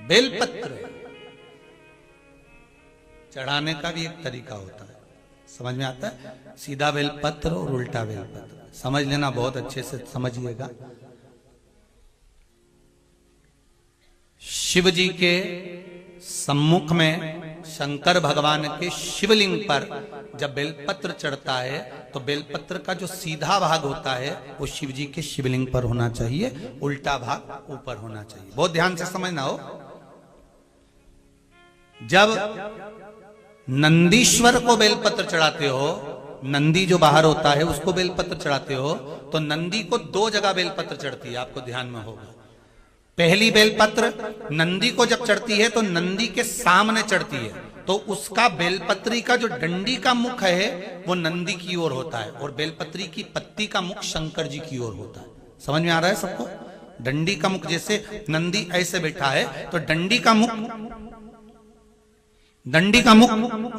बेलपत्र चढ़ाने का भी एक तरीका होता है, समझ में आता है? सीधा बेलपत्र और उल्टा बेलपत्र समझ लेना, बहुत अच्छे से समझिएगा। शिव जी के सम्मुख में शंकर भगवान के शिवलिंग पर जब बेलपत्र चढ़ता है तो बेलपत्र का जो सीधा भाग होता है वो शिव जी के शिवलिंग पर होना चाहिए, उल्टा भाग ऊपर होना चाहिए। बहुत ध्यान से समझना हो। जब नंदीश्वर को बेलपत्र चढ़ाते हो, नंदी जो बाहर होता है उसको बेलपत्र चढ़ाते हो, तो नंदी को दो जगह बेलपत्र चढ़ती है, आपको ध्यान में होगा। पहली बेलपत्र नंदी को जब चढ़ती है तो नंदी के सामने चढ़ती है, तो उसका बेलपत्री का जो डंडी का मुख है वो नंदी की ओर होता है और बेलपत्री की पत्ती का मुख शंकर जी की ओर होता है। समझ में आ रहा है सबको? डंडी का मुख, जैसे नंदी ऐसे बैठा है तो डंडी का मुख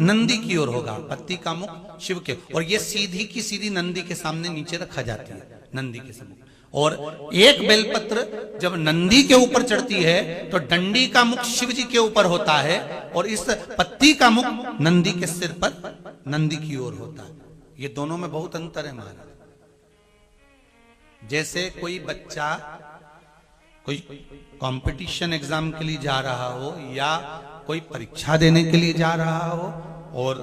नंदी की ओर होगा, पत्ती का मुख शिव के, और ये सीधी की सीधी नंदी के सामने नीचे रखा जाती है, नंदी के सामने। और एक बेलपत्र जब नंदी के ऊपर चढ़ती है तो डंडी का मुख शिव जी के ऊपर होता है और इस पत्ती का मुख नंदी के सिर पर नंदी की ओर होता है। ये दोनों में बहुत अंतर है महाराज। जैसे कोई बच्चा कोई कंपटीशन एग्जाम के लिए जा रहा हो या कोई परीक्षा देने के लिए जा रहा हो और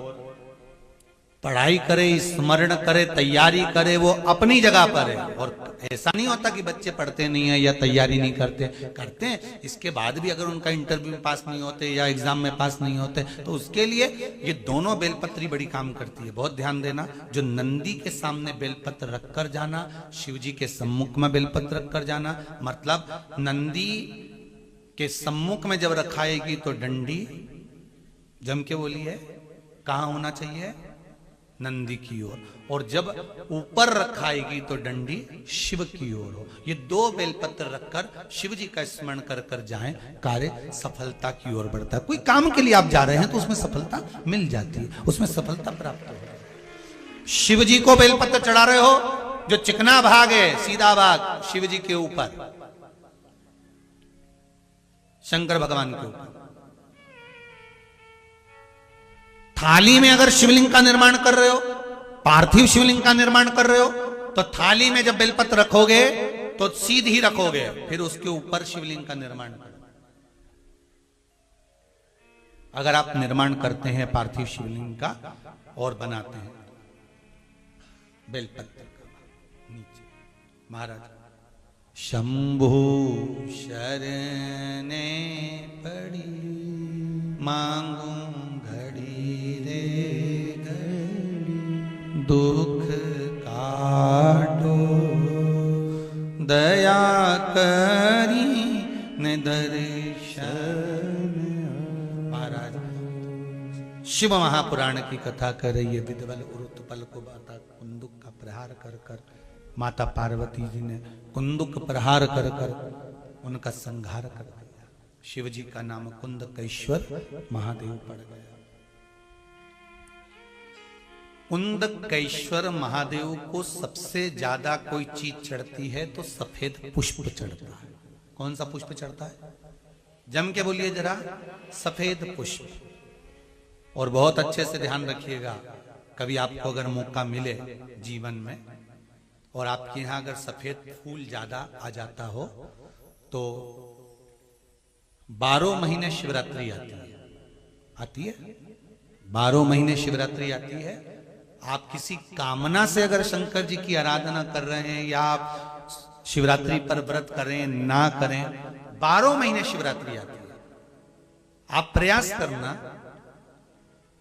पढ़ाई करे, स्मरण करे, तैयारी करे, वो अपनी जगह पर है। और ऐसा नहीं होता कि बच्चे पढ़ते नहीं है या तैयारी नहीं करते हैं। इसके बाद भी अगर उनका इंटरव्यू में पास नहीं होते या एग्जाम में पास नहीं होते तो उसके लिए ये दोनों बेलपत्री बड़ी काम करती है। बहुत ध्यान देना, जो नंदी के सामने बेलपत्र रखकर जाना, शिव जी के सम्मुख में बेलपत्र रखकर जाना, मतलब नंदी के सम्मुख में जब रखाएगी तो डंडी जम के बोली है कहाँ होना चाहिए? नंदी की ओर। और जब ऊपर रखाएगी तो डंडी शिव की ओर हो। ये दो बेलपत्र रखकर शिव जी का स्मरण कर कर जाएं, कार्य सफलता की ओर बढ़ता है। कोई काम के लिए आप जा रहे हैं तो उसमें सफलता मिल जाती है, उसमें सफलता प्राप्त हो। शिव जी को बेलपत्र चढ़ा रहे हो, जो चिकना भाग है, सीधा भाग शिव जी के ऊपर, शंकर भगवान के ऊपर। थाली में अगर शिवलिंग का निर्माण कर रहे हो, पार्थिव शिवलिंग का निर्माण कर रहे हो, तो थाली में जब बेलपत्र रखोगे तो सीधी रखोगे, फिर उसके ऊपर शिवलिंग का निर्माण करो। अगर आप निर्माण करते हैं पार्थिव शिवलिंग का और बनाते हैं बेलपत्र का नीचे, महाराज शंभु शरणे पड़ी मांगू घड़ी रे घड़ी, दुख काटो दया करी न दर्शन। महाराज शिव महापुराण की कथा कर रही है। विदवल उरुतपल को बाता कुंदुक का प्रहार कर कर माता पार्वती जी ने कुंदुक प्रहार कर कर उनका संहार कर दिया। शिव जी का नाम कुंदकेश्वर महादेव पड़ गया। कुंदकेश्वर महादेव को सबसे ज्यादा कोई चीज चढ़ती है तो सफेद पुष्प चढ़ता है। कौन सा पुष्प चढ़ता है? जम के बोलिए जरा, सफेद पुष्प। और बहुत अच्छे से ध्यान रखिएगा, कभी आपको अगर मौका मिले जीवन में और आपके यहां अगर सफेद फूल ज्यादा आ जाता हो तो 12 महीने शिवरात्रि आती है 12 महीने शिवरात्रि आती है। आप किसी कामना से अगर शंकर जी की आराधना कर रहे हैं या आप शिवरात्रि पर व्रत करें ना करें, 12 महीने शिवरात्रि आती है। आप प्रयास करना,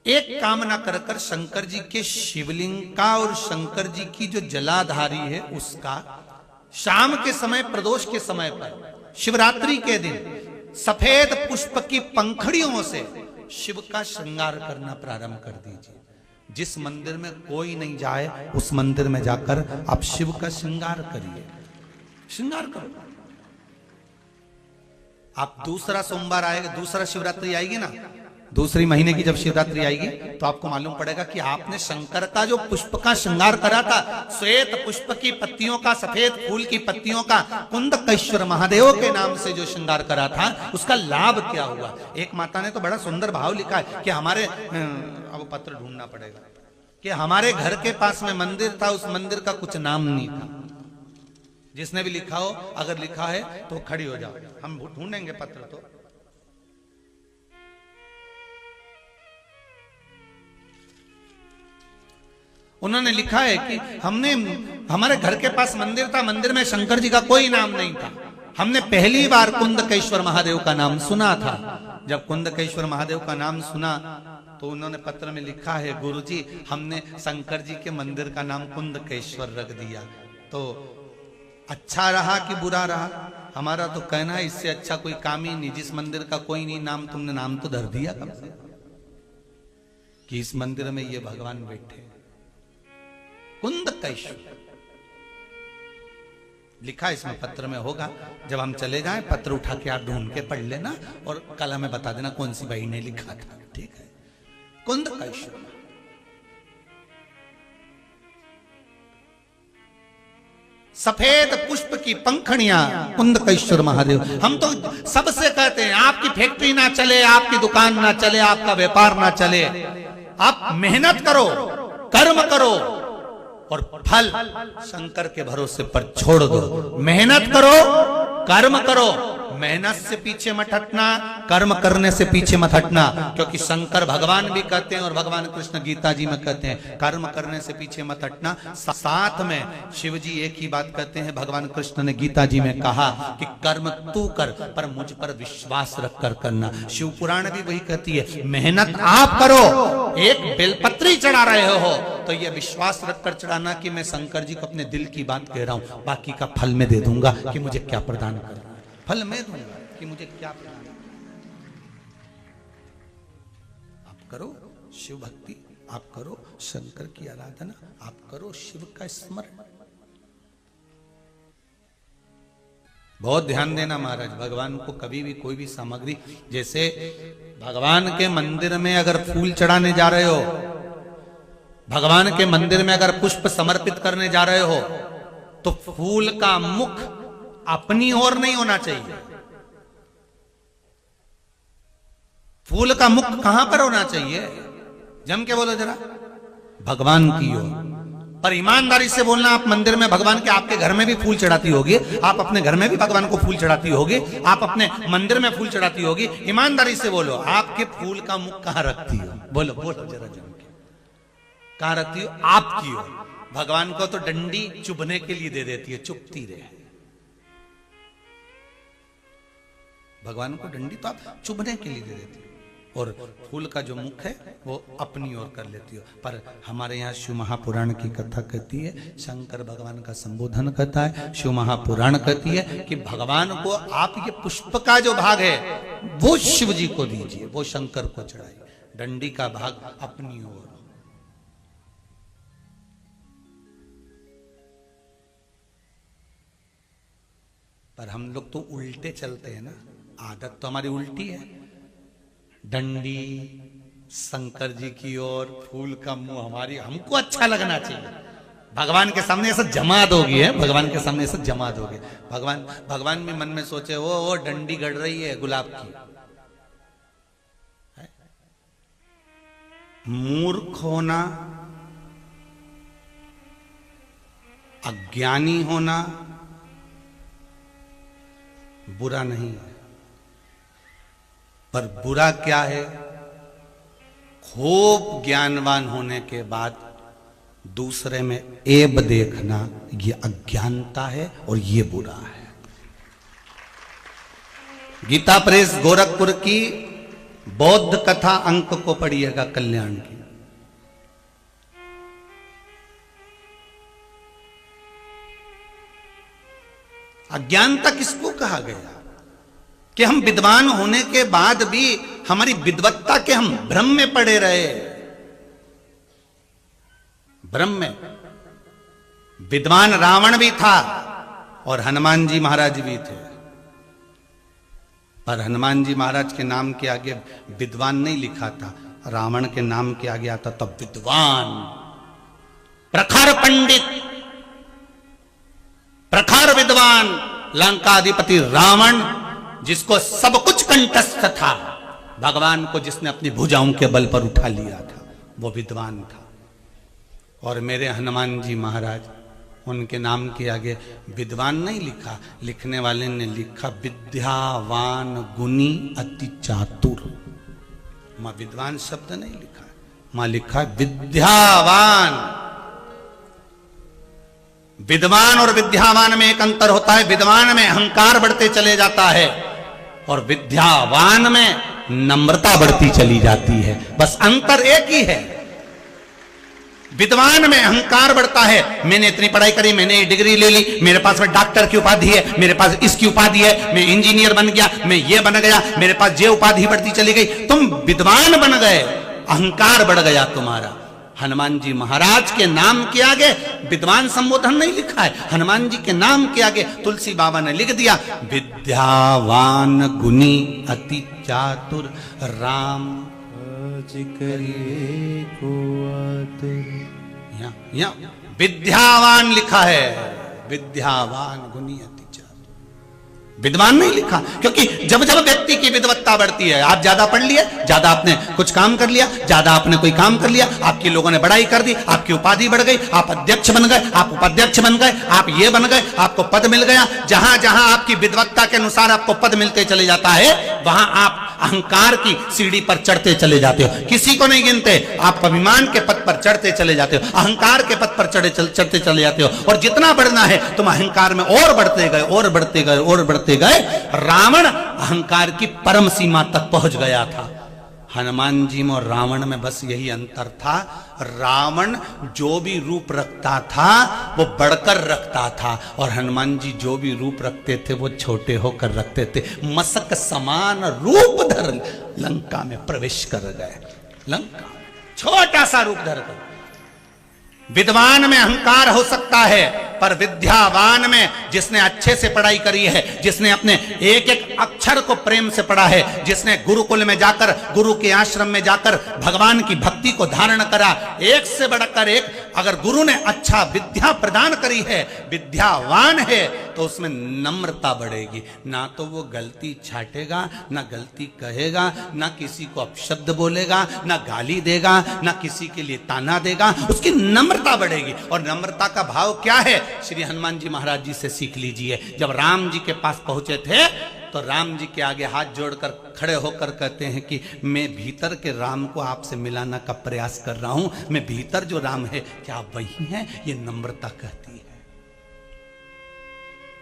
एक कामना कर कर शंकर जी के शिवलिंग का और शंकर जी की जो जलाधारी है उसका शाम के समय, प्रदोष के समय पर, शिवरात्रि के दिन सफेद पुष्प की पंखड़ियों से शिव का श्रृंगार करना प्रारंभ कर दीजिए। जिस मंदिर में कोई नहीं जाए उस मंदिर में जाकर आप शिव का श्रृंगार करिए, श्रृंगार करो। आप दूसरा सोमवार आएगा, दूसरा शिवरात्रि आएगी ना, दूसरी महीने की जब शिवरात्रि आएगी तो आपको मालूम पड़ेगा कि आपने शंकर का जो पुष्प का श्रृंगार करा था, श्वेत पुष्प की पत्तियों का, सफेद फूल की पत्तियों का, कुंदकेश्वर महादेव के नाम से जो श्रृंगार करा था, उसका लाभ क्या हुआ। एक माता ने तो बड़ा सुंदर भाव लिखा है कि हमारे, अब पत्र ढूंढना पड़ेगा, कि हमारे घर के पास में मंदिर था, उस मंदिर का कुछ नाम नहीं था। जिसने भी लिखा हो, अगर लिखा है तो खड़ी हो जाओ, हम ढूंढेंगे पत्र। तो उन्होंने लिखा है कि हमारे घर के पास मंदिर था, मंदिर में शंकर जी का कोई नाम नहीं था। हमने पहली बार कुंदकेश्वर महादेव का नाम सुना था। जब कुंदकेश्वर महादेव का नाम सुना तो उन्होंने पत्र में लिखा है, गुरुजी हमने शंकर जी के मंदिर का नाम कुंदकेश्वर रख दिया। तो अच्छा रहा कि बुरा रहा, हमारा तो कहना है इससे अच्छा कोई काम ही नहीं। जिस मंदिर का कोई नहीं नाम, तुमने नाम तो धर दिया कम से, कि इस मंदिर में ये भगवान बैठे, कुंदकेश्वर लिखा इसमें पत्र में होगा। जब हम चले जाएं, पत्र उठा के आप ढूंढ के पढ़ लेना और कल हमें बता देना कौन सी बहन ने लिखा था। ठीक है, कुंदकेश्वर। सफेद पुष्प की पंखड़ियां, कुंदकेश्वर महादेव। हम तो सबसे कहते हैं आपकी फैक्ट्री ना चले, आपकी दुकान ना चले, आपका व्यापार ना चले, आप मेहनत करो, कर्म करो और फल शंकर के भरोसे पर छोड़ दो। मेहनत करो, कर्म करो, मेहनत से पीछे मत हटना, कर्म करने से पीछे मत हटना, क्योंकि शंकर भगवान भी कहते हैं और भगवान कृष्ण गीता जी में कहते हैं कर्म करने से पीछे मत हटना। साथ में शिव जी एक ही बात कहते हैं, भगवान कृष्ण ने गीता जी में कहा कि कर्म तू कर पर मुझ पर विश्वास रख कर करना। शिव पुराण भी वही कहती है, मेहनत आप करो। एक बेलपत्री चढ़ा रहे हो तो यह विश्वास रख कर चढ़ाना कि मैं शंकर जी को अपने दिल की बात कह रहा हूं, बाकी का फल में दे दूंगा कि मुझे क्या प्रदान करना, फल मैं दूंगा कि मुझे क्या प्रदान। आप करो शिव भक्ति, आप करो शंकर की आराधना, आप करो शिव का स्मरण। बहुत ध्यान देना महाराज, भगवान को कभी भी कोई भी सामग्री, जैसे भगवान के मंदिर में अगर फूल चढ़ाने जा रहे हो, भगवान के मंदिर में अगर पुष्प समर्पित करने जा रहे हो, तो फूल का मुख अपनी ओर नहीं होना चाहिए। फूल का मुख कहां पर होना चाहिए? जम के बोलो जरा, भगवान की ओर। पर ईमानदारी से बोलना, आप मंदिर में भगवान के, आपके घर में भी फूल चढ़ाती होगी, आप अपने घर में भी भगवान को फूल चढ़ाती होगी, आप अपने मंदिर में फूल चढ़ाती होगी। ईमानदारी से बोलो, आपके फूल का मुख कहां रखती हो? बोलो बोलो जरा जम के, कहां रखती हो? आपकी ओर। भगवान को तो डंडी चुभने के लिए दे देती है, चुभती रहे। भगवान को डंडी तो आप चुभने के लिए दे देती हो, और फूल का जो मुख है वो अपनी ओर कर लेती हो। पर हमारे यहाँ शिव महापुराण की कथा कहती है, शंकर भगवान का संबोधन करता है। शिव महापुराण कहती है कि भगवान को आप ये पुष्प का जो भाग है वो शिव जी को दीजिए, वो शंकर को चढ़ाइए, डंडी का भाग अपनी ओर। पर हम लोग तो उल्टे चलते हैं ना, आदत तो हमारी उल्टी है। डंडी शंकर जी की ओर, फूल का मुंह हमारी, हमको अच्छा लगना चाहिए। भगवान के सामने ऐसा जमात होगी है, भगवान के सामने ऐसा जमात होगी। भगवान भी मन में सोचे वो डंडी गड़ रही है गुलाब की। मूर्ख होना, अज्ञानी होना बुरा नहीं है, पर बुरा क्या है? खूब ज्ञानवान होने के बाद दूसरे में ऐब देखना, ये अज्ञानता है और ये बुरा है। गीता प्रेस गोरखपुर की बौद्ध कथा अंक को पढ़िएगा, कल्याण की। अज्ञानता किसको कहा गया? कि हम विद्वान होने के बाद भी हमारी विद्वत्ता के हम भ्रम में पड़े रहे। भ्रम में विद्वान रावण भी था और हनुमान जी महाराज भी थे। पर हनुमान जी महाराज के नाम के आगे विद्वान नहीं लिखा था, रावण के नाम के आगे आता तब विद्वान, प्रखर पंडित, प्रखर विद्वान, लंकाधिपति रावण, जिसको सब कुछ कंठस्थ था, भगवान को जिसने अपनी भुजाओं के बल पर उठा लिया था, वो विद्वान था। और मेरे हनुमान जी महाराज, उनके नाम के आगे विद्वान नहीं लिखा, लिखने वाले ने लिखा विद्यावान गुणी अति चातुर। मां विद्वान शब्द नहीं लिखा, मां लिखा विद्यावान। विद्वान और विद्यावान में एक अंतर होता है, विद्वान में अहंकार बढ़ते चले जाता है और विद्यावान में नम्रता बढ़ती चली जाती है, बस अंतर एक ही है। विद्वान में अहंकार बढ़ता है, मैंने इतनी पढ़ाई करी, मैंने ये डिग्री ले ली, मेरे पास में डॉक्टर की उपाधि है, मेरे पास इसकी उपाधि है, मैं इंजीनियर बन गया, मैं ये बन गया, मेरे पास ये उपाधि बढ़ती चली गई, तुम विद्वान बन गए, अहंकार बढ़ गया तुम्हारा। हनुमान जी महाराज के नाम के आगे विद्वान संबोधन नहीं लिखा है, हनुमान जी के नाम के आगे तुलसी बाबा ने लिख दिया विद्यावान गुणी अति चातुर राम करिए को आतुर। यहाँ विद्यावान लिखा है, विद्यावान गुणी अति चातुर, विद्वान नहीं लिखा। क्योंकि जब जब व्यक्ति की विद्वत्ता बढ़ती है, आप ज्यादा पढ़ लिए, ज्यादा आपने कुछ काम कर लिया, ज्यादा आपने कोई काम कर लिया, आपकी लोगों ने बड़ाई कर दी, आपकी उपाधि बढ़ गई, आप अध्यक्ष बन गए, आप उपाध्यक्ष बन गए, आप ये बन गए, आपको पद मिल गया। जहां जहां आपकी विद्वत्ता के अनुसार आपको पद मिलते चले जाता है, वहां आप अहंकार की सीढ़ी पर चढ़ते चले जाते हो, किसी को नहीं गिनते, आप अभिमान के पद पर चढ़ते चले जाते हो, अहंकार के पद पर चढ़ते चले जाते हो। और जितना बढ़ना है तुम अहंकार में और बढ़ते गए और बढ़ते गए और बढ़ते गए। रावण अहंकार की परम सीमा तक पहुंच गया था। हनुमान जी में और रावण में बस यही अंतर था, रावण जो भी रूप रखता था वो बढ़कर रखता था, और हनुमान जी जो भी रूप रखते थे वो छोटे होकर रखते थे। मसक समान रूप धर लंका में प्रवेश कर गए, लंका छोटा सा रूप धर कर। विद्वान में अहंकार हो सकता है, पर विद्यावान में, जिसने अच्छे से पढ़ाई करी है, जिसने अपने एक एक अक्षर को प्रेम से पढ़ा है, जिसने गुरुकुल में जाकर, गुरु के आश्रम में जाकर भगवान की भक्ति को धारण करा, एक से बढ़कर एक, अगर गुरु ने अच्छा विद्या प्रदान करी है, विद्यावान है, तो उसमें नम्रता बढ़ेगी। ना तो वो गलती छाटेगा, ना गलती कहेगा, ना किसी को अपशब्द बोलेगा, ना गाली देगा, ना किसी के लिए ताना देगा, उसकी नम्रता बढ़ेगी। और नम्रता का भाव क्या है, श्री हनुमान जी महाराज जी से सीख लीजिए। जब राम जी के पास पहुंचे थे तो राम जी के आगे हाथ जोड़कर खड़े होकर कहते हैं कि मैं भीतर के राम को आपसे मिलाना का प्रयास कर रहा हूं, मैं भीतर जो राम है क्या आप वही हैं? ये नम्रता कहती है।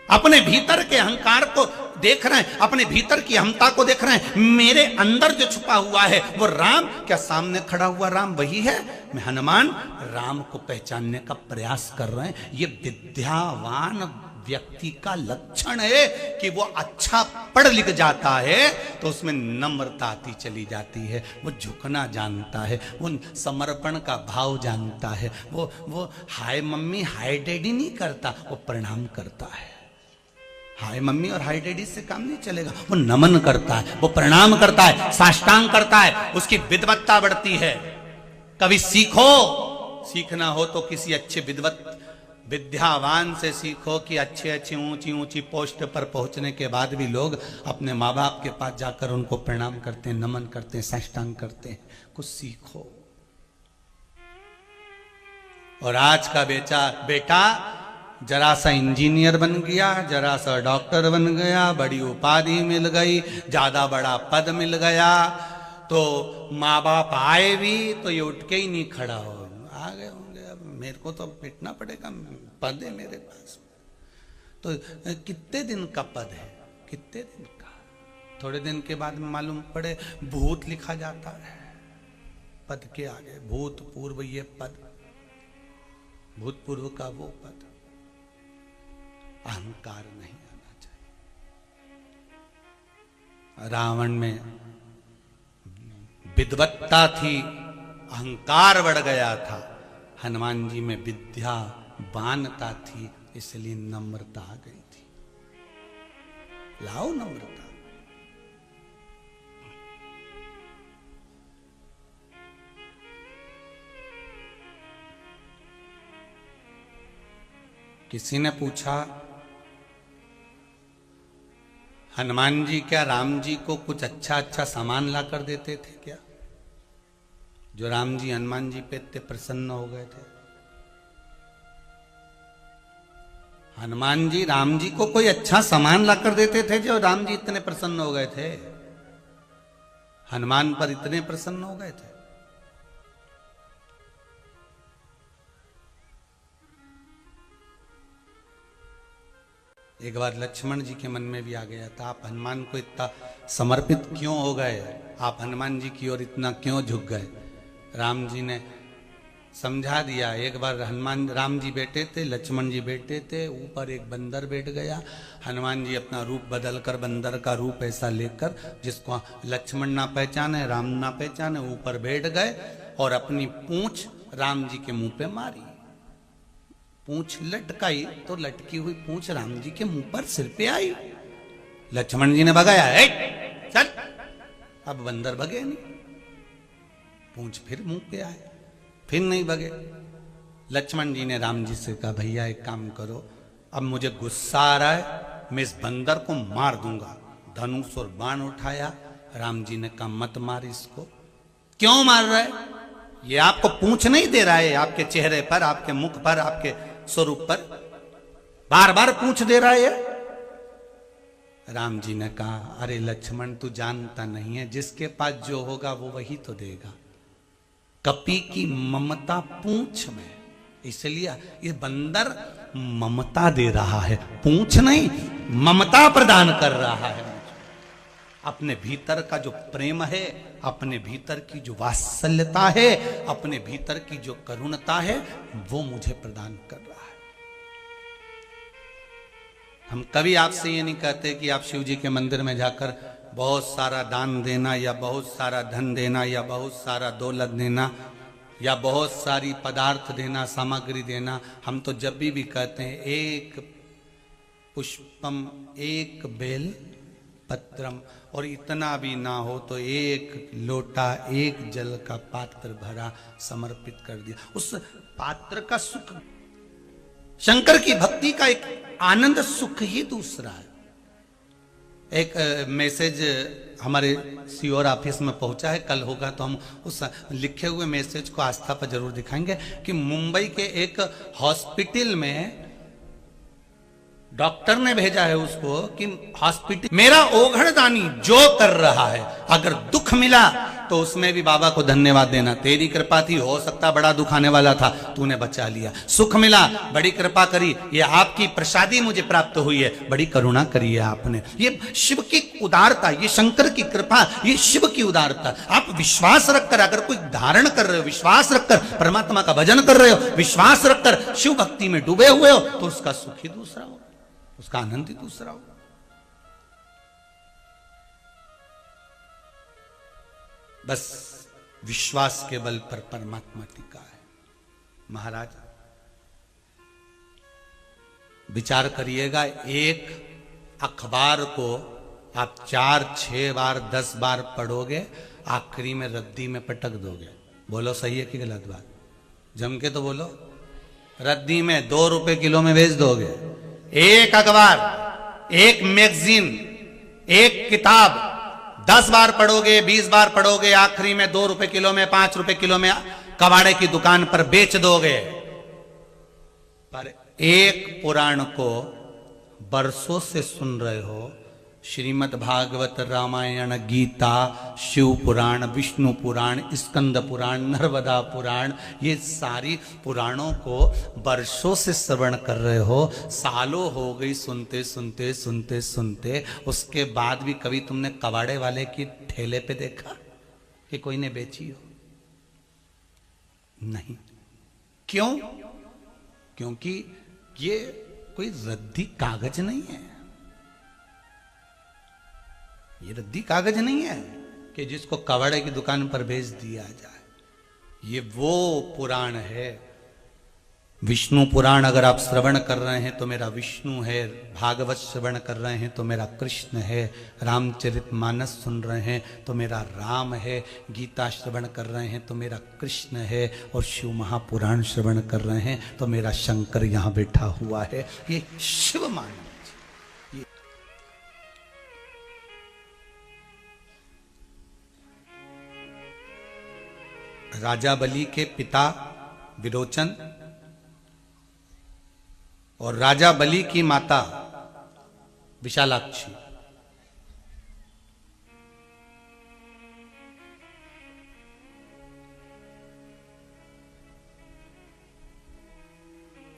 अपने भीतर के अहंकार को देख रहे हैं, अपने भीतर की अहमता को देख रहे हैं, मेरे अंदर जो छुपा हुआ है वो राम, क्या सामने खड़ा हुआ राम वही है? मैं हनुमान राम को पहचानने का प्रयास कर रहे हैं। ये विद्यावान व्यक्ति का लक्षण है कि वो अच्छा पढ़ लिख जाता है तो उसमें नम्रता आती चली जाती है, वो झुकना जानता है, वो समर्पण का भाव जानता है, वो हाय मम्मी हाय डैडी नहीं करता, वो प्रणाम करता है। हाय मम्मी और हाय डैडी से काम नहीं चलेगा, वो नमन करता है, वो प्रणाम करता है, साष्टांग करता है, उसकी विद्वत्ता बढ़ती है। कभी सीखो, सीखना हो तो किसी अच्छे विद्यावान से सीखो कि अच्छे अच्छे ऊंची ऊंची पोस्ट पर पहुंचने के बाद भी लोग अपने माँ बाप के पास जाकर उनको प्रणाम करते हैं, नमन करते हैं, साष्टांग करते हैं। कुछ सीखो। और आज का बेटा जरा सा इंजीनियर बन गया, जरा सा डॉक्टर बन गया, बड़ी उपाधि मिल गई, ज्यादा बड़ा पद मिल गया, तो माँ बाप आए भी तो ये उठ के ही नहीं खड़ा हो, आ गए होंगे, अब मेरे को तो पिटना पड़ेगा, पद है मेरे पास। तो कितने दिन का पद है, कितने दिन का? थोड़े दिन के बाद में मालूम पड़े भूत लिखा जाता है पद के आगे, भूतपूर्व ये पद, भूतपूर्व का वो पद। अहंकार नहीं आना चाहिए। रावण में विद्वत्ता थी, अहंकार बढ़ गया था। हनुमान जी में विद्यावानता थी, इसलिए नम्रता आ गई थी। लाओ नम्रता। किसी ने पूछा, हनुमान जी क्या राम जी को कुछ अच्छा अच्छा सामान ला कर देते थे क्या, जो राम जी हनुमान जी पे इतने प्रसन्न हो गए थे? हनुमान जी राम जी को कोई अच्छा सामान ला कर देते थे जो राम जी इतने प्रसन्न हो गए थे, हनुमान पर इतने प्रसन्न हो गए थे? एक बार लक्ष्मण जी के मन में भी आ गया था, आप हनुमान को इतना समर्पित क्यों हो गए, आप हनुमान जी की ओर इतना क्यों झुक गए? राम जी ने समझा दिया। एक बार हनुमान राम जी बैठे थे, लक्ष्मण जी बैठे थे, ऊपर एक बंदर बैठ गया। हनुमान जी अपना रूप बदलकर बंदर का रूप ऐसा लेकर, जिसको लक्ष्मण ना पहचाने राम ना पहचाने, ऊपर बैठ गए और अपनी पूंछ राम जी के मुंह पे मारी। पूंछ लटकाई तो लटकी हुई पूंछ राम जी के मुंह पर सिर पे आई। लक्ष्मण जी ने भगाया, चल। अब बंदर भगे नहीं, पूंछ फिर मुंह पे आए, फिर नहीं भगे। लक्ष्मण जी ने राम जी से कहा, भैया एक काम करो, अब मुझे गुस्सा आ रहा है, मैं इस बंदर को मार दूंगा। धनुष और बाण उठाया। राम जी ने कहा, मत मार इसको। क्यों मार रहा है? ये आपको पूंछ नहीं दे रहा है, आपके चेहरे पर, आपके मुख पर, आपके स्वरूप पर बार बार पूंछ दे रहा है। राम जी ने कहा, अरे लक्ष्मण तू जानता नहीं है, जिसके पास जो होगा वो वही तो देगा। कपि की ममता पूंछ में, इसलिए ये बंदर ममता दे रहा है, पूंछ नहीं, ममता प्रदान कर रहा है। अपने भीतर का जो प्रेम है, अपने भीतर की जो वात्सल्यता है, अपने भीतर की जो करुणता है, वो मुझे प्रदान कर रहा है। हम कभी आपसे ये नहीं कहते कि आप शिव जी के मंदिर में जाकर बहुत सारा दान देना, या बहुत सारा धन देना, या बहुत सारा दौलत देना, या बहुत सारी पदार्थ देना, सामग्री देना। हम तो जब भी कहते हैं, एक पुष्पम एक बेल पत्रम, और इतना भी ना हो तो एक लोटा, एक जल का पात्र भरा समर्पित कर दिया। उस पात्र का सुख, शंकर की भक्ति का एक आनंद सुख ही दूसरा है। एक मैसेज हमारे सीओर ऑफिस में पहुंचा है, कल होगा तो हम उस लिखे हुए मैसेज को आस्था पर जरूर दिखाएंगे कि मुंबई के एक हॉस्पिटल में डॉक्टर ने भेजा है उसको कि हॉस्पिटल मेरा ओघड़दानी जो कर रहा है, अगर दुख मिला तो उसमें भी बाबा को धन्यवाद देना, तेरी कृपा थी, हो सकता बड़ा दुख आने वाला था, तूने बचा लिया। सुख मिला, बड़ी कृपा करी, ये आपकी प्रसादी मुझे प्राप्त हुई है, बड़ी करुणा करी है आपने। ये शिव की उदारता, ये शंकर की कृपा, ये शिव की उदारता। आप विश्वास रखकर अगर कोई धारण कर रहे हो, विश्वास रखकर परमात्मा का भजन कर रहे हो, विश्वास रखकर शिव भक्ति में डूबे हुए हो, तो उसका सुख ही दूसरा हो, उसका आनंद ही दूसरा हो। बस विश्वास के बल पर परमात्मा टिका है। महाराज विचार करिएगा, एक अखबार को आप 4, 6 बार 10 बार पढ़ोगे, आखिरी में रद्दी में पटक दोगे। बोलो सही है कि गलत बात? जम के तो बोलो। रद्दी में 2 रुपए किलो में बेच दोगे। एक अखबार, एक मैगजीन, एक किताब 10 बार पढ़ोगे, 20 बार पढ़ोगे, आखिरी में 2 रुपए किलो में, 5 रुपए किलो में कबाड़े की दुकान पर बेच दोगे। पर एक पुराण को बरसों से सुन रहे हो, श्रीमद् भागवत, रामायण, गीता, शिव पुराण, विष्णु पुराण, स्कंद पुराण, नर्मदा पुराण, ये सारी पुराणों को वर्षों से श्रवण कर रहे हो, सालों हो गई सुनते सुनते सुनते सुनते, उसके बाद भी कभी तुमने कबाड़े वाले की ठेले पे देखा कि कोई ने बेची हो? नहीं। क्यों? क्योंकि ये कोई रद्दी कागज नहीं है। ये रद्दी कागज नहीं है कि जिसको कबाड़े की दुकान पर बेच दिया जाए। ये वो पुराण है विष्णु पुराण अगर आप श्रवण कर रहे हैं तो मेरा विष्णु है, भागवत श्रवण कर रहे हैं तो मेरा कृष्ण है, रामचरितमानस सुन रहे हैं तो मेरा राम है, गीता श्रवण कर रहे हैं तो मेरा कृष्ण है, और शिव महापुराण श्रवण कर रहे हैं तो मेरा शंकर यहां बैठा हुआ है। ये शिव मान लीजिए। राजा बलि के पिता विरोचन और राजा बलि की माता विशालाक्षी,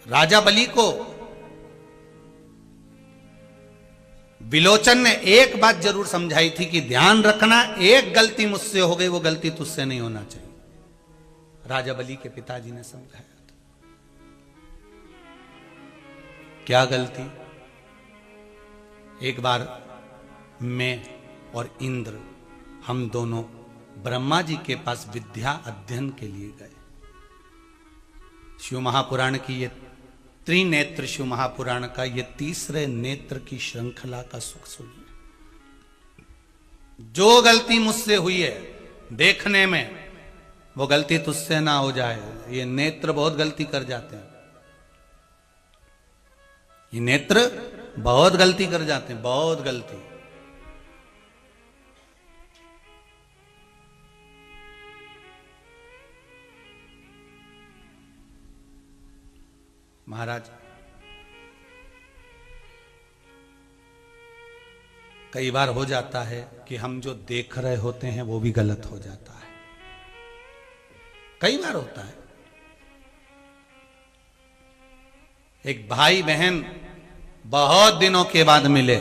राजा बलि को विलोचन ने एक बात जरूर समझाई थी कि ध्यान रखना, एक गलती मुझसे हो गई वो गलती तुझसे नहीं होना चाहिए। राजा बलि के पिताजी ने समझाया था। क्या गलती? एक बार मैं और इंद्र हम दोनों ब्रह्मा जी के पास विद्या अध्ययन के लिए गए। शिव महापुराण की ये त्रिनेत्र शिव महापुराण का ये तीसरे नेत्र की श्रृंखला का सुख सुनिए। जो गलती मुझसे हुई है देखने में, वो गलती तुझसे ना हो जाए। ये नेत्र बहुत गलती कर जाते हैं, ये नेत्र बहुत गलती कर जाते हैं, बहुत गलती। महाराज, कई बार हो जाता है कि हम जो देख रहे होते हैं वो भी गलत हो जाता है। कई बार होता है। एक भाई बहन बहुत दिनों के बाद मिले,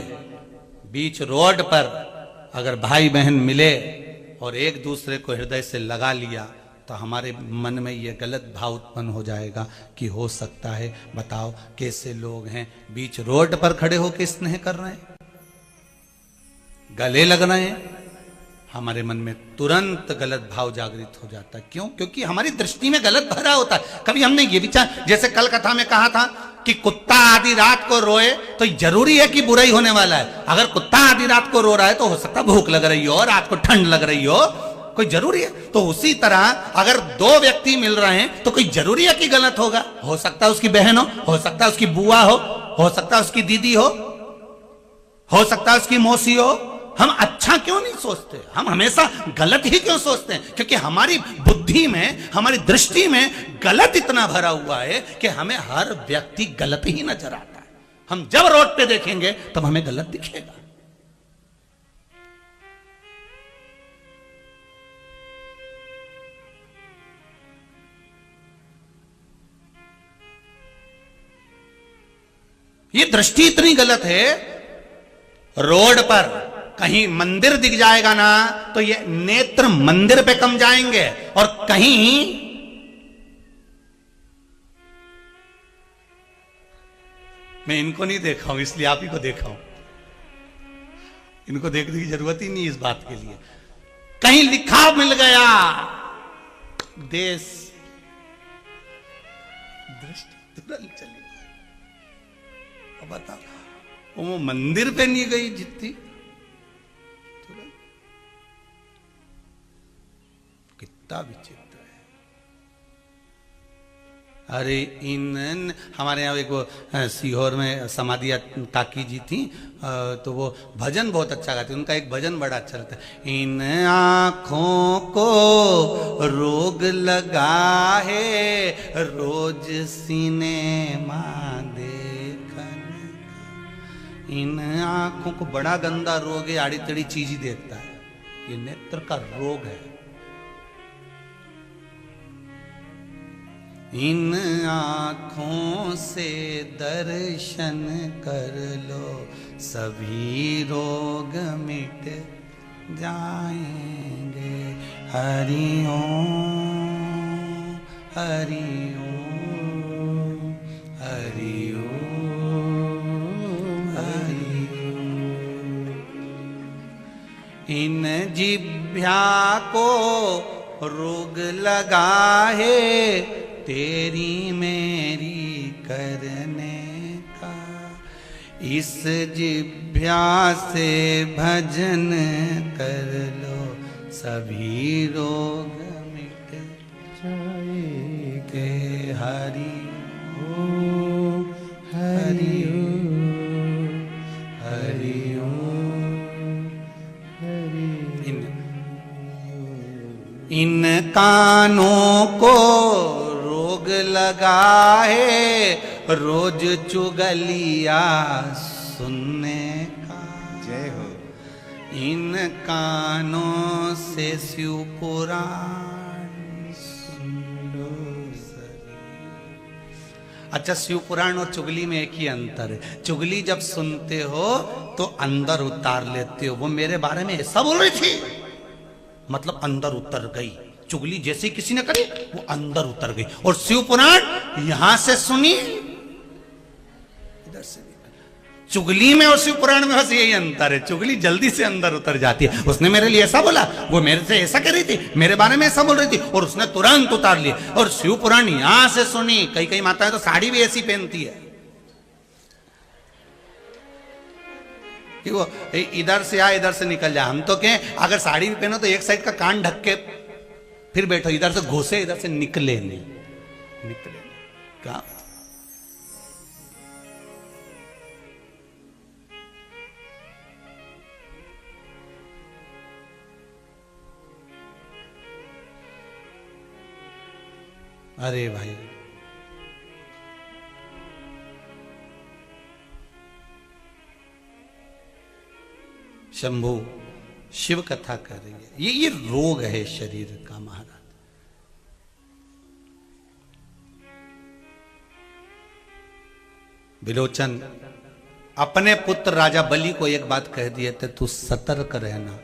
बीच रोड पर अगर भाई बहन मिले और एक दूसरे को हृदय से लगा लिया तो हमारे मन में ये गलत भाव उत्पन्न हो जाएगा कि हो सकता है, बताओ कैसे लोग हैं, बीच रोड पर खड़े होकर स्नेह कर रहे हैं, गले लग रहे हैं। हमारे मन में तुरंत गलत भाव जागृत हो जाता है। क्यों? क्योंकि हमारी दृष्टि में गलत भरा होता है। कभी हमने ये विचार, जैसे कल कथा में कहा था कि कुत्ता आधी रात को रोए तो जरूरी है कि बुरा ही होने वाला है। अगर कुत्ता आधी रात को रो रहा है तो हो सकता है भूख लग रही हो, रात को ठंड लग रही हो, कोई जरूरी है। तो उसी तरह अगर दो व्यक्ति मिल रहे हैं तो कोई जरूरी है कि गलत होगा। हो सकता है उसकी बहन हो सकता है उसकी बुआ हो सकता है उसकी दीदी हो सकता है उसकी मौसी हो। हम अच्छा क्यों नहीं सोचते? हम हमेशा गलत ही क्यों सोचते हैं? क्योंकि हमारी बुद्धि में, हमारी दृष्टि में गलत इतना भरा हुआ है कि हमें हर व्यक्ति गलत ही नजर आता है। हम जब रोड पे देखेंगे तब हमें गलत दिखेगा। ये दृष्टि इतनी गलत है। रोड पर कहीं मंदिर दिख जाएगा ना तो ये नेत्र मंदिर पे कम जाएंगे, और कहीं मैं इनको नहीं देखा हूं इसलिए आप ही को देखा हूं, इनको देखने की जरूरत ही नहीं इस बात के लिए। कहीं लिखा मिल गया देश, दृष्टि तुरंत चली। अब बताओ, वो मंदिर पे नहीं गई जितनी, कितना विचित्र है। अरे इन हमारे यहाँ एक सीहोर में समाधिया काकी जी थी, तो वो भजन बहुत अच्छा गाती। उनका एक भजन बड़ा अच्छा लगता है। इन आँखों को रोग लगा है रोज सिनेमा देखने का। इन आँखों को बड़ा गंदा रोग है, आड़ी तड़ी चीज ही देखता है। ये नेत्र का रोग है। इन आँखों से दर्शन कर लो सभी रोग मिट जाएंगे। हरि ओम हरि ओम हरि ओम हरि ओम। इन जिह्वा को रोग लगा है तेरी मेरी करने का, इस जिभ्या से भजन कर लो सभी रोग मिट जाएंगे। हरि ओम हरि ओम हरि ओम हरि। इन कानों को रोग लगा है रोज चुगलिया सुनने का। जय हो। इन कानों से शिव पुराण सुन लो सभी। अच्छा, शिव पुराण और चुगली में एक ही अंतर है। चुगली जब सुनते हो तो अंदर उतार लेते हो, वो मेरे बारे में ऐसा बोल रही थी, मतलब अंदर उतर गई। चुगली जैसे किसी ने करी वो अंदर उतर गई। और शिव पुराण यहां से सुनी, इधर से। चुगली में और शिव पुराण में बस यही अंतर है, चुगली जल्दी से अंदर उतर जाती है। उसने मेरे लिए ऐसा बोला, वो मेरे से ऐसा कर रही थी, मेरे बारे में ऐसा बोल रही थी, और उसने तुरंत उतार लिया। और शिव पुराण यहां से सुनी। कई कई माताएं तो साड़ी भी ऐसी पहनती है कि वो इधर से आ इधर से निकल जाए। हम तो कहें अगर साड़ी भी पहनो तो एक साइड का कान ढक के फिर बैठो, इधर से घुसे इधर से निकले नहीं, निकले क्या। अरे भाई, शंभू शिव कथा कर रही है। ये रोग है शरीर का महाराज। विलोचन अपने पुत्र राजा बलि को एक बात कह दिए थे, तू सतर्क रहना,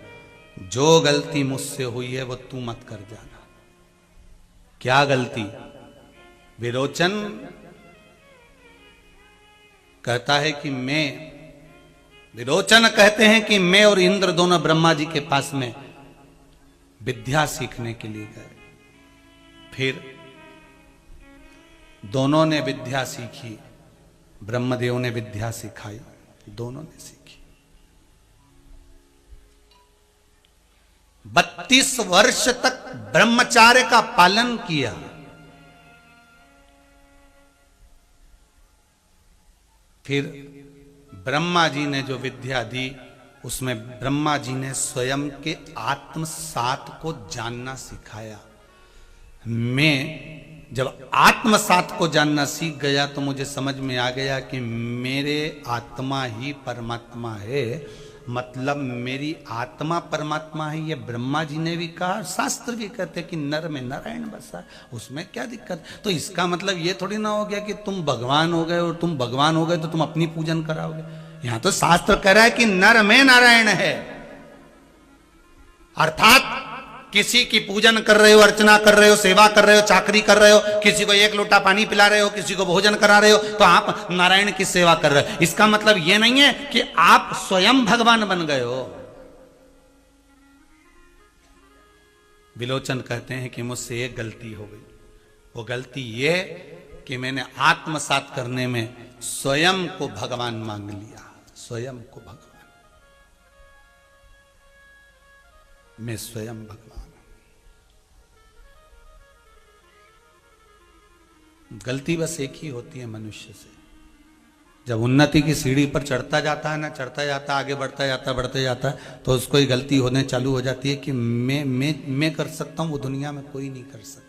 जो गलती मुझसे हुई है वो तू मत कर जाना। क्या गलती? विलोचन कहता है कि विलोचन कहते हैं कि मैं और इंद्र दोनों ब्रह्मा जी के पास में विद्या सीखने के लिए गए। फिर दोनों ने विद्या सीखी, ब्रह्मदेव ने विद्या सिखाई, दोनों ने सीखी। 32 वर्ष तक ब्रह्मचार्य का पालन किया। फिर ब्रह्मा जी ने जो विद्या दी उसमें ब्रह्मा जी ने स्वयं के आत्मसात को जानना सिखाया। मैं जब आत्मसात को जानना सीख गया तो मुझे समझ में आ गया कि मेरे आत्मा ही परमात्मा है, मतलब मेरी आत्मा परमात्मा है। ये ब्रह्मा जी ने भी कहा, शास्त्र भी कहते कि नर में नारायण बसा, उसमें क्या दिक्कत। तो इसका मतलब ये थोड़ी ना हो गया कि तुम भगवान हो गए, और तुम भगवान हो गए तो तुम अपनी पूजन कराओगे। यहां तो शास्त्र कह रहा है कि नर में नारायण है, अर्थात किसी की पूजन कर रहे हो, अर्चना कर रहे हो, सेवा कर रहे हो, चाकरी कर रहे हो, किसी को एक लोटा पानी पिला रहे हो, किसी को भोजन करा रहे हो, तो आप नारायण की सेवा कर रहे हो। इसका मतलब यह नहीं है कि आप स्वयं भगवान बन गए हो। विलोचन कहते हैं कि मुझसे एक गलती हो गई। वो गलती ये कि मैंने आत्मसात करने में स्वयं को भगवान मांग लिया, स्वयं को भगवान। मैं स्वयं भगवान। गलती बस एक ही होती है मनुष्य से, जब उन्नति की सीढ़ी पर चढ़ता जाता है ना, चढ़ता जाता आगे बढ़ता जाता बढ़ते जाता है, तो उसको ही गलती होने चालू हो जाती है कि मैं कर सकता हूं, वो दुनिया में कोई नहीं कर सकता।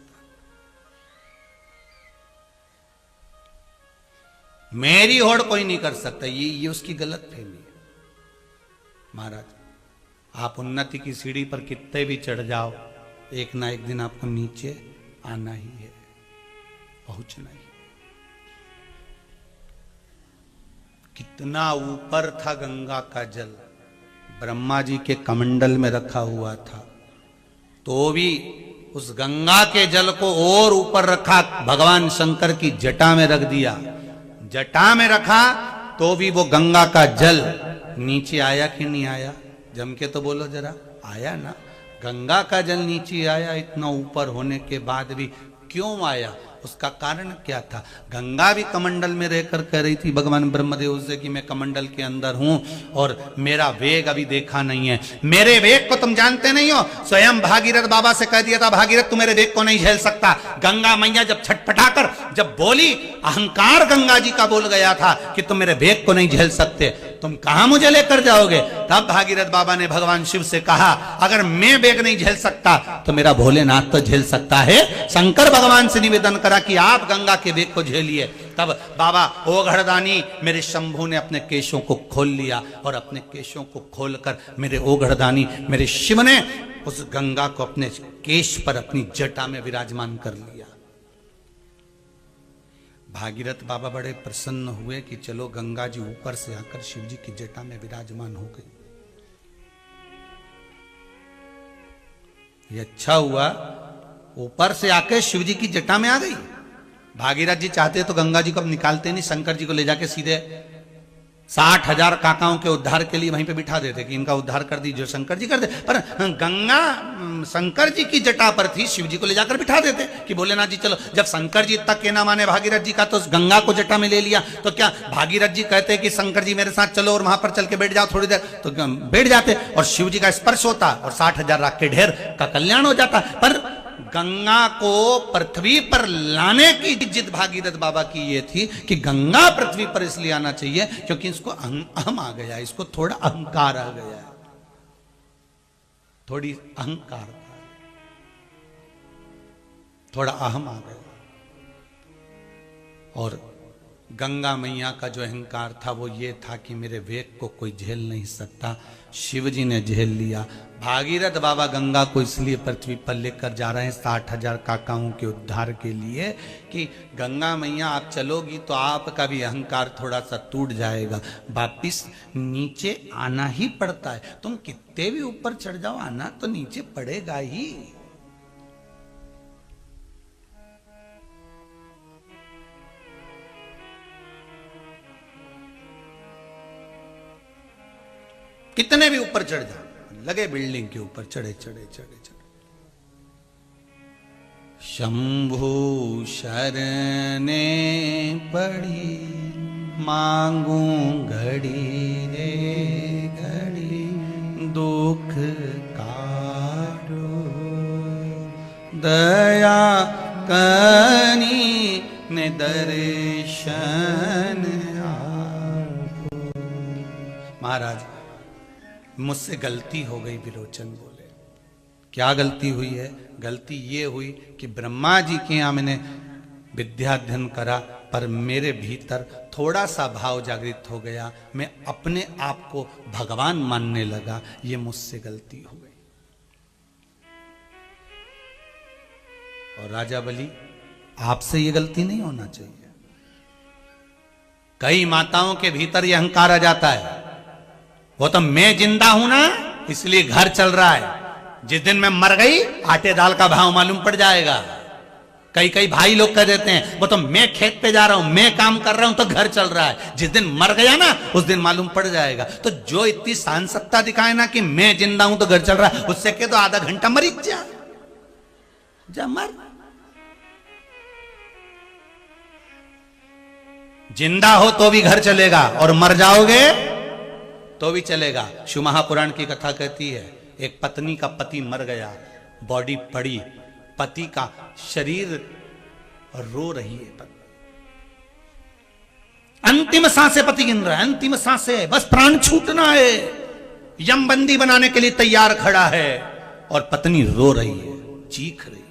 मेरी होड़ कोई नहीं कर सकता, ये उसकी गलत फहमी है। महाराज, आप उन्नति की सीढ़ी पर कितने भी चढ़ जाओ, एक ना एक दिन आपको नीचे आना ही है, पहुंचना ही। कितना ऊपर था गंगा का जल, ब्रह्मा जी के कमंडल में रखा हुआ था, तो भी उस गंगा के जल को और ऊपर रखा, भगवान शंकर की जटा में रख दिया। जटा में रखा तो भी वो गंगा का जल नीचे आया कि नहीं आया? जम के तो बोलो जरा, आया ना? गंगा का जल नीचे आया। इतना ऊपर होने के बाद भी क्यों आया? उसका कारण क्या था? गंगा भी कमंडल में रहकर कह रही थी भगवान ब्रह्मदेव से कि मैं कमंडल के अंदर हूं और मेरा वेग अभी देखा नहीं है। मेरे वेग को तुम जानते नहीं हो। स्वयं भागीरथ बाबा से कह दिया था, भागीरथ तू मेरे वेग को नहीं झेल सकता। गंगा मैया जब छटपटाकर जब बोली, अहंकार गंगा जी का बोल गया था कि तुम मेरे वेग को नहीं झेल सकते, तुम कहां मुझे लेकर जाओगे? तब भागीरथ बाबा ने भगवान शिव से कहा, अगर मैं वेग नहीं झेल सकता तो मेरा भोलेनाथ तो झेल सकता है। शंकर भगवान से निवेदन करा कि आप गंगा के वेग को झेलिए। तब बाबा ओघड़दानी मेरे शंभू ने अपने केशों को खोल लिया और अपने केशों को खोलकर मेरे ओघड़दानी मेरे शिव ने उस गंगा को अपने केश पर अपनी जटा में विराजमान कर लिया। भागीरथ बाबा बड़े प्रसन्न हुए कि चलो गंगा जी ऊपर से आकर शिव जी की जटा में विराजमान हो गई। ये अच्छा हुआ, ऊपर से आके शिव जी की जटा में आ गई। भागीरथ जी चाहते तो गंगा जी को अब निकालते नहीं, शंकर जी को ले जाके सीधे 60,000 काकाओं के उद्धार के लिए वहीं पे बिठा देते कि इनका उद्धार कर दीजिए, शंकर जी कर दे। पर गंगा शंकर जी की जटा पर थी, शिव जी को ले जाकर बिठा देते कि भोलेनाथ जी चलो। जब शंकर जी तक के ना माने भागीरथ जी का, तो गंगा को जटा में ले लिया। तो क्या भागीरथ जी कहते कि शंकर जी मेरे साथ चलो और वहां पर चल के बैठ जाओ थोड़ी देर, तो बैठ जाते और शिव जी का स्पर्श होता और 60,000 राख के ढेर का कल्याण हो जाता। पर गंगा को पृथ्वी पर लाने की जिद भागीरथ बाबा की ये थी कि गंगा पृथ्वी पर इसलिए आना चाहिए क्योंकि इसको अहम आ गया, इसको थोड़ा अहंकार आ गया, थोड़ी अहंकार, थोड़ा अहम आ गया। और गंगा मैया का जो अहंकार था वो ये था कि मेरे वेग को कोई झेल नहीं सकता। शिव जी ने झेल लिया। भागीरथ बाबा गंगा को इसलिए पृथ्वी पर लेकर जा रहे हैं 60,000 काकाओं के उद्धार के लिए कि गंगा मैया आप चलोगी तो आपका भी अहंकार थोड़ा सा टूट जाएगा। वापिस नीचे आना ही पड़ता है, तुम कितने भी ऊपर चढ़ जाओ आना तो नीचे पड़ेगा ही। कितने भी ऊपर चढ़ जाओ, लगे बिल्डिंग के ऊपर चढ़े चढ़े चढ़े चढ़े। शंभु शरणे पड़ी मांगू घड़ी रे घड़ी, दुख काटो दया कनी ने दर्शन आपो। महाराज मुझसे गलती हो गई, विरोचन बोले। क्या गलती हुई है? गलती ये हुई कि ब्रह्मा जी के यहाँ मैंने विद्याध्ययन करा पर मेरे भीतर थोड़ा सा भाव जागृत हो गया, मैं अपने आप को भगवान मानने लगा, ये मुझसे गलती हो गई। और राजा बलि आपसे ये गलती नहीं होना चाहिए। कई माताओं के भीतर ये अहंकार आ जाता है, वो तो मैं जिंदा हूं ना इसलिए घर चल रहा है, जिस दिन मैं मर गई आटे दाल का भाव मालूम पड़ जाएगा। कई कई भाई लोग कह देते हैं वो तो मैं खेत पे जा रहा हूं, मैं काम कर रहा हूं तो घर चल रहा है, जिस दिन मर गया ना उस दिन मालूम पड़ जाएगा। तो जो इतनी सांसत्ता दिखाए ना कि मैं जिंदा हूं तो घर चल रहा है, उससे कह दो आधा घंटा मरी जा मर। जिंदा हो तो भी घर चलेगा और मर जाओगे तो भी चलेगा। शिव महापुराण की कथा कहती है एक पत्नी का पति मर गया, बॉडी पड़ी, पति का शरीर रो रही है, अंतिम सांसें पति गिन रहा है, अंतिम सांसें, बस प्राण छूटना है, यमबंदी बनाने के लिए तैयार खड़ा है और पत्नी रो रही है, चीख रही है,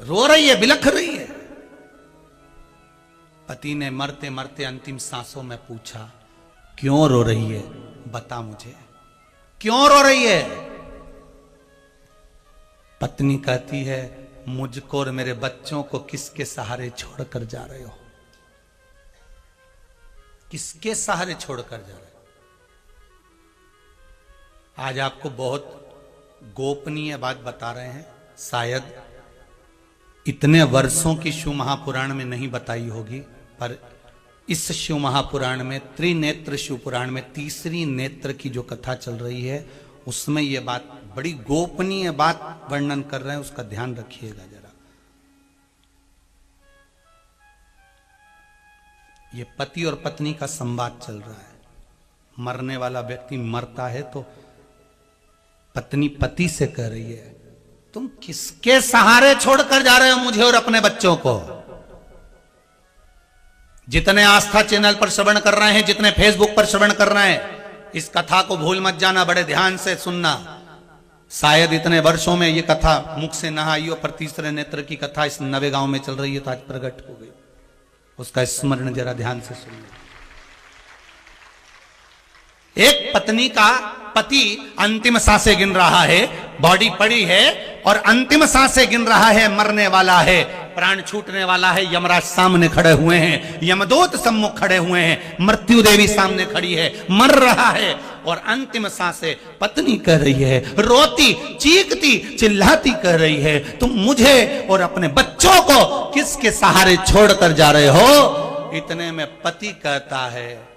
रो रही है, बिलख रही है। पति ने मरते मरते अंतिम सांसों में पूछा क्यों रो रही है, बता मुझे क्यों रो रही है। पत्नी कहती है मुझको और मेरे बच्चों को किसके सहारे छोड़कर जा रहे हो, किसके सहारे छोड़कर जा रहे हो। आज आपको बहुत गोपनीय बात बता रहे हैं, शायद इतने वर्षों की शिव महापुराण में नहीं बताई होगी, पर इस शिव महापुराण में त्रिनेत्र शिव पुराण में तीसरी नेत्र की जो कथा चल रही है उसमें यह बात, बड़ी गोपनीय बात वर्णन कर रहे हैं, उसका ध्यान रखिएगा जरा। ये पति और पत्नी का संवाद चल रहा है। मरने वाला व्यक्ति मरता है तो पत्नी पति से कह रही है, तुम किसके सहारे छोड़कर जा रहे हो मुझे और अपने बच्चों को? जितने आस्था चैनल पर श्रवण कर रहे हैं, जितने फेसबुक पर श्रवण कर रहे हैं, इस कथा को भूल मत जाना, बड़े ध्यान से सुनना। शायद इतने वर्षों में ये कथा मुख से न आई हो, पर तीसरे नेत्र की कथा इस नवे गांव में चल रही है तो आज प्रकट हो गई। उसका स्मरण जरा ध्यान से सुनना। एक पत्नी का पति अंतिम सांसें गिन रहा है, बॉडी पड़ी है और अंतिम सांसें गिन रहा है, मरने वाला है, प्राण छूटने वाला है। यमराज सामने खड़े हुए हैं, यमदूत सम्मुख खड़े हुए हैं, मृत्यु देवी सामने खड़ी है, मर रहा है और अंतिम सांसें पत्नी कह रही है, रोती चीखती चिल्लाती कह रही है, तुम मुझे और अपने बच्चों को किसके सहारे छोड़कर जा रहे हो? इतने में पति कहता है,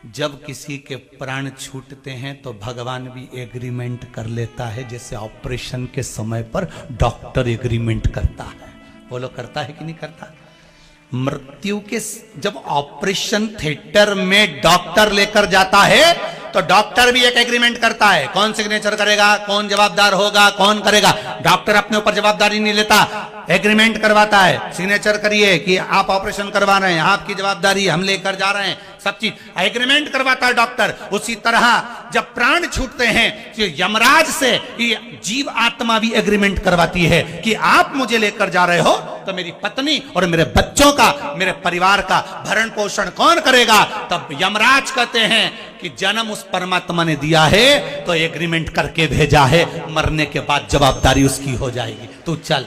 जब किसी के प्राण छूटते हैं तो भगवान भी एग्रीमेंट कर लेता है, जैसे ऑपरेशन के समय पर डॉक्टर एग्रीमेंट करता है। बोलो करता है कि नहीं करता? मृत्यु के जब ऑपरेशन थिएटर में डॉक्टर लेकर जाता है तो डॉक्टर भी एक एग्रीमेंट करता है। कौन सिग्नेचर करेगा, कौन जवाबदार होगा, कौन करेगा? डॉक्टर अपने ऊपर जवाबदारी नहीं लेता, एग्रीमेंट करवाता है, सिग्नेचर करिए कि आप ऑपरेशन करवा रहे हैं, आपकी जवाबदारी, हम लेकर जा रहे हैं, सब चीज एग्रीमेंट करवाता है डॉक्टर। उसी तरह जब प्राण छूटते हैं तो यमराज से ये जीव आत्मा भी एग्रीमेंट करवाती है कि आप मुझे लेकर जा रहे हो तो मेरी पत्नी और मेरे बच्चों का, मेरे परिवार का भरण पोषण कौन करेगा? तब यमराज कहते हैं कि जन्म उस परमात्मा ने दिया है तो एग्रीमेंट करके भेजा है, मरने के बाद जवाबदारी उसकी हो जाएगी, तू चल।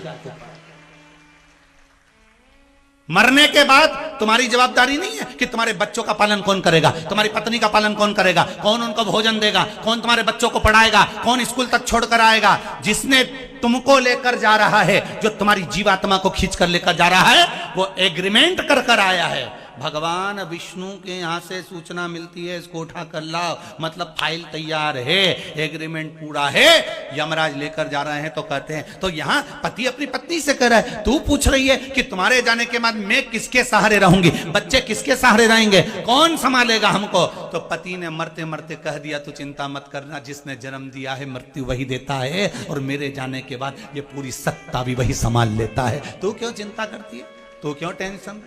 मरने के बाद तुम्हारी जवाबदारी नहीं है कि तुम्हारे बच्चों का पालन कौन करेगा, तुम्हारी पत्नी का पालन कौन करेगा, कौन उनको भोजन देगा, कौन तुम्हारे बच्चों को पढ़ाएगा, कौन स्कूल तक छोड़कर आएगा। जिसने तुमको लेकर जा रहा है, जो तुम्हारी जीवात्मा को खींच कर लेकर जा रहा है, वो एग्रीमेंट कर कर आया है। भगवान विष्णु के यहाँ से सूचना मिलती है, इसको उठा कर लाओ, मतलब फाइल तैयार है, एग्रीमेंट पूरा है, यमराज लेकर जा रहे हैं। तो कहते हैं, तो यहाँ पति अपनी पत्नी से कह रहा है, तू पूछ रही है कि तुम्हारे जाने के बाद मैं किसके सहारे रहूंगी, बच्चे किसके सहारे रहेंगे, कौन संभालेगा हमको? तो पति ने मरते मरते कह दिया, तू चिंता मत करना, जिसने जन्म दिया है मृत्यु वही देता है और मेरे जाने के बाद ये पूरी सत्ता भी वही संभाल लेता है। तू क्यों चिंता करती है, तू क्यों टेंशन?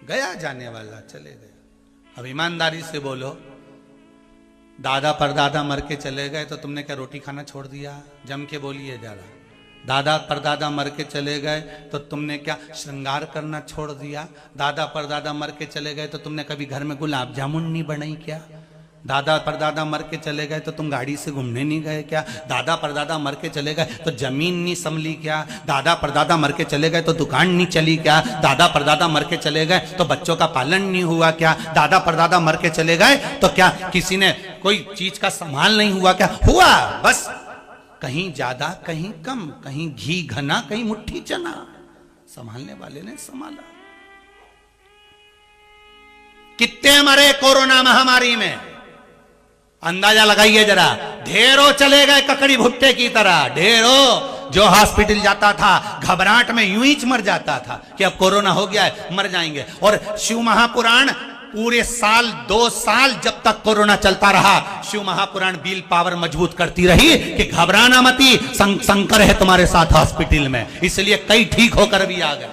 गया जाने वाला चले गया। अब ईमानदारी से बोलो, दादा परदादा मर के चले गए तो तुमने क्या रोटी खाना छोड़ दिया? जम के बोलिए जरा। दादा परदादा मर के चले गए तो तुमने क्या श्रृंगार करना छोड़ दिया? दादा परदादा मर के चले गए तो तुमने कभी घर में गुलाब जामुन नहीं बनाई क्या? दादा परदादा मर के चले गए तो तुम गाड़ी से घूमने नहीं गए क्या? दादा परदादा मर के चले गए तो जमीन नहीं संभली क्या? दादा परदादा मर के चले गए तो दुकान नहीं चली क्या? दादा परदादा मर के चले गए तो बच्चों का पालन नहीं हुआ क्या? दादा परदादा मर के चले गए तो क्या किसी ने कोई चीज का संभाल नहीं हुआ क्या? हुआ, बस कहीं ज्यादा कहीं कम, कहीं घी घना कहीं मुट्ठी चना, संभालने वाले ने संभाला। कितने मरे कोरोना महामारी में, अंदाजा लगाइए जरा। ढेरों चले गए ककड़ी भुट्टे की तरह, ढेरों। जो हॉस्पिटल जाता था घबराहट में यूं ही मर जाता था कि अब कोरोना हो गया है, मर जाएंगे। और शिव महापुराण पूरे साल 2 साल जब तक कोरोना चलता रहा, शिव महापुराण बिल पावर मजबूत करती रही कि घबराना मती, शंकर है तुम्हारे साथ हॉस्पिटल में, इसलिए कई ठीक होकर भी आ गए।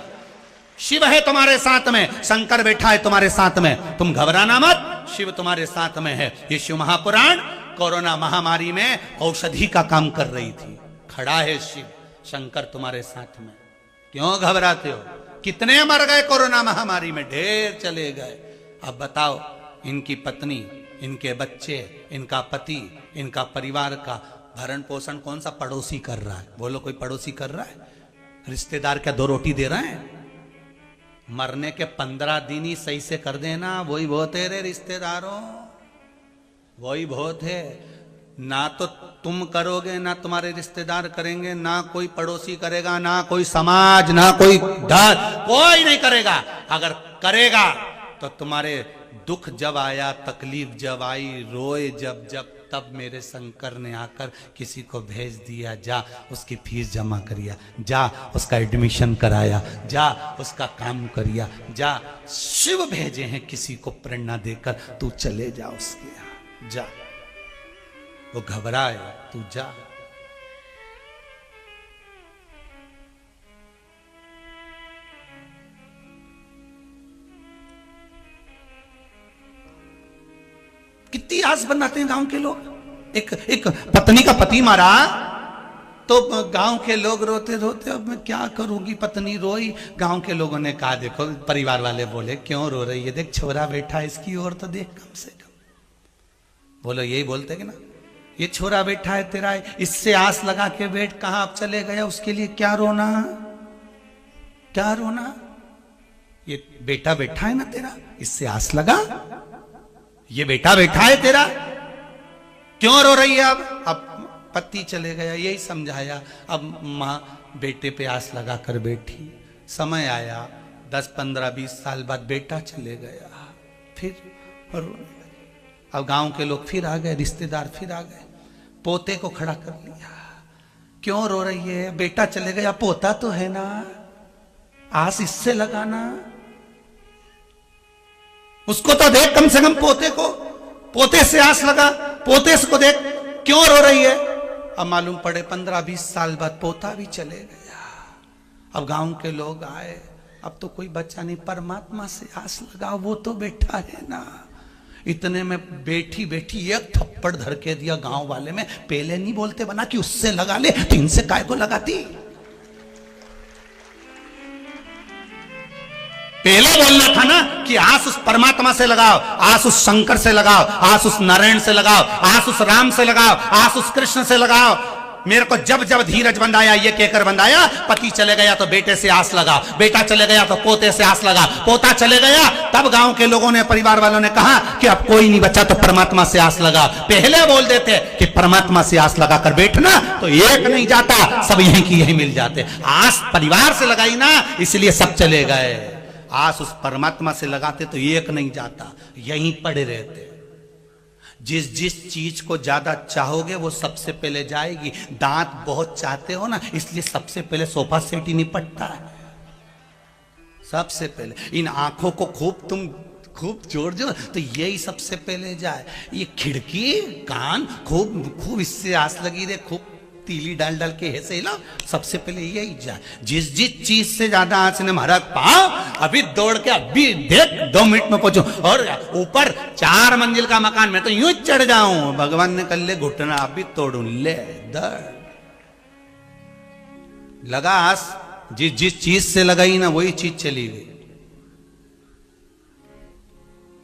शिव है तुम्हारे साथ में, शंकर बैठा है तुम्हारे साथ में, तुम घबराना मत, शिव तुम्हारे साथ में है। ये शिव महापुराण कोरोना महामारी में औषधि का काम कर रही थी। खड़ा है शिव, शंकर तुम्हारे साथ में, क्यों घबराते हो? कितने मर गए कोरोना महामारी में, ढेर चले गए। अब बताओ, इनकी पत्नी, इनके बच्चे, इनका पति, इनका परिवार का भरण पोषण कौन सा पड़ोसी कर रहा है? बोलो, कोई पड़ोसी कर रहा है? रिश्तेदार क्या 2 रोटी दे रहे हैं? मरने के 15 दिन ही सही से कर देना, वही बहुत है रे रिश्तेदारों, वही बहुत है। ना तो तुम करोगे, ना तुम्हारे रिश्तेदार करेंगे, ना कोई पड़ोसी करेगा, ना कोई समाज, ना कोई डर, कोई नहीं करेगा। अगर करेगा तो तुम्हारे दुख जब आया, तकलीफ जब आई, रोए जब तब मेरे शंकर ने आकर किसी को भेज दिया, जा उसकी फीस जमा करिया, जा उसका एडमिशन कराया, जा उसका काम करिया, जा शिव भेजे हैं किसी को प्रेरणा देकर, तू चले जा उसके यहां, जा। वो घबराए, तू जा। कितनी आस बनाते हैं गांव के लोग। एक पत्नी का पति मारा तो गांव के लोग रोते रोते, अब मैं क्या करूंगी, पत्नी रोई। गांव के लोगों ने कहा, देखो, परिवार वाले बोले, क्यों रो रही है, देख छोरा बैठा है इसकी ओर तो देख कम से कम। बोलो यही बोलते कि ना, ये छोरा बैठा है तेरा, इससे आस लगा के बैठ, कहां अब चले गया, उसके लिए क्या रोना, क्या रोना, ये बेटा बैठा है ना तेरा, इससे आस लगा, ये बेटा बैठा है तेरा, क्यों रो रही है। अब पति चले गया, यही समझाया। अब माँ बेटे पे आस लगा कर बैठी, समय आया 10, 15, 20 साल बाद बेटा चले गया, फिर रोने लगे। अब गांव के लोग फिर आ गए, रिश्तेदार फिर आ गए, पोते को खड़ा कर लिया, क्यों रो रही है, बेटा चले गया, पोता तो है ना, आस इससे लगाना, उसको तो देख कम से कम, पोते को, पोते से आस लगा, पोते को देख, क्यों रो रही है। अब मालूम पड़े 15-20 साल बाद पोता भी चले गया। अब गांव के लोग आए, अब तो कोई बच्चा नहीं, परमात्मा से आस लगा, वो तो बैठा है ना। इतने में बैठी बैठी एक थप्पड़ धर के दिया गांव वाले में। पहले नहीं बोलते बना कि उससे लगा ले, तो इनसे काय को लगाती। पहले बोलना था ना कि आस उस परमात्मा से लगाओ, आस उस शंकर से लगाओ, आस उस नारायण से लगाओ, आस उस राम से लगाओ, आस उस कृष्ण से लगाओ। मेरे को जब जब धीरज बंधाया, ये कहकर बंधाया, पति चले गया तो बेटे से आस लगा, बेटा चले गया तो पोते से आस लगा, पोता चले गया, तब गांव के लोगों ने, परिवार वालों ने कहा कि अब कोई नहीं बचा तो परमात्मा से आस लगा। पहले बोल देते कि परमात्मा से आस लगा कर बैठना तो एक नहीं जाता, सब यहीं की यहीं मिल जाते। आस परिवार से लगाई ना, इसलिए सब चले गए। आस उस परमात्मा से लगाते तो एक नहीं जाता, यहीं पड़े रहते। जिस जिस चीज को ज्यादा चाहोगे वो सबसे पहले जाएगी। दांत बहुत चाहते हो ना, इसलिए सबसे पहले सोफा सेट ही निपटता है, सबसे पहले। इन आंखों को खूब जोड़ दो तो यही सबसे पहले जाए। ये खिड़की, कान, खूब इससे आस लगी रहे, खूब तीली डाल डाल के ऐसे हिला, सबसे पहले यही जाए। जिस जिस चीज से ज्यादा आंच ने मारा, पाओ अभी दौड़ के, अभी देख 2 मिनट में पहुंचू, और ऊपर 4 मंजिल का मकान में तो यूं चढ़ जाऊं, भगवान ने कर ले घुटना अभी तोड़ू, ले दर्द लगा। आस जिस चीज से लगाई ना, वही चीज चली गई।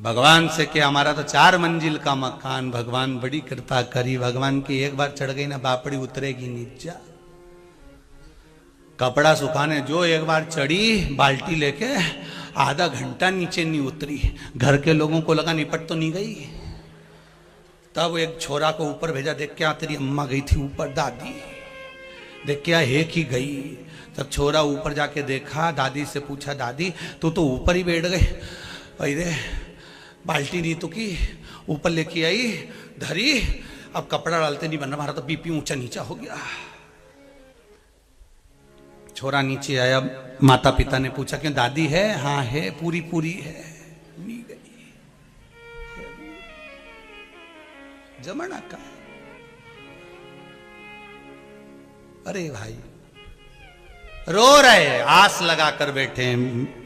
भगवान से क्या, हमारा तो 4 मंजिल का मकान, भगवान बड़ी कृपा करी, भगवान की एक बार चढ़ गई ना, बापड़ी उतरेगी नीचा। कपड़ा सुखाने जो एक बार चढ़ी, बाल्टी लेके आधा घंटा नीचे नहीं उतरी। घर के लोगों को लगा निपट तो नहीं गई। तब एक छोरा को ऊपर भेजा, देख क्या तेरी अम्मा गई थी ऊपर, दादी देख क्या है कि गई। तब छोरा ऊपर जाके देखा, दादी से पूछा, दादी तू तो ऊपर ही बैठ गए, अरे बाल्टी नहीं तो की, ऊपर लेके आई, धरी, अब कपड़ा डालते नहीं बन रहा, हमारा तो बीपी ऊंचा नीचा हो गया। छोरा नीचे आया, माता पिता ने पूछा कि दादी है, हाँ है, पूरी है, नहीं गई, जमाना का। अरे भाई रो रहे, आस लगा कर बैठे,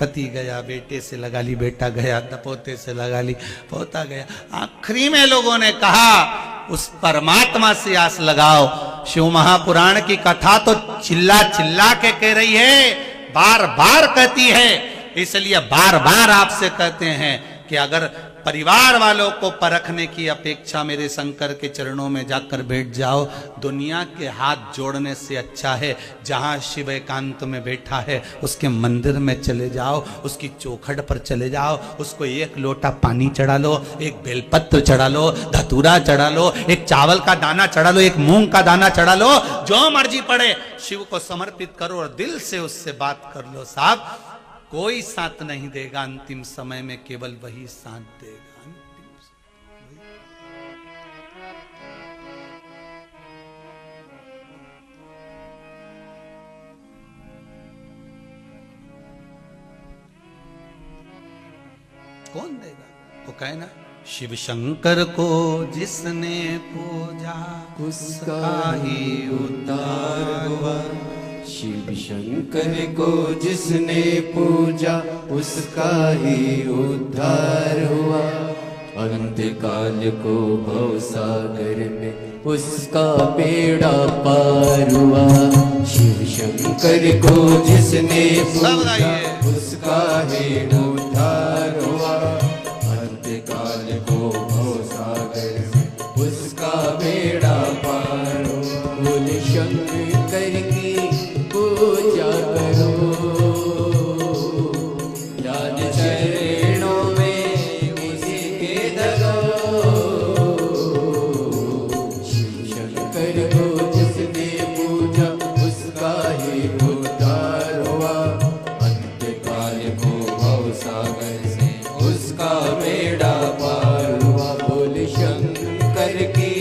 पति गया, बेटे से लगा ली, बेटा गया, पोते से लगा ली, पोता गया। आखिरी में लोगों ने कहा उस परमात्मा से आस लगाओ। शिव महापुराण की कथा तो चिल्ला चिल्ला के कह रही है, बार बार कहती है, इसलिए बार बार आपसे कहते हैं कि अगर परिवार वालों को परखने की अपेक्षा मेरे शंकर के चरणों में जाकर बैठ जाओ। दुनिया के हाथ जोड़ने से अच्छा है जहां शिव एकांत में बैठा है उसके मंदिर में चले जाओ, उसकी चौखट पर चले जाओ, उसको एक लोटा पानी चढ़ा लो, एक बेलपत्र चढ़ा लो, धतूरा चढ़ा लो, एक चावल का दाना चढ़ा लो, एक मूंग का दाना चढ़ा लो, जो मर्जी पड़े, शिव को समर्पित करो और दिल से उससे बात कर लो। साहब कोई साथ नहीं देगा अंतिम समय में, केवल वही साथ देगा। अंतिम समय कौन देगा? तो कहना शिव शंकर को जिसने पूजा उसका ही उद्धार हुआ। शिव शंकर को जिसने पूजा उसका ही उद्धार हुआ। अंतकाल को भवसागर में उसका बेड़ा पार हुआ। शिव शंकर को जिसने पूजा उसका ही उद्धार हुआ। अंतकाल को भवसागर में उसका बेड़ा पार हुआ। बोल शंकर की पूजा करो, ध्यान चरणों में उसके धरो। शिव शंकर को जिसने पूजा उसका ही उद्धार हुआ। अंतकाल को भवसागर से उसका बेड़ा पार हुआ। बोल शंकर की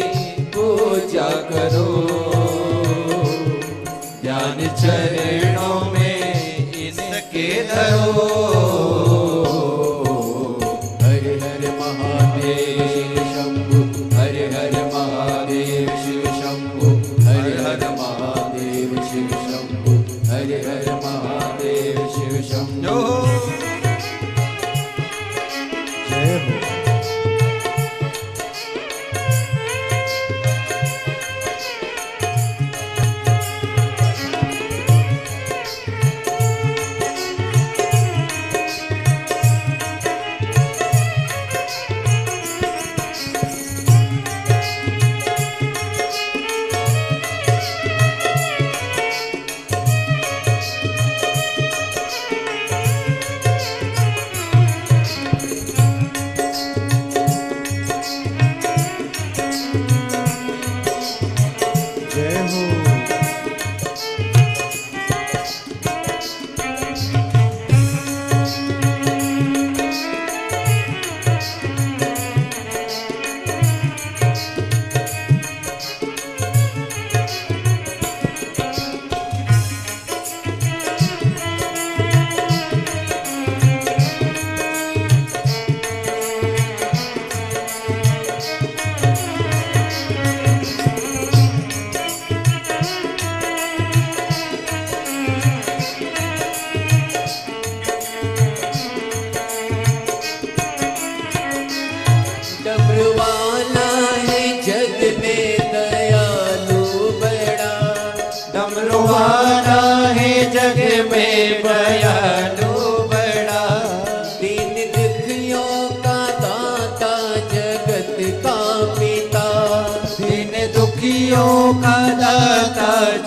पूजा करो, ध्यान चरणों में इसके धरो। हर हर महादेव शिव शंभु, हर हर महादेव शिव शंभु, हर हर महादेव शिव शंभु, हर हर महादेव शिव शंभु। जय हो।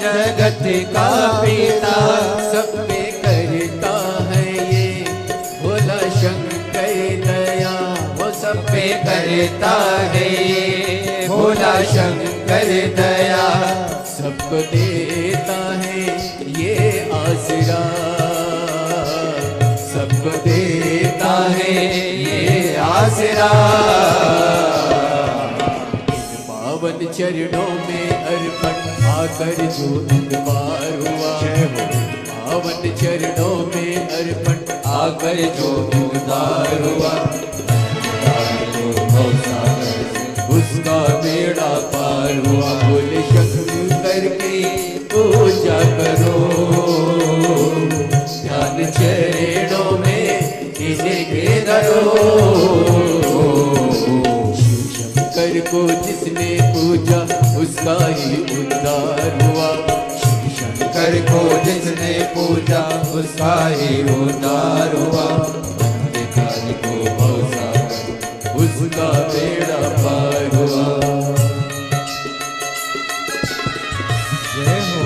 जगत का पिता सब पे करता है ये भोला शंकर दया। वो सब पे करता है ये भोला शंकर दया। सबको देता है ये आसरा, सबको देता है ये आसरा। पावन चरणों में अर्पण आकर जो उद्धार हुआ। पावन चरणों में अर्पण आकर जो उद्धार हुआ। उसका बेड़ा पार हुआ। बोले शंकर की पूजा करो, ध्यान चरणों में इनके धरो। शंकर को जिसने पूजा उसका ही उद्धार हुआ। शिव शंकर को जिसने पूजा उसका ही उद्धार हुआ। अंधकार को भवसागर उसका बेड़ा पार हुआ। जय हो।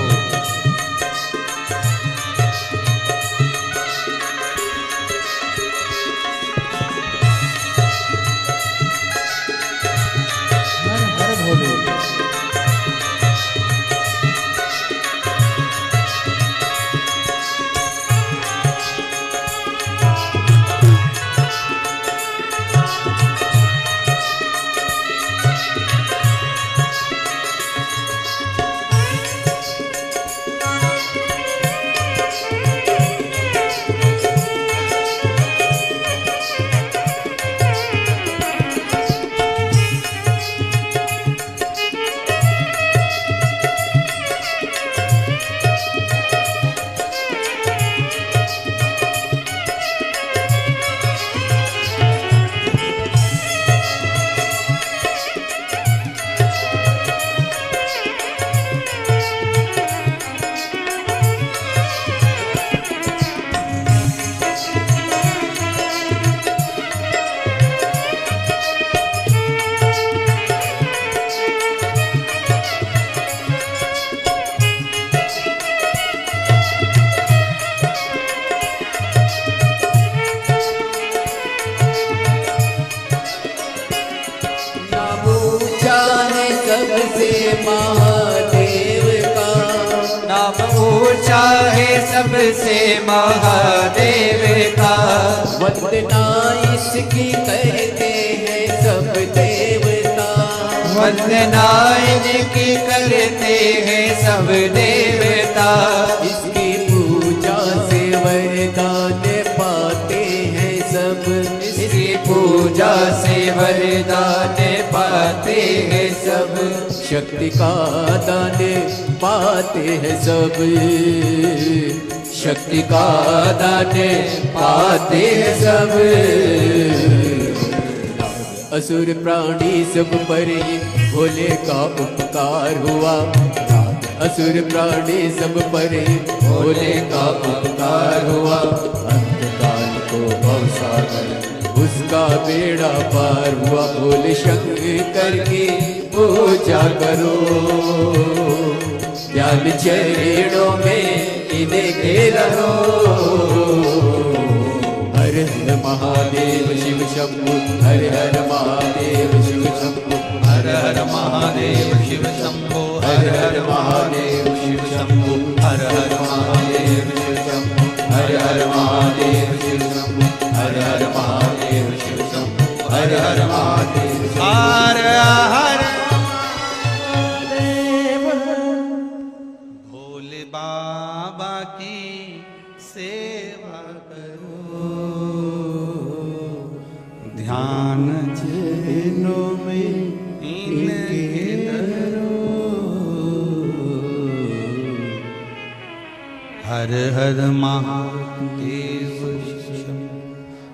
सबसे महादेव का, नाम ऊंचा है सबसे महादेव का, वंदना इसकी करते हैं सब देवता, वंदना इनकी करते हैं सब देवता, इसकी पूजा से वरदान पाते हैं सब, इसकी पूजा से वरदान पाते हैं सब, शक्ति का दान पाते हैं सब, शक्ति का दान पाते हैं सब, असुर प्राणी सब पर ही भोले का उपकार हुआ, असुर प्राणी सब पर ही भोले का उपकार हुआ, अंतकाल को भवसागर उसका बेड़ा पार हुआ, भोले शंकर की पूजा करो, ध्यान चरणों में इनके रहो, हर हर महादेव शिव शंभु, हर हर महादेव शिव शंभु, हर हर महादेव शिव शंभो, हर हर महादेव शिव शंभो, हर हर महादेव शिव शंभो, हर हर महादेव शिव शंभु, हर हर महादेव शिव शंभु, हर हर महादेव शिव शंभु। हर हर भोले बाबा की सेवा करो, ध्यान चरणों में इनके धरो, हर हर महादेव शिव शंभो,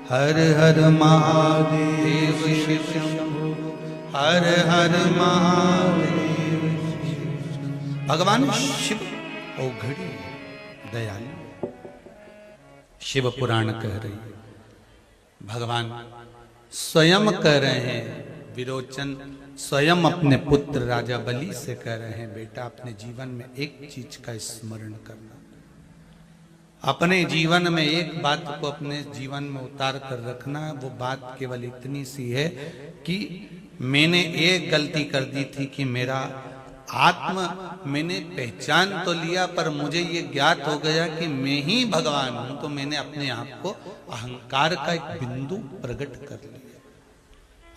हर हर महादेव शिव शंभो, हर हर महादेव शिव शंभो। भगवान शिव औघड़ी दयालु शिव पुराण कह रही है, भगवान स्वयं कह रहे हैं, विरोचन स्वयं अपने पुत्र राजा बलि से कह रहे हैं, बेटा अपने जीवन में एक चीज का स्मरण करना, अपने जीवन में एक बात को अपने जीवन में उतार कर रखना। वो बात केवल इतनी सी है कि मैंने एक गलती कर दी थी कि मेरा मैंने पहचान तो लिया, पर मुझे ये ज्ञात हो गया कि मैं ही भगवान हूं, तो मैंने अपने आप को अहंकार का एक बिंदु प्रकट कर लिया,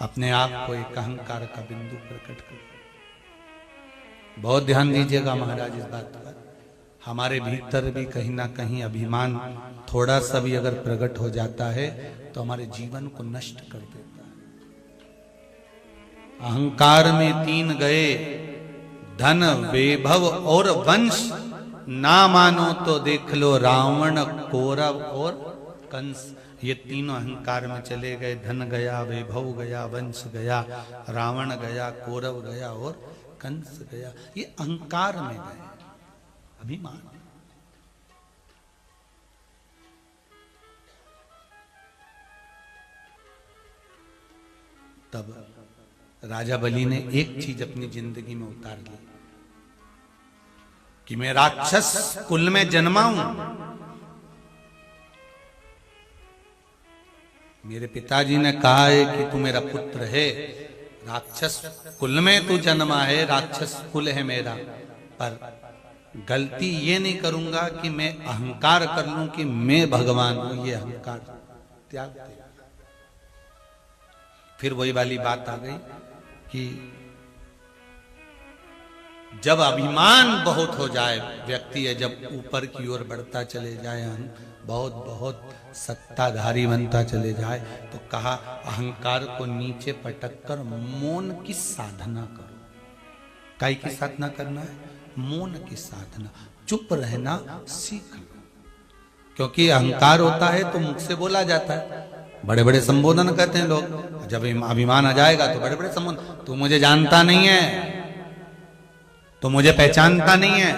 अपने आप को एक अहंकार का बिंदु प्रकट कर लिया। बहुत ध्यान दीजिएगा महाराज इस बात पर, हमारे भीतर भी कहीं ना कहीं अभिमान थोड़ा सा भी अगर प्रकट हो जाता है तो हमारे जीवन को नष्ट कर देता है। अहंकार में तीन गए, धन वैभव और वंश, ना मानो तो देख लो रावण कौरव और कंस। ये तीनों अहंकार में चले गए, धन गया, वैभव गया, वंश गया, रावण गया, कौरव गया और कंस गया। ये अहंकार में गए, अभिमान। तब राजा बलि ने एक चीज अपनी जिंदगी में उतार ली कि मैं राक्षस कुल में जन्मा हूं, मेरे पिताजी ने कहा है कि तू मेरा पुत्र है, राक्षस कुल में तू जन्मा है, राक्षस कुल है मेरा, पर गलती ये नहीं करूंगा कि मैं अहंकार कर लूं कि मैं भगवान हूं। ये अहंकार त्याग दे। फिर वही वाली बात आ गई कि जब अभिमान बहुत हो जाए, व्यक्ति है जब ऊपर की ओर बढ़ता चले जाए, हम बहुत बहुत सत्ताधारी बनता चले जाए, तो कहा अहंकार को नीचे पटक कर मौन की साधना करो। काय की साधना करना है? मौन की साधना, चुप रहना सीख लो। क्योंकि अहंकार होता है तो मुख से बोला जाता है, बड़े बड़े संबोधन कहते हैं लोग। जब अभिमान आ जाएगा तो बड़े बड़े संबोधन, तू मुझे जानता नहीं है, तू मुझे पहचानता नहीं है,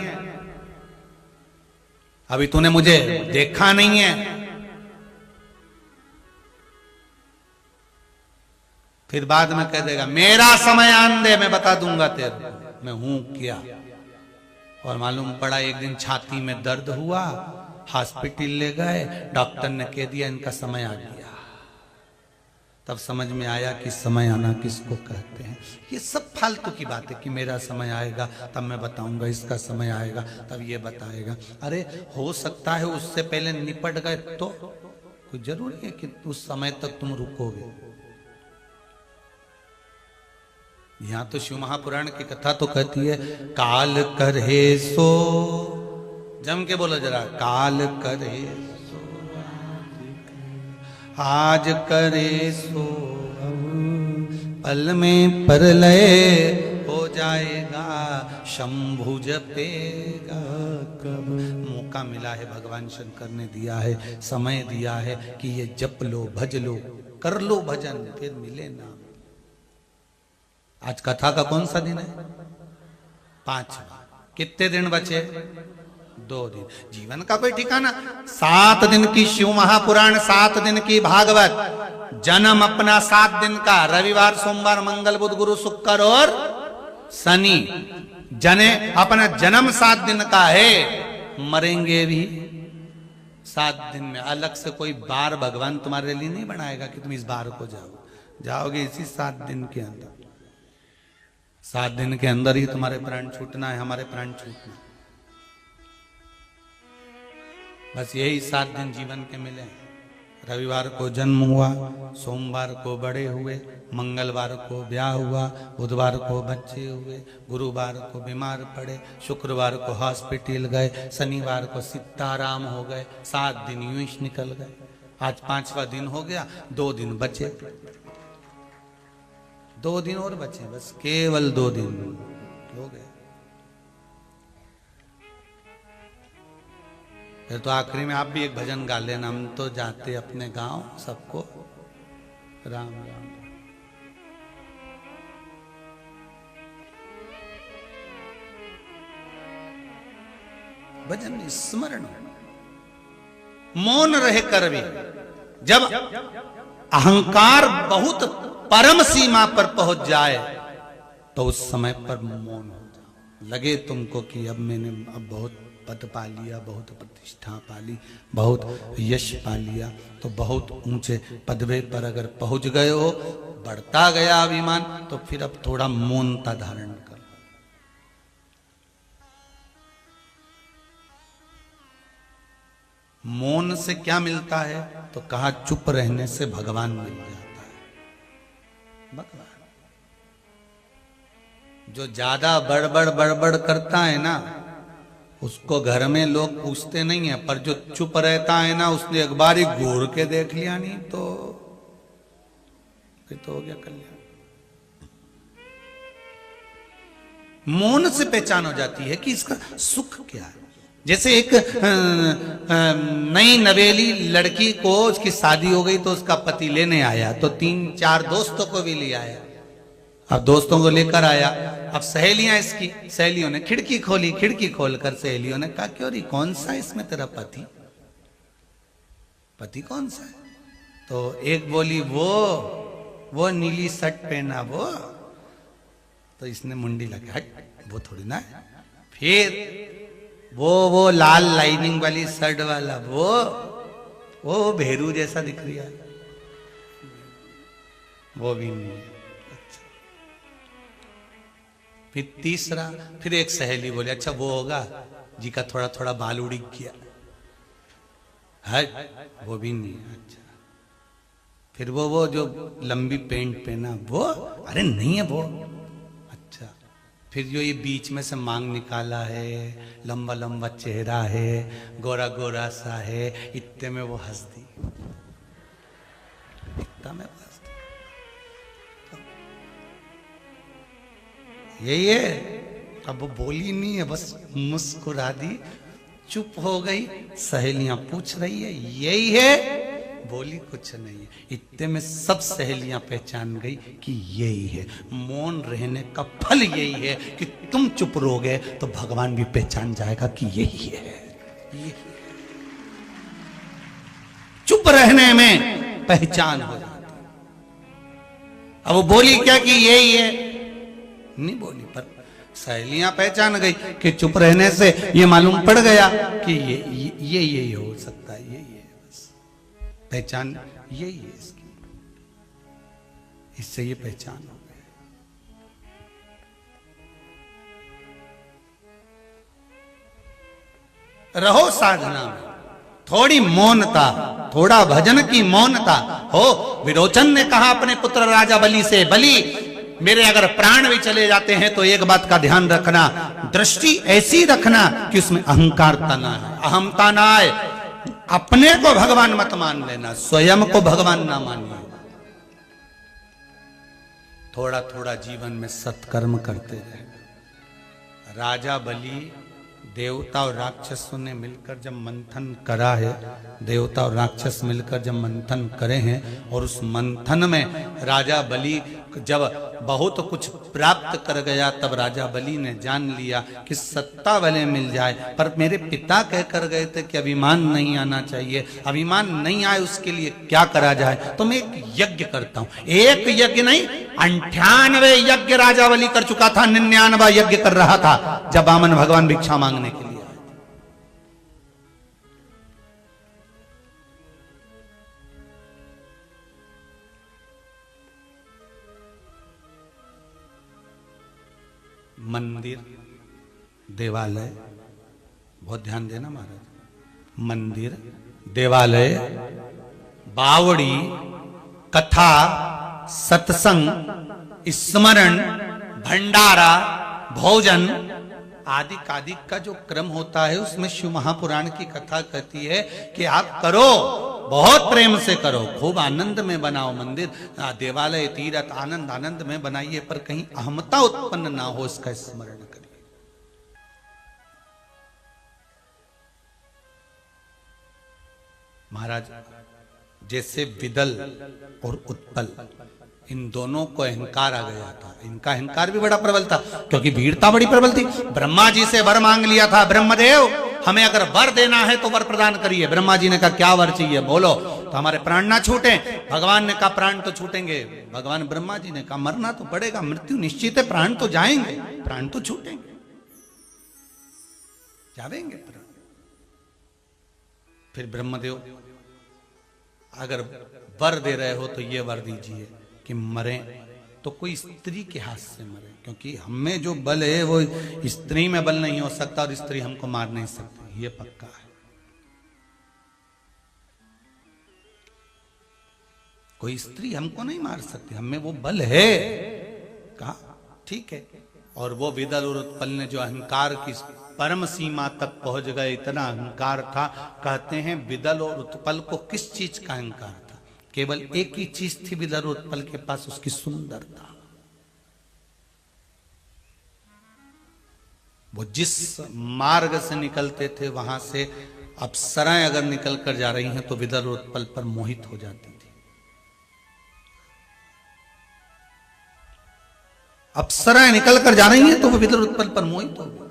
अभी तूने मुझे देखा नहीं है। फिर बाद में कह देगा मेरा समय आन दे, मैं बता दूंगा तेरे को मैं हूं क्या। और मालूम पड़ा एक दिन छाती में दर्द हुआ, हॉस्पिटल ले गए, डॉक्टर ने कह दिया इनका समय आ गया। तब समझ में आया कि समय आना किसको कहते हैं। ये सब फालतू की बात है कि मेरा समय आएगा तब मैं बताऊंगा, इसका समय आएगा तब ये बताएगा। अरे हो सकता है उससे पहले निपट गए तो कोई जरूरी है कि उस समय तक तुम रुकोगे। यहां तो शिव महापुराण की कथा तो कहती है काल करे सो, जम के बोलो जरा, काल करे सो आज करे सो पल में परलय हो जाएगा, शंभु जपेगा कब। मौका मिला है, भगवान शंकर ने दिया है, समय दिया है कि ये जप लो, भज लो, कर लो भजन, फिर मिले ना। आज कथा का कौन सा दिन है? 5वां। कितने दिन बचे? 2 दिन। जीवन का कोई ठिकाना? 7 दिन की शिव महापुराण, 7 दिन की भागवत। जन्म अपना 7 दिन का, रविवार सोमवार मंगल बुध गुरु शुक्र और शनि। जने अपना जन्म 7 दिन का है, मरेंगे भी 7 दिन में। अलग से कोई बार भगवान तुम्हारे लिए नहीं बनाएगा कि तुम इस बार को जाओगे इसी 7 दिन के अंदर। 7 दिन के अंदर ही तुम्हारे प्राण छूटना है, हमारे प्राण छूटना। बस यही 7 दिन जीवन के मिले। रविवार को जन्म हुआ, सोमवार को बड़े हुए, मंगलवार को ब्याह हुआ, बुधवार को बच्चे हुए, गुरुवार को बीमार पड़े, शुक्रवार को हॉस्पिटल गए, शनिवार को सीताराम हो गए। 7 दिन यूं ही निकल गए। आज 5वां दिन हो गया, 2 दिन बचे। 2 दिन और बचे, बस केवल 2 दिन हो गए। फिर तो आखिरी में आप भी एक भजन गा लेना, हम तो जाते अपने गांव, सबको राम राम। भजन स्मरण मौन रहे कर भी। जब अहंकार बहुत परम सीमा पर पहुंच जाए तो उस समय पर मौन हो जाओ। लगे तुमको कि अब मैंने बहुत पद पा लिया, बहुत प्रतिष्ठा पा ली, बहुत यश पा लिया, तो बहुत ऊंचे पदवे पर अगर पहुंच गए हो, बढ़ता गया अभिमान, तो फिर अब थोड़ा मौनता धारण कर। मौन से क्या मिलता है? तो कहा चुप रहने से भगवान मिल जाता है। भगवान जो ज्यादा बड़बड़ करता है ना, उसको घर में लोग पूछते नहीं है, पर जो चुप रहता है ना, उसने एक बार ही घूर के देख लिया नहीं तो फिर तो हो गया कल्याण। मौन से पहचान हो जाती है कि इसका सुख क्या है। जैसे एक नई नवेली लड़की को उसकी शादी हो गई तो उसका पति लेने आया, तो 3-4 दोस्तों को भी ले आया। अब दोस्तों को लेकर आया, अब सहेलियां इसकी, सहेलियों ने खिड़की खोली, खिड़की खोलकर सहेलियों ने कहा क्यों री कौन सा इसमें तेरा पति कौन सा है? तो एक बोली वो नीली शर्ट पहना वो, तो इसने मुंडी लगा, हट वो थोड़ी ना है। फिर वो लाल लाइनिंग वाली शर्ट वाला वो भेरू जैसा दिख रही है, वो भी नहीं है। फिर तीसरा, फिर एक सहेली बोली अच्छा वो होगा जी का थोड़ा थोड़ा बाल उड़ गया है, वो भी नहीं। अच्छा फिर वो जो लंबी पेंट पहना वो, अरे नहीं है वो। अच्छा फिर जो ये बीच में से मांग निकाला है, लंबा लंबा चेहरा है, गोरा गोरा सा है, इतने में वो हंस दी, इतना में हंस दी। यही है। अब वो बोली नहीं है, बस मुस्कुरा दी, चुप हो गई। सहेलियां पूछ रही है यही है, बोली कुछ नहीं है। इतने में सब सहेलियां पहचान गई कि यही है। मौन रहने का फल यही है कि तुम चुप रहोगे तो भगवान भी पहचान जाएगा कि यही है। चुप रहने में पहचान हो जाती। अब वो बोली क्या कि यही है, नहीं बोली, पर सहेलियां पहचान गई कि चुप रहने से ये मालूम पड़ गया कि ये हो सकता है, यही है। बस पहचान यही है इसकी। इससे ये पहचान हो गई। रहो साधना में, थोड़ी मौनता, थोड़ा भजन की मौनता हो। विरोचन ने कहा अपने पुत्र राजा बलि से, बलि मेरे अगर प्राण भी चले जाते हैं तो एक बात का ध्यान रखना, दृष्टि ऐसी रखना कि उसमें अहंकारता ना है, अहमता ना आए। अपने को भगवान मत मान लेना, स्वयं को भगवान ना मानिए। थोड़ा थोड़ा जीवन में सत्कर्म करते रहे। राजा बलि देवता और राक्षसों ने मिलकर जब मंथन करा है, देवता और राक्षस मिलकर जब मंथन करे हैं, और उस मंथन में राजा बलि जब बहुत कुछ प्राप्त कर गया, तब राजा बलि ने जान लिया कि सत्ता भले मिल जाए, पर मेरे पिता कह कर गए थे कि अभिमान नहीं आना चाहिए, अभिमान नहीं आए उसके लिए क्या करा जाए, तो मैं एक यज्ञ करता हूं। एक यज्ञ नहीं, 98 यज्ञ राजा बलि कर चुका था, 99वां यज्ञ कर रहा था जब वामन भगवान भिक्षा मांगने के लिए आए। मंदिर, देवालय, बहुत ध्यान देना महाराज, मंदिर, देवालय, बावड़ी, कथा, सत्संग, स्मरण, भंडारा, भोजन आदि कादि का जो क्रम होता है, उसमें शिव महापुराण की कथा कहती है कि आप करो, बहुत प्रेम से करो, खूब आनंद में बनाओ मंदिर, देवालय, तीर्थ आनंद आनंद में बनाइए, पर कहीं अहमता उत्पन्न ना हो, इसका स्मरण करिए। महाराज जैसे विदल और उत्पल, इन दोनों को अहंकार आ गया था। इनका अहंकार भी बड़ा प्रबल था, क्योंकि वीरता बड़ी प्रबल थी। ब्रह्मा जी से वर मांग लिया था, ब्रह्मदेव हमें अगर वर देना है तो वर प्रदान करिए। ब्रह्मा जी ने कहा क्या वर चाहिए बोलो, तो हमारे प्राण ना छूटे। भगवान ने कहा प्राण तो छूटेंगे। भगवान ब्रह्मा जी ने कहा मरना तो पड़ेगा, मृत्यु निश्चित है, प्राण तो जाएंगे, प्राण तो छूटेंगे, जाएंगे प्राण। फिर ब्रह्मदेव अगर वर दे रहे हो तो ये वर दीजिए कि मरे तो कोई स्त्री के हाथ से मरे, क्योंकि हमें जो बल है वो स्त्री में बल नहीं हो सकता, और स्त्री हमको मार नहीं सकती, ये पक्का है। कोई स्त्री हमको नहीं मार सकती, हमें वो बल है। कहा ठीक है। और वो विदल और उत्पल ने जो अहंकार की परम सीमा तक पहुंच गए, इतना अहंकार था। कहते हैं विदल और उत्पल को किस चीज का अहंकार था? केवल एक ही चीज थी विदल और उत्पल के पास, उसकी सुंदरता। वो जिस मार्ग से निकलते थे वहां से अप्सराएं अगर निकल कर जा रही हैं तो विदल और उत्पल पर मोहित हो जाती थी। अप्सराएं निकल कर जा रही हैं तो वो विदल उत्पल पर मोहित हो गई।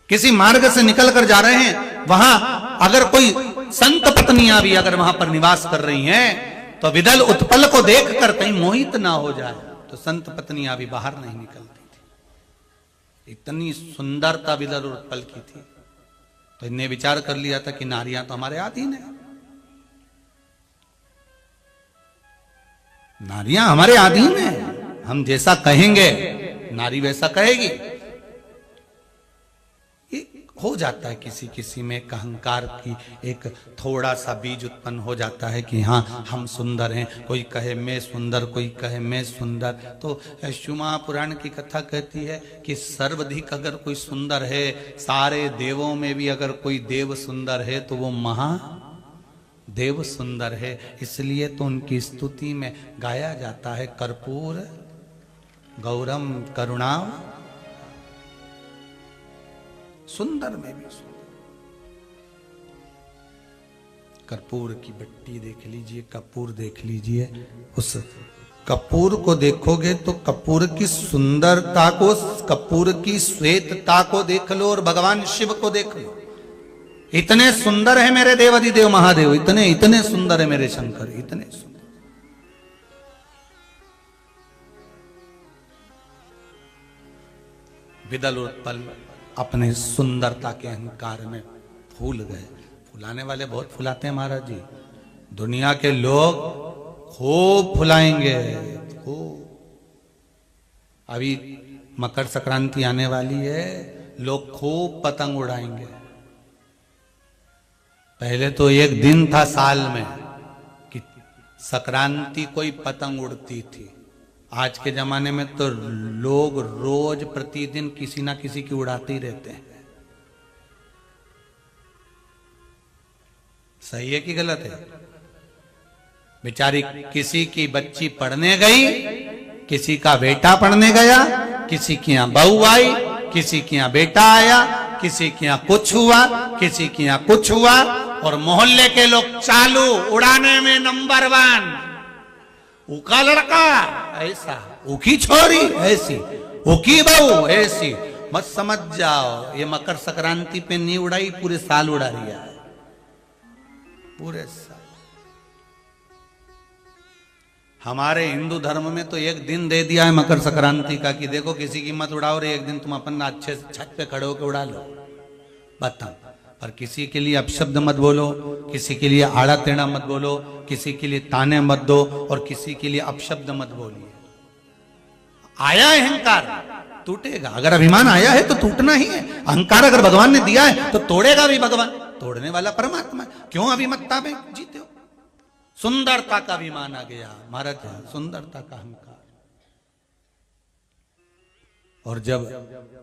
किसी मार्ग से निकल कर जा रहे हैं, वहां अगर कोई संत पत्नियां भी अगर वहां पर निवास कर रही हैं तो विदल उत्पल को देखकर कहीं मोहित ना हो जाए, तो संत पत्नियां भी बाहर नहीं निकलती थी। इतनी सुंदरता विदल और उत्पल की थी। तो इन्हें विचार कर लिया था कि नारियां तो हमारे अधीन है, नारियां हमारे अधीन है, हम जैसा कहेंगे नारी वैसा कहेगी। हो जाता है किसी किसी में एक अहंकार की एक थोड़ा सा बीज उत्पन्न हो जाता है कि हाँ हम सुंदर हैं, कोई कहे मैं सुंदर, कोई कहे मैं सुंदर। तो शिव महापुराण की कथा कहती है कि सर्वाधिक अगर कोई सुंदर है, सारे देवों में भी अगर कोई देव सुंदर है तो वो महादेव सुंदर है। इसलिए तो उनकी स्तुति में गाया जाता है कर्पूर गौरम करुणा, सुंदर में भी सुंदर। कर्पूर की बट्टी देख लीजिए, कपूर देख लीजिए, उस कपूर को देखोगे तो कपूर की सुंदरता को, कपूर की श्वेतता को देख लो और भगवान शिव को देख लो। इतने सुंदर है मेरे देवाधिदेव महादेव, इतने इतने सुंदर है मेरे शंकर, इतने सुंदर। विदल उत्पल अपने सुंदरता के अहंकार में फूल गए, फुलाने वाले बहुत फुलाते हैं महाराज जी, दुनिया के लोग खूब फुलाएंगे खूब। अभी मकर संक्रांति आने वाली है, लोग खूब पतंग उड़ाएंगे। पहले तो एक दिन था साल में कि संक्रांति कोई पतंग उड़ती थी, आज के जमाने में तो लोग रोज प्रतिदिन किसी ना किसी की उड़ाते ही रहते हैं। सही है कि गलत है? बेचारी किसी की बच्ची पढ़ने गई, किसी का बेटा पढ़ने गया, किसी के यहां बहू आई, किसी के यहां बेटा आया, किसी के यहां कुछ हुआ, किसी के यहां कुछ हुआ, और मोहल्ले के लोग चालू उड़ाने में नंबर 1। उका लड़का ऐसा, उकी छोरी ऐसी, उकी बहू ऐसी। मत समझ जाओ ये मकर संक्रांति पे नहीं उड़ाई, पूरे साल उड़ा रही है, पूरे साल। हमारे हिंदू धर्म में तो एक दिन दे दिया है मकर संक्रांति का कि देखो किसी की मत उड़ाओ रे, एक दिन तुम अपन अच्छे से छत पे खड़े होकर उड़ा लो बताओ। पर किसी के लिए अपशब्द मत बोलो, किसी के लिए आड़ा टेढ़ा मत बोलो, किसी के लिए ताने मत दो, और किसी के लिए अपशब्द मत बोलिए। आया है अहंकार टूटेगा, अगर अभिमान आया है तो टूटना ही है। अहंकार अगर भगवान ने दिया है तो तोड़ेगा भी भगवान, तोड़ने वाला परमात्मा। क्यों अभिमत्ता में जीते हो? सुंदरता का अभिमान आ गया महाराज, सुंदरता का अहंकार। और जब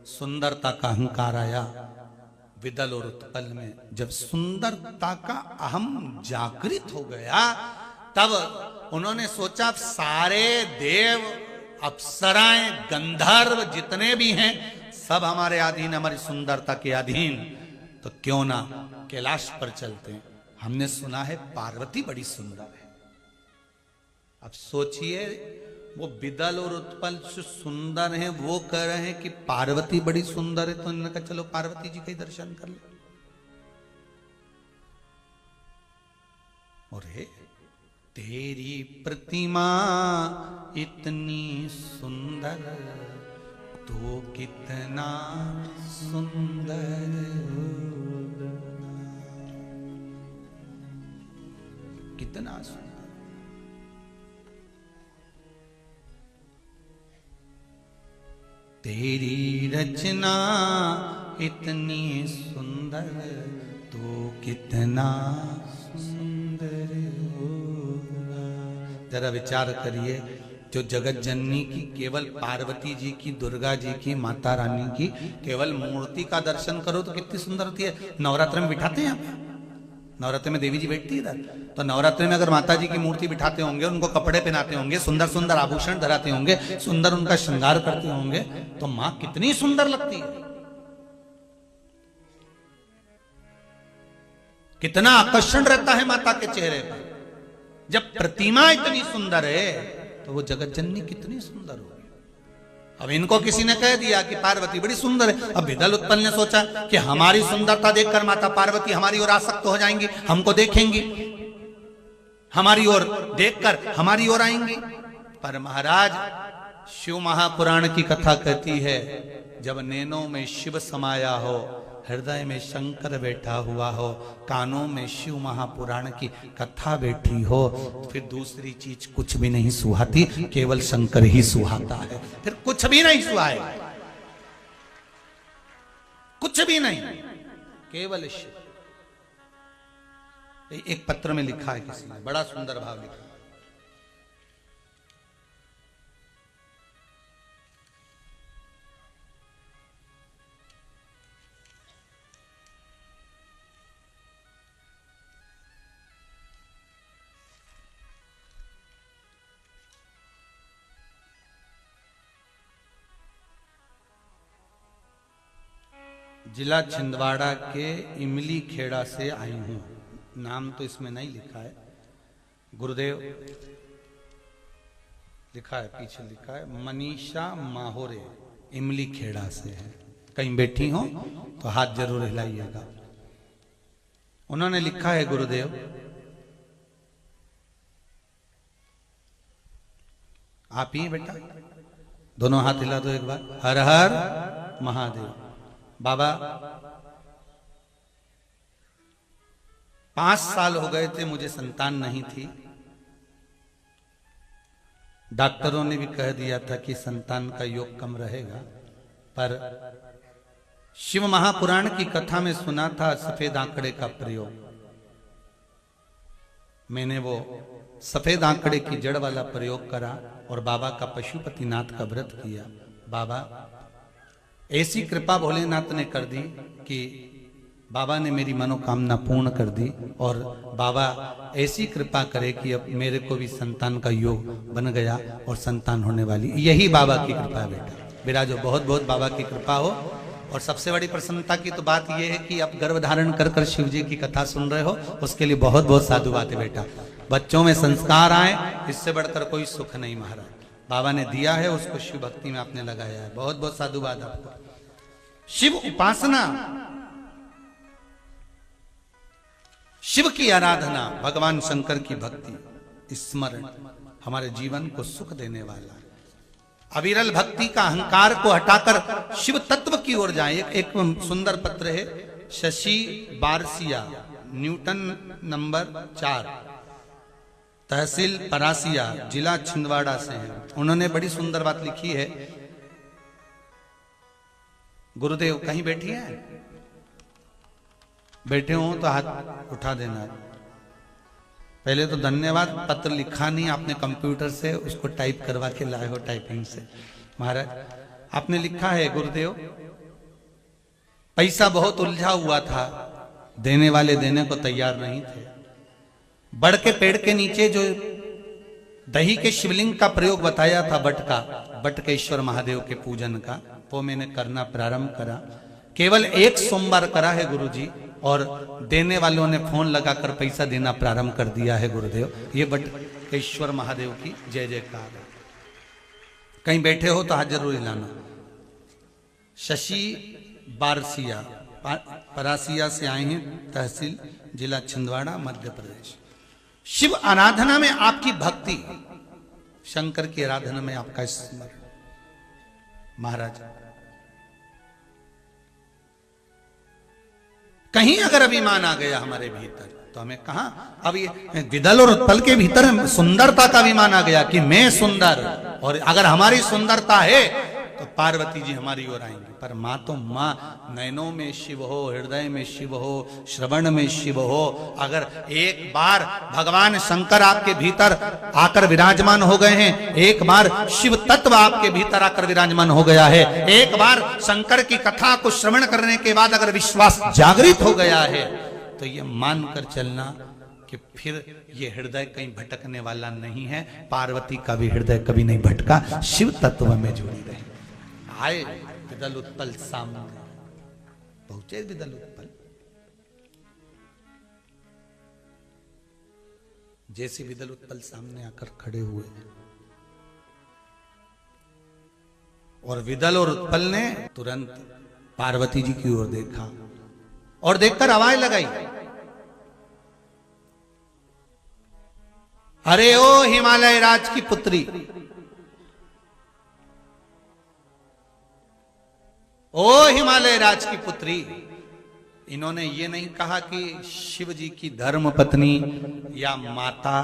सुंदरता का अहंकार आया विदल और उत्पल में, जब सुंदरता का अहम जागृत हो गया, तब उन्होंने सोचा सारे देव अप्सराएं गंधर्व जितने भी हैं सब हमारे अधीन, हमारी सुंदरता के अधीन, तो क्यों ना कैलाश पर चलते हैं। हमने सुना है पार्वती बड़ी सुंदर है। अब सोचिए वो बिदल और उत्पल जो सुंदर हैं वो कह रहे हैं कि पार्वती बड़ी सुंदर है, तो इन्होंने कहा चलो पार्वती जी का ही दर्शन कर ले। और हे तेरी प्रतिमा इतनी सुंदर, तो कितना सुंदर, कितना सुंदर। तेरी रचना इतनी सुंदर, तो कितना सुंदर होगा। जरा विचार करिए, जो जगत जननी की केवल पार्वती जी की, दुर्गा जी की, माता रानी की केवल मूर्ति का दर्शन करो तो कितनी सुंदर होती है। नवरात्र में बिठाते हैं यहाँ, नवरात्र में देवी जी बैठती है इधर, तो नवरात्र में अगर माता जी की मूर्ति बिठाते होंगे, उनको कपड़े पहनाते होंगे, सुंदर सुंदर आभूषण धराते होंगे, सुंदर उनका श्रृंगार करते होंगे, तो मां कितनी सुंदर लगती है, कितना आकर्षण रहता है माता के चेहरे पर। जब प्रतिमा इतनी सुंदर है तो वो जगत जननी कितनी सुंदर होगी। अब इनको किसी ने कह दिया कि पार्वती बड़ी सुंदर है। अब विदल उत्पल ने सोचा कि हमारी सुंदरता देखकर माता पार्वती हमारी ओर आसक्त हो जाएंगी, हमको देखेंगी, हमारी ओर देखकर हमारी ओर आएंगी। पर महाराज शिव महापुराण की कथा कहती है, जब नैनों में शिव समाया हो, हृदय में शंकर बैठा हुआ हो, कानों में शिव महापुराण की कथा बैठी हो, फिर दूसरी चीज कुछ भी नहीं सुहाती, केवल शंकर ही सुहाता है। फिर कुछ भी नहीं सुहाए, कुछ भी नहीं, केवल शिव। एक पत्र में लिखा है किसी ने, बड़ा सुंदर भाव लिखा है। जिला छिंदवाड़ा के इमली खेड़ा से आई हूं, नाम तो इसमें नहीं लिखा है, गुरुदेव लिखा है, पीछे लिखा है मनीषा माहोरे, इमली खेड़ा से है। कहीं बैठी हो तो हाथ जरूर हिलाइएगा। उन्होंने लिखा है, गुरुदेव आप ही बेटा, दोनों हाथ हिला दो एक बार, हर हर महादेव। बाबा 5 साल हो गए थे, मुझे संतान नहीं थी। डॉक्टरों ने भी कह दिया था कि संतान का योग कम रहेगा, पर शिव महापुराण की कथा में सुना था सफेद आंकड़े का प्रयोग। मैंने वो सफेद आंकड़े की जड़ वाला प्रयोग करा और बाबा का पशुपतिनाथ का व्रत किया। बाबा ऐसी कृपा भोलेनाथ ने कर दी कि बाबा ने मेरी मनोकामना पूर्ण कर दी, और बाबा ऐसी कृपा करे कि अब मेरे को भी संतान का योग बन गया और संतान होने वाली। यही बाबा की कृपा है बेटा। विराजो, बहुत बहुत बाबा की कृपा हो। और सबसे बड़ी प्रसन्नता की तो बात यह है कि आप गर्भ धारण कर कर शिव जी की कथा सुन रहे हो, उसके लिए बहुत बहुत साधु बात है बेटा। बच्चों में संस्कार आए, इससे बढ़कर कोई सुख नहीं महाराज। बाबा ने दिया है, उसको शिव भक्ति में आपने लगाया है। बहुत बहुत साधुवाद आपको। शिव उपासना, शिव की आराधना, भगवान शंकर की भक्ति, स्मरण हमारे जीवन को सुख देने वाला है। अविरल भक्ति का अहंकार को हटाकर शिव तत्व की ओर जाए। एक सुंदर पत्र है, शशि बारसिया, न्यूटन नंबर 4, तहसील परासिया, जिला छिंदवाड़ा से है। उन्होंने बड़ी सुंदर बात लिखी है। गुरुदेव कहीं बैठी है? बैठे हो तो हाथ उठा देना। पहले तो धन्यवाद, पत्र लिखा नहीं आपने कंप्यूटर से, उसको टाइप करवा के लाए हो टाइपिंग से। महाराज आपने लिखा है, गुरुदेव पैसा बहुत उलझा हुआ था, देने वाले देने को तैयार नहीं थे। बड़ के पेड़ के नीचे जो दही के शिवलिंग का प्रयोग बताया था, बटकेश्वर महादेव के पूजन का, वो मैंने करना प्रारंभ करा। केवल 1 सोमवार करा है गुरुजी, और देने वालों ने फोन लगाकर पैसा देना प्रारंभ कर दिया है गुरुदेव। ये बटकेश्वर महादेव की जय जयकार है। कहीं बैठे हो तो हाथ जरूर हिलाना। शशि बारसिया, परासिया से आए हैं, तहसील जिला छिंदवाड़ा, मध्य प्रदेश। शिव आराधना में आपकी भक्ति, शंकर की आराधना में आपका स्मरण। महाराज कहीं अगर अभिमान आ गया हमारे भीतर, तो हमें कहा, अब ये विदल और उत्पल के भीतर सुंदरता का अभिमान आ गया कि मैं सुंदर, और अगर हमारी सुंदरता है तो पार्वती जी हमारी ओर आएंगी। पर माँ तो माँ, नयनों में शिव हो, हृदय में शिव हो, श्रवण में शिव हो। अगर एक बार भगवान शंकर आपके भीतर आकर विराजमान हो गए हैं, एक बार शिव तत्व आपके भीतर आकर विराजमान हो गया है, एक बार शंकर की कथा को श्रवण करने के बाद अगर विश्वास जागृत हो गया है, तो ये मानकर चलना कि फिर ये हृदय कहीं भटकने वाला नहीं है। पार्वती का भी हृदय कभी नहीं भटका, शिव तत्व में जुड़ी रही। आए विदल उत्पल सामने, पहुंचे विदल उत्पल। जैसे विदल उत्पल सामने आकर खड़े हुए, और विदल और उत्पल ने तुरंत पार्वती जी की ओर देखा और देखकर आवाज लगाई, अरे ओ हिमालय राज की पुत्री, ओ हिमालय राज की पुत्री। इन्होंने ये नहीं कहा कि शिव जी की धर्म पत्नी या माता,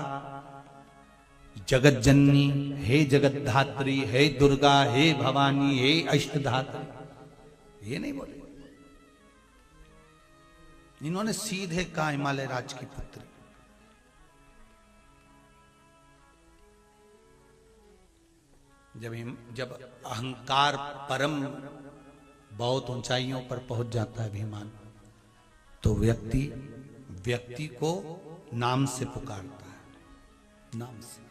जगत जननी, हे जगत धात्री, हे दुर्गा, हे भवानी, हे अष्टधात्री, ये नहीं बोले। इन्होंने सीधे कहा हिमालय राज की पुत्री। जब अहंकार परम बहुत ऊंचाइयों पर पहुंच जाता है अभिमान, तो व्यक्ति को नाम से पुकारता है, नाम से।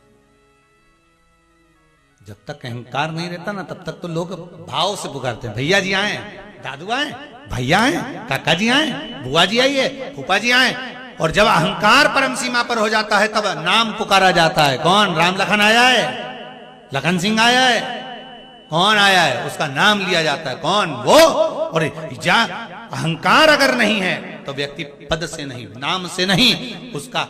जब तक अहंकार नहीं रहता ना, तब तक तो लोग भाव से पुकारते हैं। भैया जी आए, दादू आए, भैया आए, काका जी आए, बुआ जी आई है, फूफा जी आए। और जब अहंकार परम सीमा पर हो जाता है, तब नाम पुकारा जाता है। कौन? राम लखन आया है, लखन सिंह आया है, कौन आया है, उसका नाम लिया जाता है। कौन? वो। और अहंकार अगर नहीं है तो व्यक्ति पद से नहीं, नाम से नहीं, उसका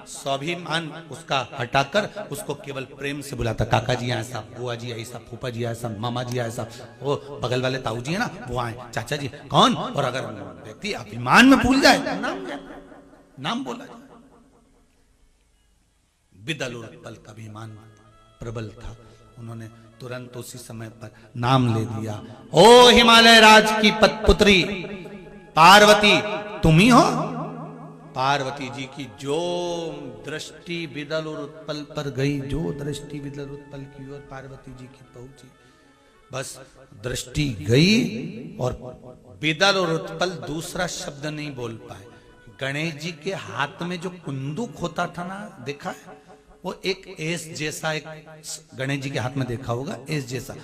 स्वाभिमान उसका हटाकर उसको केवल प्रेम से बुलाता। काका जी आए साहब, बुआ जी आई साहब, फूफा जी आए साहब, मामा जी आए साहब, वो बगल वाले ताऊ जी है ना, वो आए, चाचा जी, कौन? और अगर व्यक्ति अभिमान में भूल जाए तो नाम नाम बोला जाए। बिदल और उत्पल का अभिमान प्रबल था, उन्होंने तुरंत उसी समय पर नाम ले दिया। ओ हिमालय राज की पुत्री पार्वती, तुम ही हो? पार्वती जी की जो दृष्टि बिदल और उत्पल पर गई, जो दृष्टि बिदल उत्पल की ओर पार्वती जी की पहुंची, बस दृष्टि गई और बिदल और उत्पल दूसरा शब्द नहीं बोल पाए। गणेश जी के हाथ में जो कुंदुक होता था ना, देखा है? वो एक एस जैसा, एक गणेश जी के हाथ में देखा होगा, एस जैसा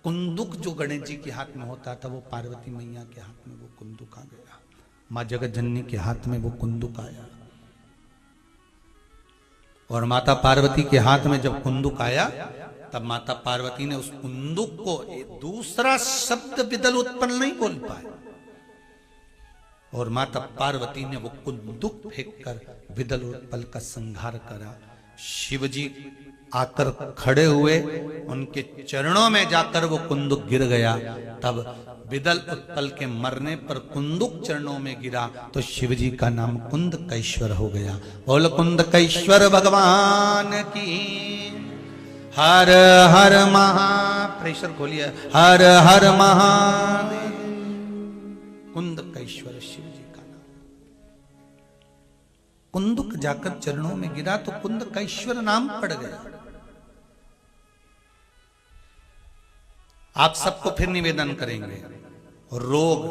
कुंदुक जो गणेश जी के हाथ में होता था, वो पार्वती मैया के हाथ में वो कुंदुक आ गया। मां जगत जननी के हाथ में वो कुंदुक आया, और माता पार्वती के हाथ में जब कुंदुक आया, तब माता पार्वती ने उस कुंदुक को, दूसरा शब्द बिदल उत्पन्न नहीं बोल पाए, और माता पार्वती ने वो कुंदुक फेंककर बिदल उत्पल का संहार करा। शिवजी आकर खड़े हुए, उनके चरणों में जाकर वो कुंदुक गिर गया। तब बिदल उत्पल के मरने पर कुंदुक चरणों में गिरा, तो शिवजी का नाम कुंदकेश्वर हो गया। बोल कुंदकेश्वर भगवान की। हर हर महा, प्रेशर खोलिए, हर हर महादेव। कुंदकेश्वर शिव जी का नाम। कुंदुक जाकर चरणों में गिरा तो कुंदकेश्वर नाम पड़ गया। आप सबको फिर निवेदन करेंगे, रोग,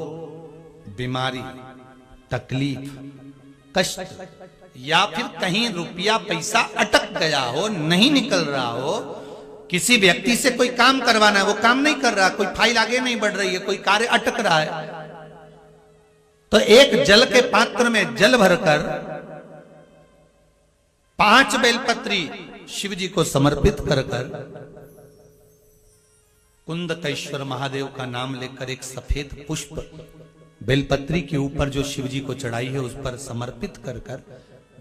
बीमारी, तकलीफ, कष्ट, या फिर कहीं रुपया पैसा अटक गया हो, नहीं निकल रहा हो, किसी व्यक्ति से कोई काम करवाना है, वो काम नहीं कर रहा, कोई फाइल आगे नहीं बढ़ रही है, कोई कार्य अटक रहा है, तो एक जल के पात्र में जल भरकर 5 बेलपत्री शिव जी को समर्पित कर कुंदकेश्वर महादेव का नाम लेकर एक सफेद पुष्प बेलपत्री के ऊपर जो शिव जी को चढ़ाई है उस पर समर्पित कर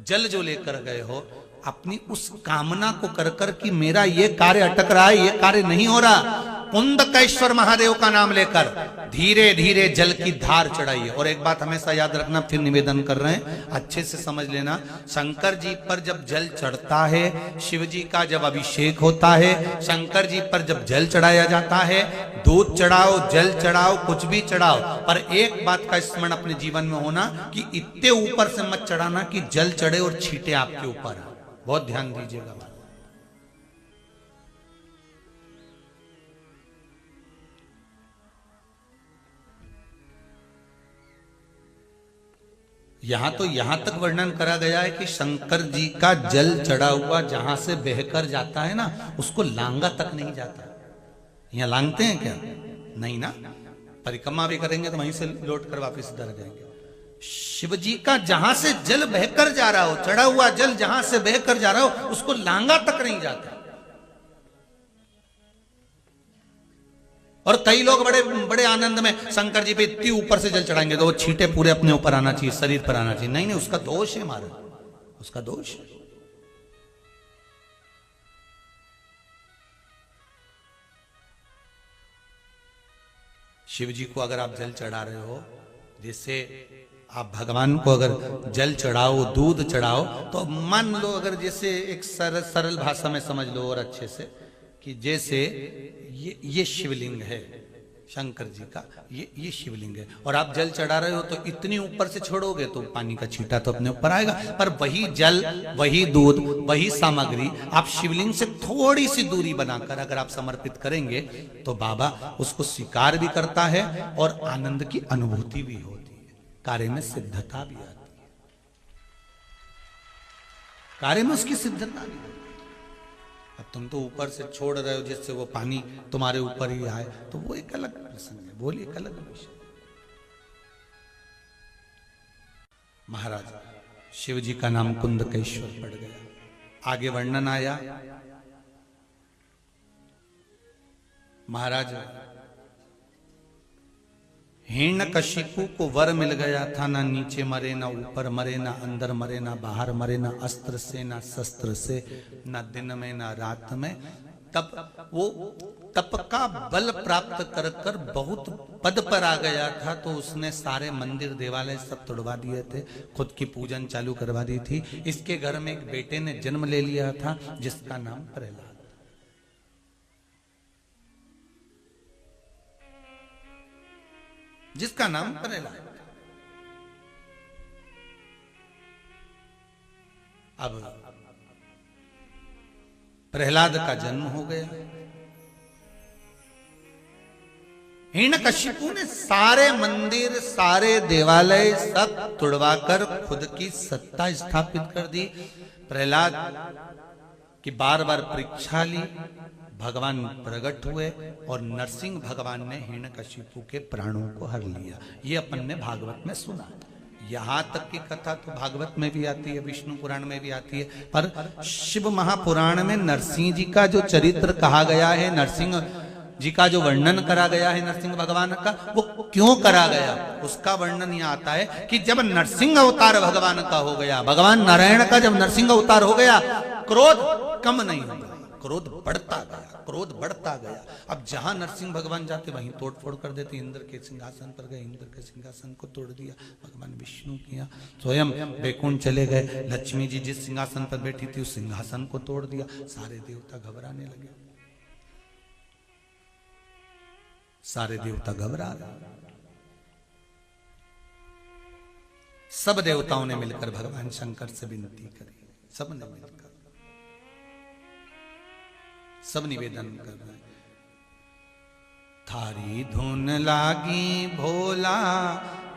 जल जो लेकर गए हो, अपनी उस कामना को कर कि मेरा ये कार्य अटक रहा है, ये कार्य नहीं हो रहा, कुंदकेश्वर महादेव का नाम लेकर धीरे धीरे जल की धार चढ़ाइए। और एक बात हमेशा याद रखना, फिर निवेदन कर रहे हैं, अच्छे से समझ लेना। शंकर जी पर जब जल चढ़ता है, शिव जी का जब अभिषेक होता है, शंकर जी पर जब जल चढ़ाया जाता है, दूध चढ़ाओ, जल चढ़ाओ, कुछ भी चढ़ाओ, पर एक बात का स्मरण अपने जीवन में होना कि इतने ऊपर से मत चढ़ाना कि जल चढ़े और छींटे आपके ऊपर। बहुत ध्यान दीजिएगा। यहां तक वर्णन करा गया है कि शंकर जी का जल चढ़ा हुआ जहां से बहकर जाता है ना, उसको लांगा तक नहीं जाता। यहां लांगते हैं क्या? नहीं ना, परिक्रमा भी करेंगे तो वहीं से लौट कर वापस इधर जाएंगे। शिव जी का जहां से जल बहकर जा रहा हो, चढ़ा हुआ जल जहां से बहकर जा रहा हो, उसको लांगा तक नहीं जाता। और कई लोग बड़े बड़े आनंद में शंकर जी पे इतनी ऊपर से जल चढ़ाएंगे तो वो छींटे पूरे अपने ऊपर आना चाहिए, शरीर पर आना चाहिए। नहीं नहीं, उसका दोष है हमारा, उसका दोष। शिव जी को अगर आप जल चढ़ा रहे हो, जैसे आप भगवान को अगर जल चढ़ाओ, दूध चढ़ाओ, तो मान लो अगर जैसे एक सरल भाषा में समझ लो और अच्छे से, कि जैसे ये शिवलिंग है शंकर जी का, ये शिवलिंग है, और आप जल चढ़ा रहे हो तो इतनी ऊपर से छोड़ोगे तो पानी का छींटा तो अपने ऊपर आएगा, पर वही जल, वही दूध, वही सामग्री आप शिवलिंग से थोड़ी सी दूरी बनाकर अगर आप समर्पित करेंगे तो बाबा उसको स्वीकार भी करता है और आनंद की अनुभूति भी होती है, कार्य में सिद्धता भी आती है, कार्य में उसकी सिद्धता भी। अब तुम तो ऊपर से छोड़ रहे हो जिससे वो पानी तुम्हारे ऊपर ही आए, तो वो एक अलग प्रसंग है, बोलिए एक अलग विषय। महाराज शिव जी का नाम कुंदकेश्वर पड़ गया। आगे वर्णन आया, महाराज हिरण्यकशिपु को वर मिल गया था, ना नीचे मरे, ना ऊपर मरे, ना अंदर मरे, ना बाहर मरे, ना अस्त्र से, ना शस्त्र से, ना दिन में, ना रात में, तब वो तप का बल प्राप्त कर कर बहुत पद पर आ गया था, तो उसने सारे मंदिर देवालय सब तोड़वा दिए थे, खुद की पूजन चालू करवा दी थी। इसके घर में एक बेटे ने जन्म ले लिया था जिसका नाम प्रहलाद। जिसका नाम प्रहलाद। अब प्रहलाद का जन्म हो गया। हिरण्यकशिपु ने सारे मंदिर सारे देवालय सब तुड़वाकर खुद की सत्ता स्थापित कर दी। प्रहलाद की बार बार परीक्षा ली, भगवान प्रकट हुए और नरसिंह भगवान ने हिरण्यकशिपु के प्राणों को हर लिया। ये अपन ने भागवत में सुना। यहां तक की कथा तो भागवत में भी आती है, विष्णु पुराण में भी आती है, पर शिव महापुराण में नरसिंह जी का जो चरित्र कहा गया है, नरसिंह जी का जो वर्णन करा गया है नरसिंह भगवान का, वो क्यों करा गया उसका वर्णन यहाँ आता है कि जब नरसिंह अवतार भगवान का हो गया, भगवान नारायण का जब नरसिंह अवतार हो गया, क्रोध कम नहीं हुआ, क्रोध बढ़ता गया, क्रोध बढ़ता गया। अब जहां नरसिंह भगवान जाते वहीं तोड़फोड़ कर देते। इंद्र के सिंहासन पर गए, इंद्र के सिंहासन को तोड़ दिया। भगवान विष्णु किया स्वयं बैकुंठ चले गए, लक्ष्मी जी जिस सिंहासन पर बैठी थी उस सिंहासन को तोड़ दिया। सारे देवता घबराने लगे, सारे देवता घबरा गए। सब देवताओं ने मिलकर भगवान शंकर से विनती करी, सब ने मिलकर सब निवेदन कर रहे हैं। थारी धुन लागी भोला,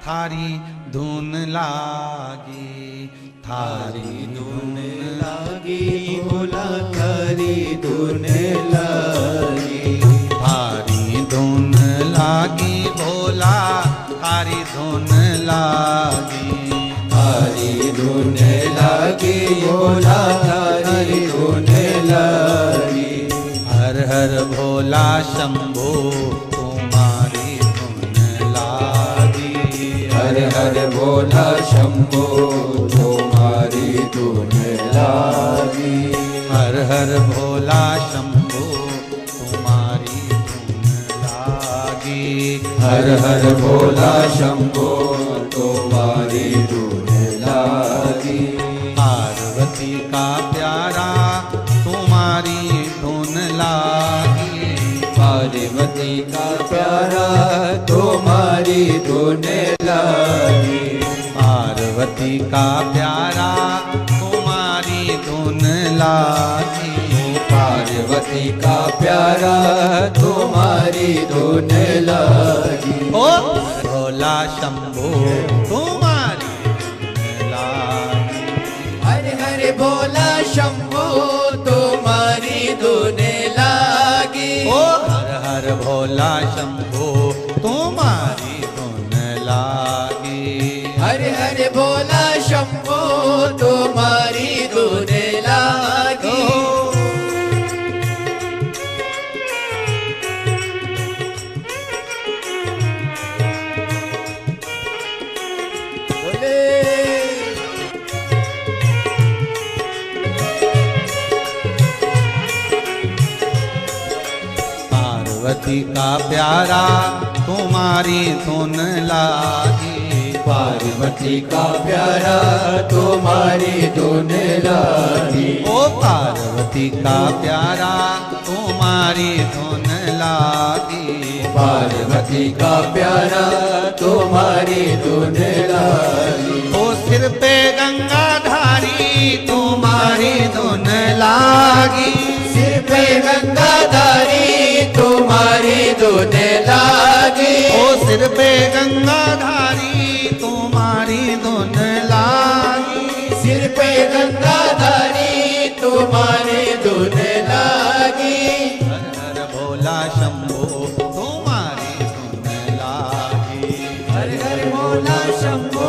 थारी धुन लागी, थारी धुन लागी भोला, थारी धुन लागी, थारी धुन लागी भोला, थारी धुन लागी, थारी धुन लागी भोला, थारी धुन लागी। हर हर भोला शंभो तुम्हारी धुन लागी, हर हर भोला शंभो तुम्हारी धुन लागी, हर हर भोला शंभो तुम्हारी धुन लागी, हर हर भोला शंभो तुम्हारी धुन लागी। पार्वती का प्यारा तुम्हारी धुन लागी, पार्वती का प्यारा तुम्हारी धुन लागी, पार्वती का प्यारा तुम्हारी धुन लागी, पार्वती का प्यारा तुम्हारी धुन लागी। ओ भोला शंभो तुम्हारी धुन लागी, हर हर भोला शंभो तुम्हारी धुन लागी, ओ हर हर भोला शंभो तुम्हारी धुन लागी, हर हर भोला शंभो तुम्हारी धुन लागी। पार्वती का प्यारा तुम्हारी धुन लागी, पार्वती का प्यारा तुम्हारी धुन लागी, ओ पार्वती का प्यारा तुम्हारी धुन लागी, पार्वती का प्यारा तुम्हारी धुन लागी। ओ सिर पे गंगाधारी तुम्हारी धुन लागी, सिर पे गंगाधारी तुम्हारी धुन लागी, ओ सिर पे गंगाधारी तुम्हारी धुन लागी, सिर पे गंगाधारी तुम्हारी धुन लागी। हर हर भोला शंभो तुम्हारी धुन लागी, हर हर भोला शंभो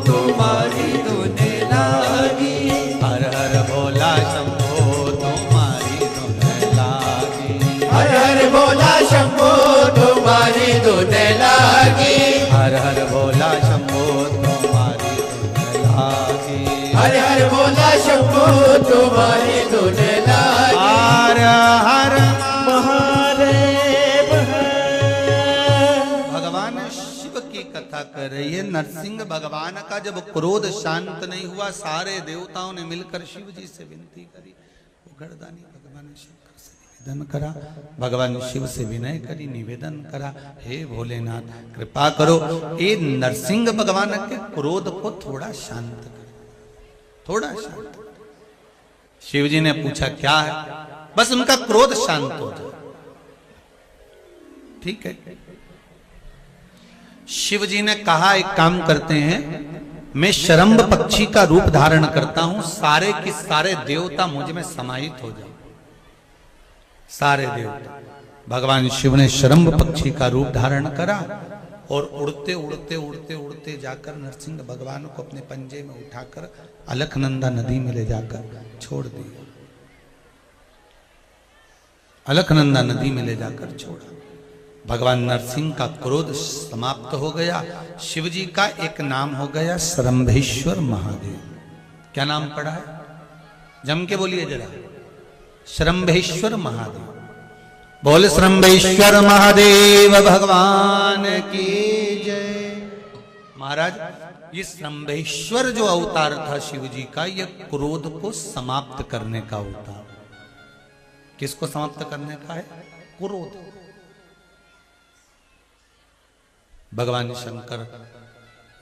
तुम्हारी धुन लागी, हर हर भोला शंभो तुम्हारी धुन लागी, हर हर भोला शंभो तुम्हारी धुन लागी, हर हर भोला शंभो तुम्हारी धुन लागी, हर हर हर बोला शंभो तुम्हारी धुन लागी। हर हर महादेव है। भगवान शिव की कथा कर रही है। नरसिंह भगवान का जब क्रोध शांत नहीं हुआ, सारे देवताओं ने मिलकर शिव जी से विनती करी। वो गर्दानी भगवान शंकर से निवेदन करा, भगवान शिव से विनय करी, निवेदन करा, हे भोलेनाथ कृपा करो, ये नरसिंह भगवान के क्रोध को थोड़ा शांत करो, थोड़ा शांत। शिव जी ने पूछा क्या है? बस उनका क्रोध शांत हो जाए। ठीक है। शिव जी ने कहा एक काम करते हैं, मैं शरम्भ पक्षी का रूप धारण करता हूं, सारे के सारे देवता मुझ में समाहित हो जाओ। सारे देवता, भगवान शिव ने शरम्भ पक्षी का रूप धारण करा और उड़ते उड़ते उड़ते उड़ते जाकर नरसिंह भगवान को अपने पंजे में उठाकर अलकनंदा नदी में ले जाकर छोड़ दिया। अलकनंदा नदी में ले जाकर छोड़ा। भगवान नरसिंह का क्रोध समाप्त हो गया। शिव जी का एक नाम हो गया शरम्भेश्वर महादेव। क्या नाम पड़ा है? जम के बोलिए जरा, शरम्भेश्वर महादेव। बोल शरम्भेश्वर महादेव भगवान की जय। महाराज, ये शरम्भेश्वर जो अवतार था शिव जी का, ये क्रोध को समाप्त करने का अवतार। किसको समाप्त करने का है? क्रोध। भगवान शंकर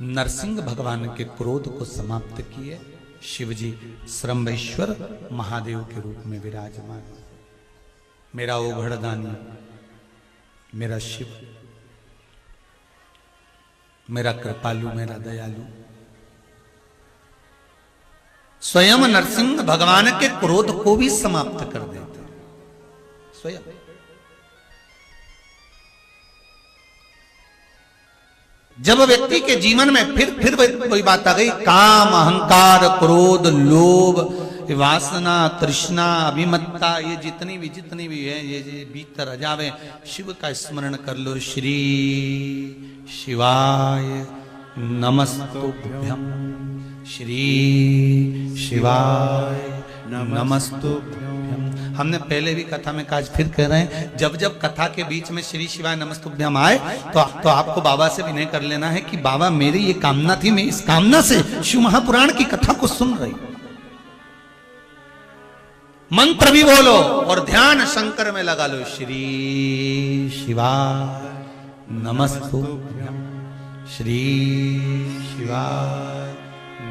नरसिंह भगवान के क्रोध को समाप्त किए। शिव जी शरम्भेश्वर महादेव के रूप में विराजमान। मेरा ओघड़दानी, मेरा शिव, मेरा कृपालु, मेरा दयालु, स्वयं नरसिंह भगवान के क्रोध को भी समाप्त कर देते स्वयं। जब व्यक्ति के जीवन में फिर वही बात आ गई, काम, अहंकार, क्रोध, लोभ, वासना, तृष्णा, अभिमत्ता, ये जितनी भी है, ये भीतर आ जावे, शिव का स्मरण कर लो। श्री शिवाय नमस्तुभ्यं, श्री शिवाय नमस्तुभ्यं। हमने पहले भी कथा में कहा, फिर कह रहे हैं, जब जब कथा के बीच में श्री शिवाय नमस्तुभ्यम आए तो आपको बाबा से विनय कर लेना है कि बाबा मेरी ये कामना थी, मैं इस कामना से शिव महापुराण की कथा को सुन रही। मंत्र भी बोलो और ध्यान शंकर में लगा लो। श्री शिवाय नमस्तुभ्यम, श्री शिवाय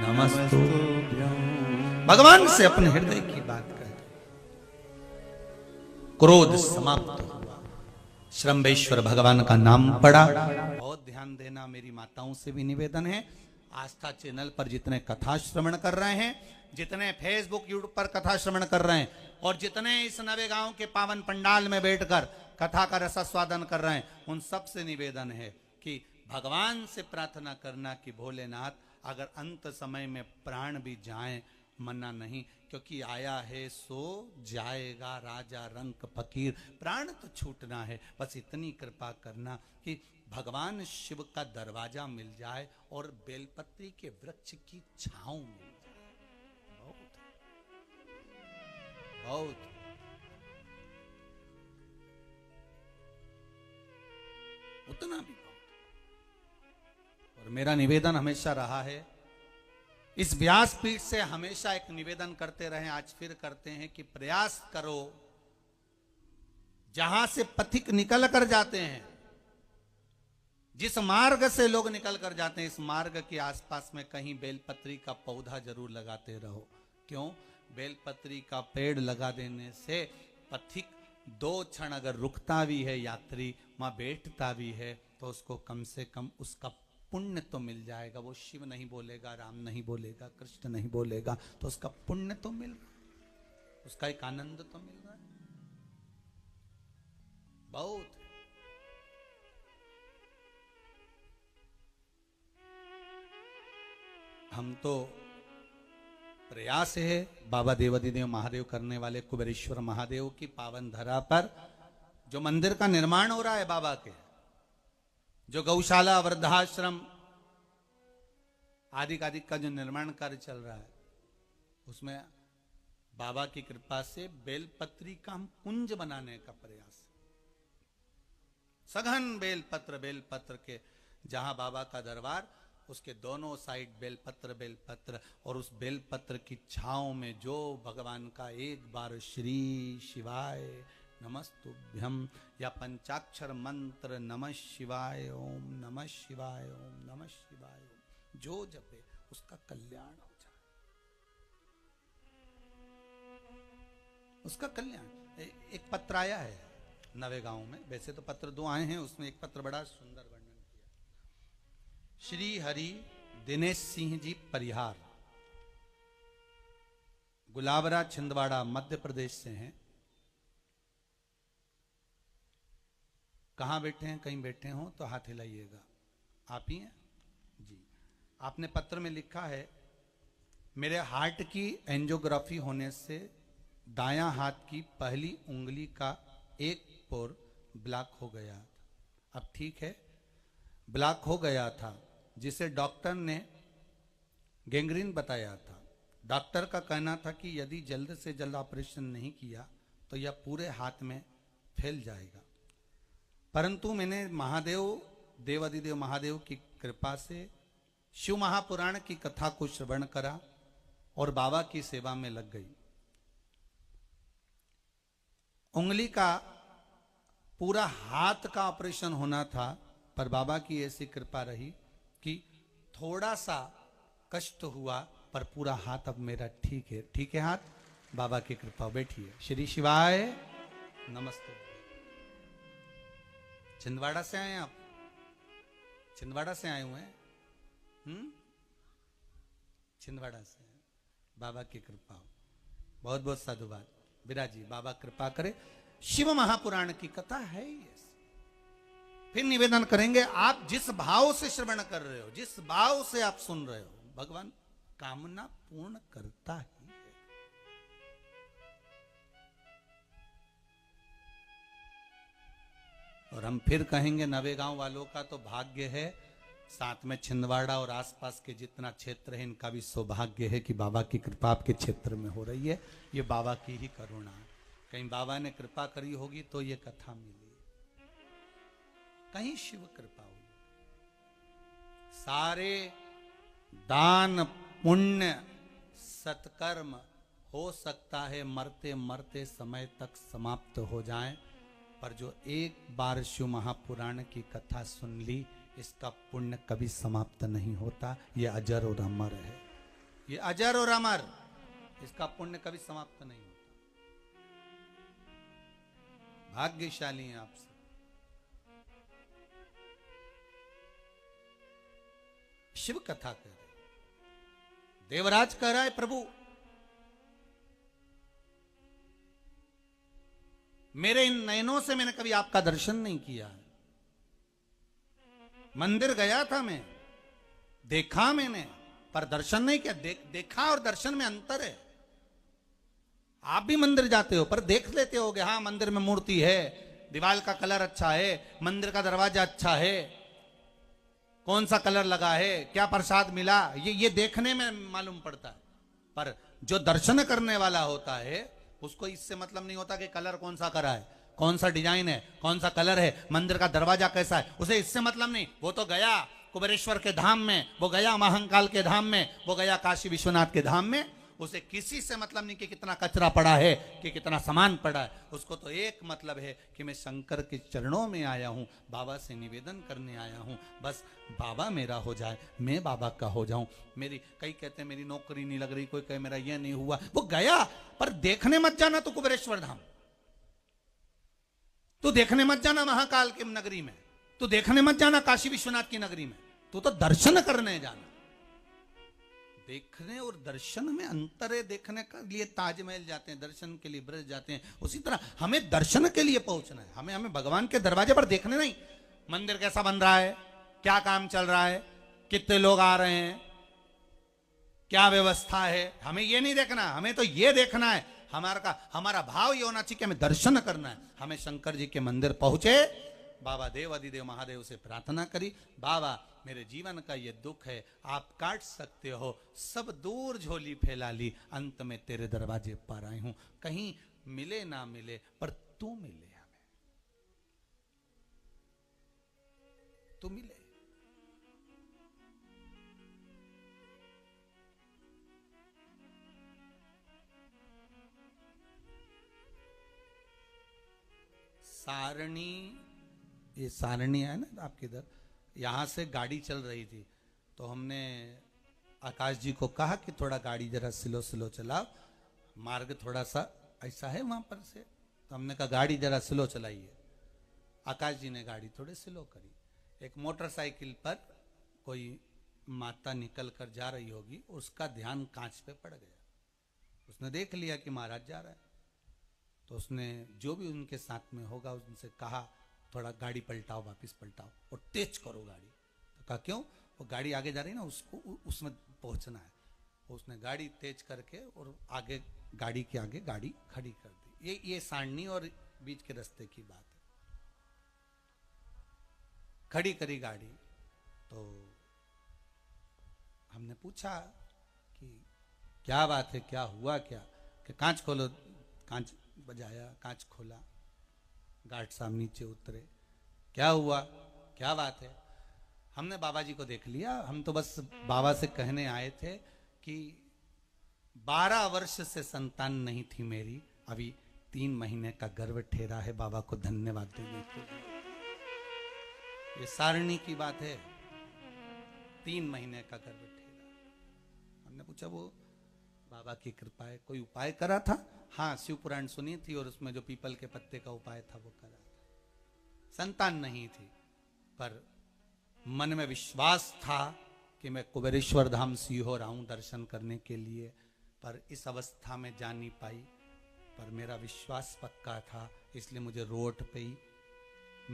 नमस्तुभ्यम। भगवान से अपने हृदय की बात कर। क्रोध समाप्त हुआ। शरम्भेश्वर भगवान का नाम पड़ा। बहुत ध्यान देना, मेरी माताओं से भी निवेदन है, आस्था चैनल पर जितने कथा श्रवण कर रहे हैं, जितने फेसबुक यूट्यूब पर कथा श्रवण कर रहे हैं, और जितने इस नवे गांव के पावन पंडाल में बैठकर कथा का रसास्वादन कर रहे हैं, उन सब से निवेदन है कि भगवान से प्रार्थना करना कि भोलेनाथ, अगर अंत समय में प्राण भी जाए मना नहीं, क्योंकि आया है सो जाएगा, राजा रंक फकीर, प्राण तो छूटना है। बस इतनी कृपा करना कि भगवान शिव का दरवाजा मिल जाए और बेलपत्री के वृक्ष की छांव मिल जाए। बहुत उतना भी बहुत। और मेरा निवेदन हमेशा रहा है, इस व्यासपीठ से हमेशा एक निवेदन करते रहे, आज फिर करते हैं कि प्रयास करो, जहां से पथिक निकल कर जाते हैं, जिस मार्ग से लोग निकल कर जाते हैं, इस मार्ग के आसपास में कहीं बेलपत्री का पौधा जरूर लगाते रहो। क्यों? बेलपत्री का पेड़ लगा देने से पथिक 2 क्षण अगर रुकता भी है, यात्री वहां बैठता भी है, तो उसको कम से कम उसका पुण्य तो मिल जाएगा। वो शिव नहीं बोलेगा, राम नहीं बोलेगा, कृष्ण नहीं बोलेगा, तो उसका पुण्य तो मिल रहा है, उसका एक आनंद तो मिल रहा है। बहुत हम तो प्रयास है बाबा देवाधिदेव महादेव करने वाले कुबेरेश्वर महादेव की पावन धरा पर जो मंदिर का निर्माण हो रहा है, बाबा के जो गौशाला, वृद्धाश्रम आदि का जो निर्माण कार्य चल रहा है, उसमें बाबा की कृपा से बेलपत्री का हम कुंज बनाने का प्रयास, सघन बेलपत्र के, जहां बाबा का दरबार, उसके दोनों साइड बेलपत्र और उस बेलपत्र की छांव में जो भगवान का एक बार श्री शिवाय नमस्तुभ्यम या पंचाक्षर मंत्र नमः शिवाय ओम नमः शिवाय ओम नमः शिवाय ओम जो जपे उसका कल्याण हो जाए, उसका कल्याण। एक पत्र आया है नवेगांव में, वैसे तो पत्र 2 आए हैं, उसमें एक पत्र बड़ा सुंदर वर्णन किया। श्री हरि दिनेश सिंह जी परिहार, गुलाबरा छिंदवाड़ा मध्य प्रदेश से हैं। कहाँ बैठे हैं? कहीं बैठे हो तो हाथ हिलाइएगा। आप ही हैं जी। आपने पत्र में लिखा है, मेरे हार्ट की एंजियोग्राफी होने से दायां हाथ की पहली उंगली का एक पोर ब्लॉक हो गया था। अब ठीक है, ब्लॉक हो गया था जिसे डॉक्टर ने गैंग्रीन बताया था। डॉक्टर का कहना था कि यदि जल्द से जल्द ऑपरेशन नहीं किया तो यह पूरे हाथ में फैल जाएगा। परंतु मैंने महादेव, देवादिदेव महादेव की कृपा से शिव महापुराण की कथा को श्रवण करा और बाबा की सेवा में लग गई। उंगली का पूरा हाथ का ऑपरेशन होना था, पर बाबा की ऐसी कृपा रही कि थोड़ा सा कष्ट हुआ, पर पूरा हाथ अब मेरा ठीक है। ठीक है हाथ, बाबा की कृपा। बैठिए। श्री शिवाय नमस्ते। छिंदवाड़ा से आए आप? छिंदवाड़ा से आए हुए हैं? छिंदवाड़ा से। बाबा की कृपा हो, बहुत बहुत साधुवाद। विराजी, बाबा कृपा करे। शिव महापुराण की कथा है ये। फिर निवेदन करेंगे, आप जिस भाव से श्रवण कर रहे हो, जिस भाव से आप सुन रहे हो, भगवान कामना पूर्ण करता ही है। और हम फिर कहेंगे, नवेगांव वालों का तो भाग्य है, साथ में छिंदवाड़ा और आसपास के जितना क्षेत्र है, इनका भी सौभाग्य है कि बाबा की कृपा आपके क्षेत्र में हो रही है। ये बाबा की ही करुणा है। कहीं बाबा ने कृपा करी होगी तो ये कथा मिली, कहीं शिव कृपा हुई। सारे दान पुण्य सत्कर्म हो सकता है मरते मरते समय तक समाप्त हो जाएं, पर जो एक बार शिव महापुराण की कथा सुन ली, इसका पुण्य कभी समाप्त नहीं होता। ये अजर और अमर है, ये अजर और अमर, इसका पुण्य कभी समाप्त नहीं होता। भाग्यशाली हैं आप सब। शिव कथा कह रहे, देवराज कह रहा है, प्रभु मेरे इन नयनों से मैंने कभी आपका दर्शन नहीं किया है। मंदिर गया था मैं, देखा मैंने, पर दर्शन नहीं किया। देखा और दर्शन में अंतर है। आप भी मंदिर जाते हो पर देख लेते होगे, हाँ मंदिर में मूर्ति है, दीवार का कलर अच्छा है, मंदिर का दरवाजा अच्छा है, कौन सा कलर लगा है, क्या प्रसाद मिला, ये देखने में मालूम पड़ता है। पर जो दर्शन करने वाला होता है, उसको इससे मतलब नहीं होता कि कलर कौन सा करा है, कौन सा डिजाइन है, कौन सा कलर है, मंदिर का दरवाजा कैसा है, उसे इससे मतलब नहीं। वो तो गया कुबेरेश्वर के धाम में, वो गया महाकाल के धाम में, वो गया काशी विश्वनाथ के धाम में। उसे किसी से मतलब नहीं कि कितना कचरा पड़ा है, कि कितना सामान पड़ा है। उसको तो एक मतलब है कि मैं शंकर के चरणों में आया हूं, बाबा से निवेदन करने आया हूं, बस बाबा मेरा हो जाए, मैं बाबा का हो जाऊं। मेरी, कई कहते हैं मेरी नौकरी नहीं लग रही, कोई कहे मेरा ये नहीं हुआ। वो गया, पर देखने मत जाना तो कुबेरेश्वर धाम, तू देखने मत जाना महाकाल की नगरी में, तू देखने मत जाना काशी विश्वनाथ की नगरी में, तू तो दर्शन करने जाना। देखने और दर्शन में अंतर है। देखने के लिए ताजमहल जाते हैं, दर्शन के लिए ब्रज जाते हैं। उसी तरह हमें दर्शन के लिए पहुंचना है। हमें भगवान के दरवाजे पर देखने नहीं, मंदिर कैसा बन रहा है, क्या काम चल रहा है, कितने लोग आ रहे हैं, क्या व्यवस्था है, हमें ये नहीं देखना। हमें तो ये देखना है, हमारा भाव ये होना चाहिए कि हमें दर्शन करना है। हमें शंकर जी के मंदिर पहुंचे, बाबा देव अधिदेव महादेव से प्रार्थना करी, बाबा मेरे जीवन का ये दुख है, आप काट सकते हो। सब दूर झोली फैला ली, अंत में तेरे दरवाजे पर आई हूं। कहीं मिले ना मिले पर तू मिले, हमें तू मिले। सारणी, ये सारणी है ना आपके इधर, यहाँ से गाड़ी चल रही थी तो हमने आकाश जी को कहा कि थोड़ा गाड़ी जरा स्लो स्लो चलाओ, मार्ग थोड़ा सा ऐसा है वहां पर से, तो हमने कहा गाड़ी जरा स्लो चलाइए। आकाश जी ने गाड़ी थोड़े स्लो करी। एक मोटरसाइकिल पर कोई माता निकल कर जा रही होगी, उसका ध्यान कांच पे पड़ गया। उसने देख लिया कि महाराज जा रहा है, तो उसने जो भी उनके साथ में होगा उनसे कहा थोड़ा गाड़ी पलटाओ, वापस पलटाओ और तेज करो गाड़ी। तो कहा क्यों? वो गाड़ी आगे जा रही ना, उसको उसमें पहुंचना है। उसने गाड़ी तेज करके और आगे गाड़ी के आगे गाड़ी खड़ी कर दी। ये सारणी और बीच के रास्ते की बात है। खड़ी करी गाड़ी तो हमने पूछा कि क्या बात है, क्या हुआ क्या? कि कांच खोलो। कांच बजाया, कांच खोला, गार्ड साहब नीचे उतरे। क्या हुआ, क्या बात है? हमने बाबा जी को देख लिया, हम तो बस बाबा से कहने आए थे कि 12 वर्ष से संतान नहीं थी मेरी, अभी 3 महीने का गर्भ ठहरा है, बाबा को धन्यवाद देने के लिए। ये सारणी की बात है, 3 महीने का गर्भ ठहरा। हमने पूछा वो बाबा की कृपा है, कोई उपाय करा था? हाँ, शिव पुराण सुनी थी और उसमें जो पीपल के पत्ते का उपाय था वो करा था। संतान नहीं थी पर मन में विश्वास था कि मैं कुबेरेश्वर धाम सीहोर आऊं दर्शन करने के लिए, पर इस अवस्था में जा नहीं पाई। पर मेरा विश्वास पक्का था, इसलिए मुझे रोड पे ही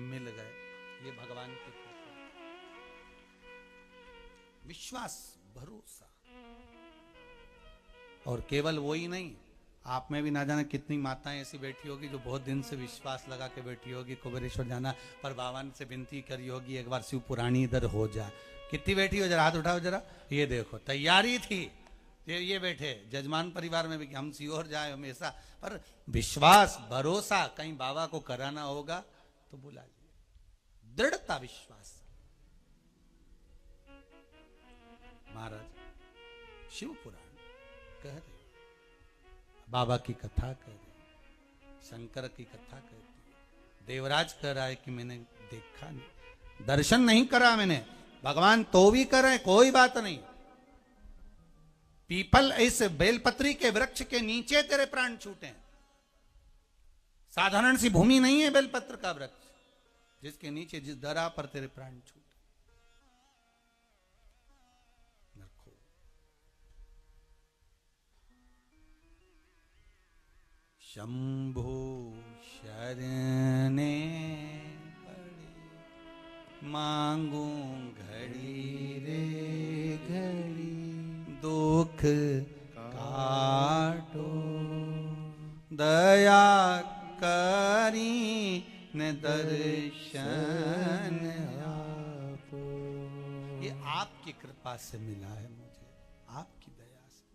मिल गए। ये भगवान की कृपा, विश्वास, भरोसा। और केवल वो ही नहीं, आप में भी ना जाने कितनी माताएं ऐसी बैठी होगी जो बहुत दिन से विश्वास लगा के बैठी होगी कुबेरेश्वर जाना, पर बाबा से विनती करी होगी एक बार शिव पुराणी इधर हो जा। कितनी बैठी हो? जरा हाथ उठाओ जरा। ये देखो, तैयारी थी। ये बैठे जजमान परिवार में भी कि हम सीहोर जाए हमेशा, पर विश्वास, भरोसा, कहीं बाबा को कराना होगा तो बुला लीजिए। दृढ़ता, विश्वास। महाराज शिव पुराण कह रहे, बाबा की कथा कह रहे, शंकर की कथा कहती है। देवराज कह रहा है कि मैंने देखा नहीं, दर्शन नहीं करा मैंने, भगवान तो भी कर रहे, कोई बात नहीं। पीपल इस बेलपत्री के वृक्ष के नीचे तेरे प्राण छूटे। साधारण सी भूमि नहीं है बेलपत्र का वृक्ष, जिसके नीचे जिस दरा पर तेरे प्राण छूटे। शंभु शरणे पड़े, मांगू घड़ी रे घड़ी, दुख काटो, दया करी न दर्शन आपो। ये आपकी कृपा से मिला है मुझे, आपकी दया से।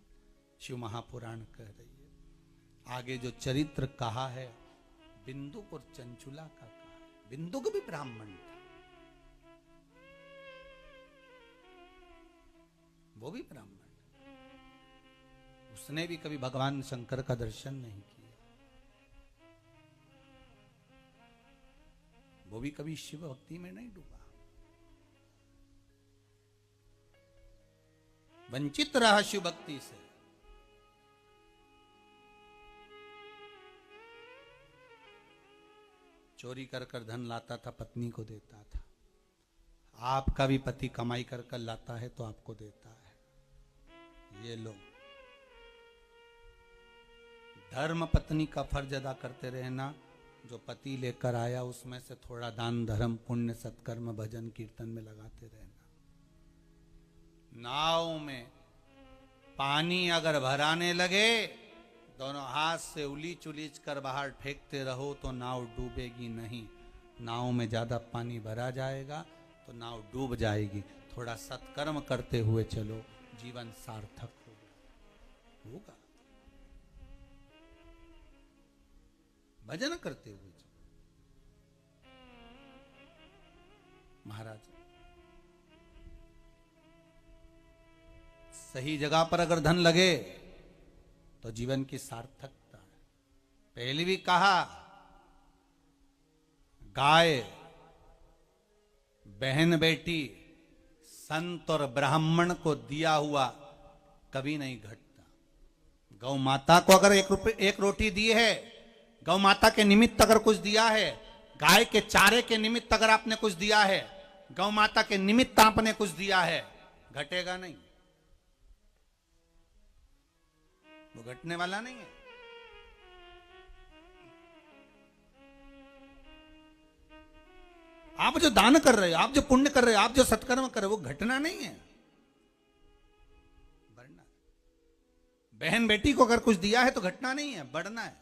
शिव महापुराण कह रही है। आगे जो चरित्र कहा है बिंदुपुर चंचुला का कहा है। बिंदु को भी ब्राह्मण था, वो भी ब्राह्मण, उसने भी कभी भगवान शंकर का दर्शन नहीं किया, वो भी कभी शिव भक्ति में नहीं डूबा, वंचित रहा शिव भक्ति से। चोरी कर कर धन लाता था, पत्नी को देता था। आपका भी पति कमाई कर कर लाता है तो आपको देता है। ये लो, धर्म पत्नी का फर्ज अदा करते रहना। जो पति लेकर आया उसमें से थोड़ा दान धर्म पुण्य सत्कर्म भजन कीर्तन में लगाते रहना। नाव में पानी अगर भराने लगे, दोनों हाथ से उलीच उलीच कर बाहर फेंकते रहो तो नाव डूबेगी नहीं। नाव में ज्यादा पानी भरा जाएगा तो नाव डूब जाएगी। थोड़ा सत्कर्म करते हुए चलो, जीवन सार्थक होगा। भजन करते हुए चलो। महाराज सही जगह पर अगर धन लगे तो जीवन की सार्थकता है। पहले भी कहा, गाय, बहन बेटी, संत और ब्राह्मण को दिया हुआ कभी नहीं घटता। गौ माता को अगर एक रोटी दी है, गौ माता के निमित्त अगर कुछ दिया है, गाय के चारे के निमित्त अगर आपने कुछ दिया है, गौ माता के निमित्त आपने कुछ दिया है, घटेगा नहीं, वो घटने वाला नहीं है। आप जो दान कर रहे हो, आप जो पुण्य कर रहे हो, आप जो सत्कर्म कर रहे हो, वो घटना नहीं है, बढ़ना। बहन बेटी को अगर कुछ दिया है तो घटना नहीं है, बढ़ना है।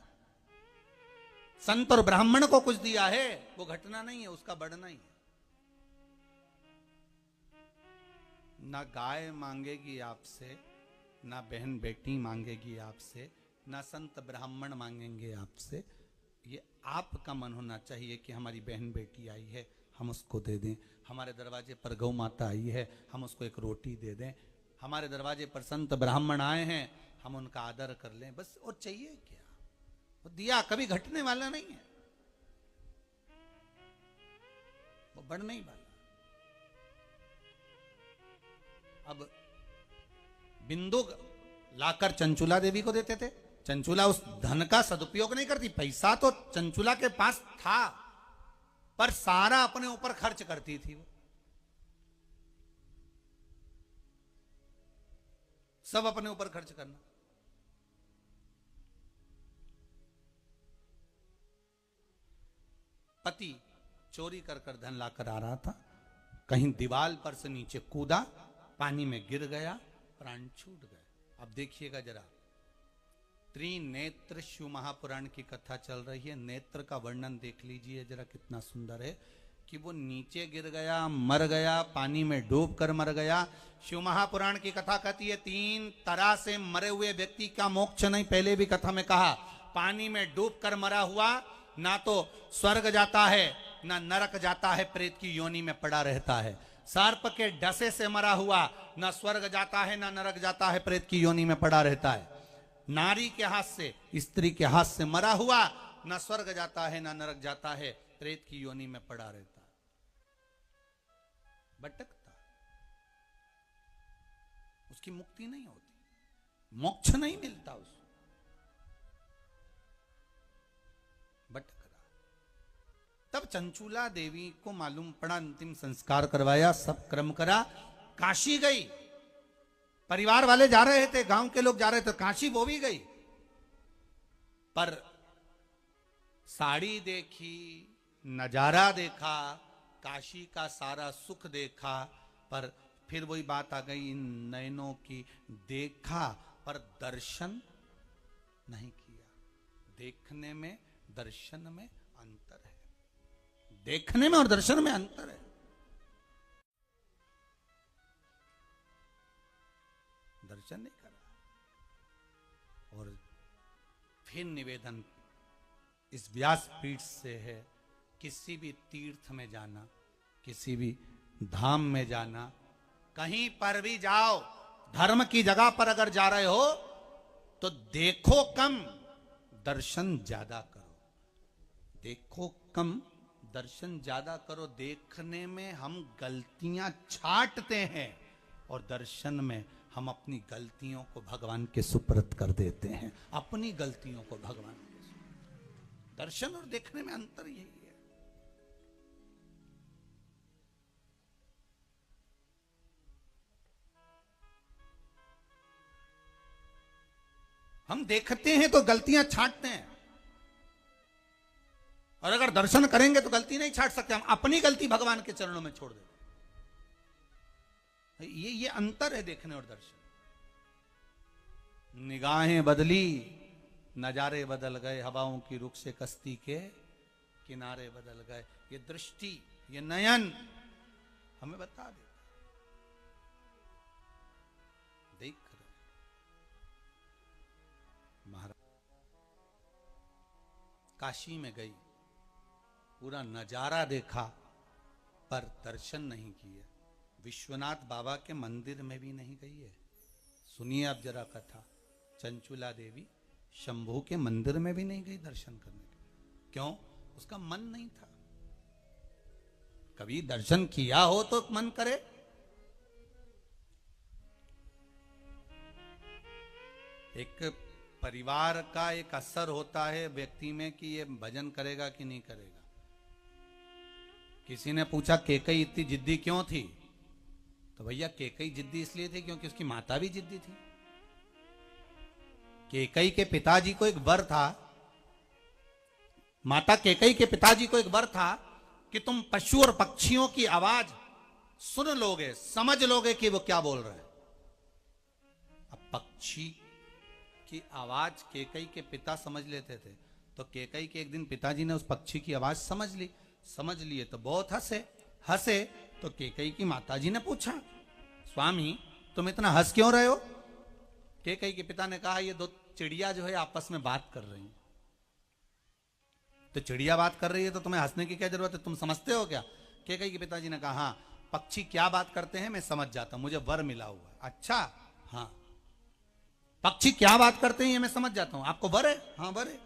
संत और ब्राह्मण को कुछ दिया है, वो घटना नहीं है, उसका बढ़ना ही है। ना गाय मांगेगी आपसे, ना बहन बेटी मांगेगी आपसे, ना संत ब्राह्मण मांगेंगे आपसे। ये आपका मन होना चाहिए कि हमारी बहन बेटी आई है, हम उसको दे दें। हमारे दरवाजे पर गौ माता आई है, हम उसको एक रोटी दे दें। हमारे दरवाजे पर संत ब्राह्मण आए हैं, हम उनका आदर कर लें, बस। और चाहिए क्या? वो दिया कभी घटने वाला नहीं है, वो बढ़ने ही वाला। अब बिंदु लाकर चंचुला देवी को देते थे, चंचुला उस धन का सदुपयोग नहीं करती। पैसा तो चंचुला के पास था, पर सारा अपने ऊपर खर्च करती थी। वो सब अपने ऊपर खर्च करना। पति चोरी कर कर धन लाकर आ रहा था, कहीं दीवार पर से नीचे कूदा, पानी में गिर गया, प्राण छूट गए। अब देखिएगा जरा, त्रिनेत्र शिव महापुराण की कथा चल रही है। नेत्र का वर्णन देख लीजिए जरा, कितना सुंदर है कि वो नीचे गिर गया, मर गया, पानी में डूब कर मर गया। शिव महापुराण की कथा कहती है 3 तरह से मरे हुए व्यक्ति का मोक्ष नहीं। पहले भी कथा में कहा, पानी में डूब कर मरा हुआ ना तो स्वर्ग जाता है, ना नरक जाता है, प्रेत की योनि में पड़ा रहता है। सर्प के डसे से मरा हुआ ना स्वर्ग जाता है, ना नरक जाता है, प्रेत की योनि में पड़ा रहता है। नारी के हाथ से, स्त्री के हाथ से मरा हुआ ना स्वर्ग जाता है, ना नरक जाता है, प्रेत की योनि में पड़ा रहता है, भटकता, उसकी मुक्ति नहीं होती, मोक्ष नहीं मिलता उसको, भटक रहा। तब चंचुला देवी को मालूम पड़ा, अंतिम संस्कार करवाया, सब क्रम करा, काशी गई। परिवार वाले जा रहे थे, गांव के लोग जा रहे थे, काशी वो भी गई। पर साड़ी देखी, नजारा देखा, काशी का सारा सुख देखा, पर फिर वही बात आ गई, इन नयनों की देखा पर दर्शन नहीं किया। देखने में दर्शन में अंतर है, देखने में और दर्शन में अंतर है। दर्शन नहीं करा। और फिर निवेदन इस व्यासपीठ से है, किसी भी तीर्थ में जाना, किसी भी धाम में जाना, कहीं पर भी जाओ, धर्म की जगह पर अगर जा रहे हो तो देखो कम, दर्शन ज्यादा करो। देखो कम, दर्शन ज्यादा करो। देखने में हम गलतियां छांटते हैं और दर्शन में हम अपनी गलतियों को भगवान के सुपुर्द कर देते हैं, अपनी गलतियों को भगवान के सुपुर्द। दर्शन और देखने में अंतर यही है। हम देखते हैं तो गलतियां छांटते हैं, और अगर दर्शन करेंगे तो गलती नहीं छांट सकते, हम अपनी गलती भगवान के चरणों में छोड़ देते। ये अंतर है देखने और दर्शन। निगाहें बदली, नजारे बदल गए, हवाओं की रुख से कश्ती के किनारे बदल गए। ये दृष्टि, ये नयन हमें बता देता, देख कर महाराज काशी में गई, पूरा नजारा देखा पर दर्शन नहीं किए। विश्वनाथ बाबा के मंदिर में भी नहीं गई है। सुनिए आप जरा कथा, चंचुला देवी शंभू के मंदिर में भी नहीं गई दर्शन करने के। क्यों? उसका मन नहीं था। कभी दर्शन किया हो तो मन करे। एक परिवार का एक असर होता है व्यक्ति में कि ये भजन करेगा कि नहीं करेगा। किसी ने पूछा केकई इतनी जिद्दी क्यों थी? तो भैया केकई जिद्दी इसलिए थी क्योंकि उसकी माता भी जिद्दी थी। केकई के पिताजी को एक वर था, माता केकई के पिताजी को एक वर था कि तुम पशु और पक्षियों की आवाज सुन लोगे, समझ लोगे कि वो क्या बोल रहे हैं। अब पक्षी की आवाज केकई के पिता समझ लेते थे, तो केकई के एक दिन पिताजी ने उस पक्षी की आवाज समझ लिए तो बहुत हंसे। तो केकई की माताजी ने पूछा, स्वामी तुम इतना हंस क्यों रहे हो? केकई के पिता ने कहा, ये दो चिड़िया जो है आपस में बात कर रही हैं। तो चिड़िया बात कर रही है तो तुम्हें हंसने की क्या जरूरत है, तुम समझते हो क्या? केकई के पिताजी ने कहा, हाँ पक्षी क्या बात करते हैं मैं समझ जाता हूं, मुझे वर मिला हुआ है। अच्छा, हाँ पक्षी क्या बात करते हैं ये मैं समझ जाता हूं, आपको वर है? हाँ वर है।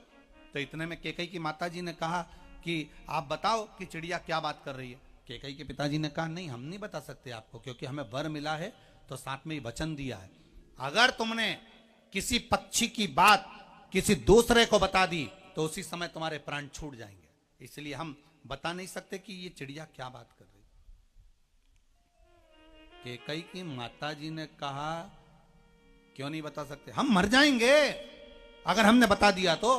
तो इतने में केकई की माताजी ने कहा कि आप बताओ कि चिड़िया क्या बात कर रही है। केकई के पिताजी ने कहा, नहीं हम नहीं बता सकते आपको, क्योंकि हमें वर मिला है तो साथ में ही वचन दिया है, अगर तुमने किसी पक्षी की बात किसी दूसरे को बता दी तो उसी समय तुम्हारे प्राण छूट जाएंगे, इसलिए हम बता नहीं सकते कि ये चिड़िया क्या बात कर रही। केकई की माताजी ने कहा, क्यों नहीं बता सकते, हम मर जाएंगे अगर हमने बता दिया तो।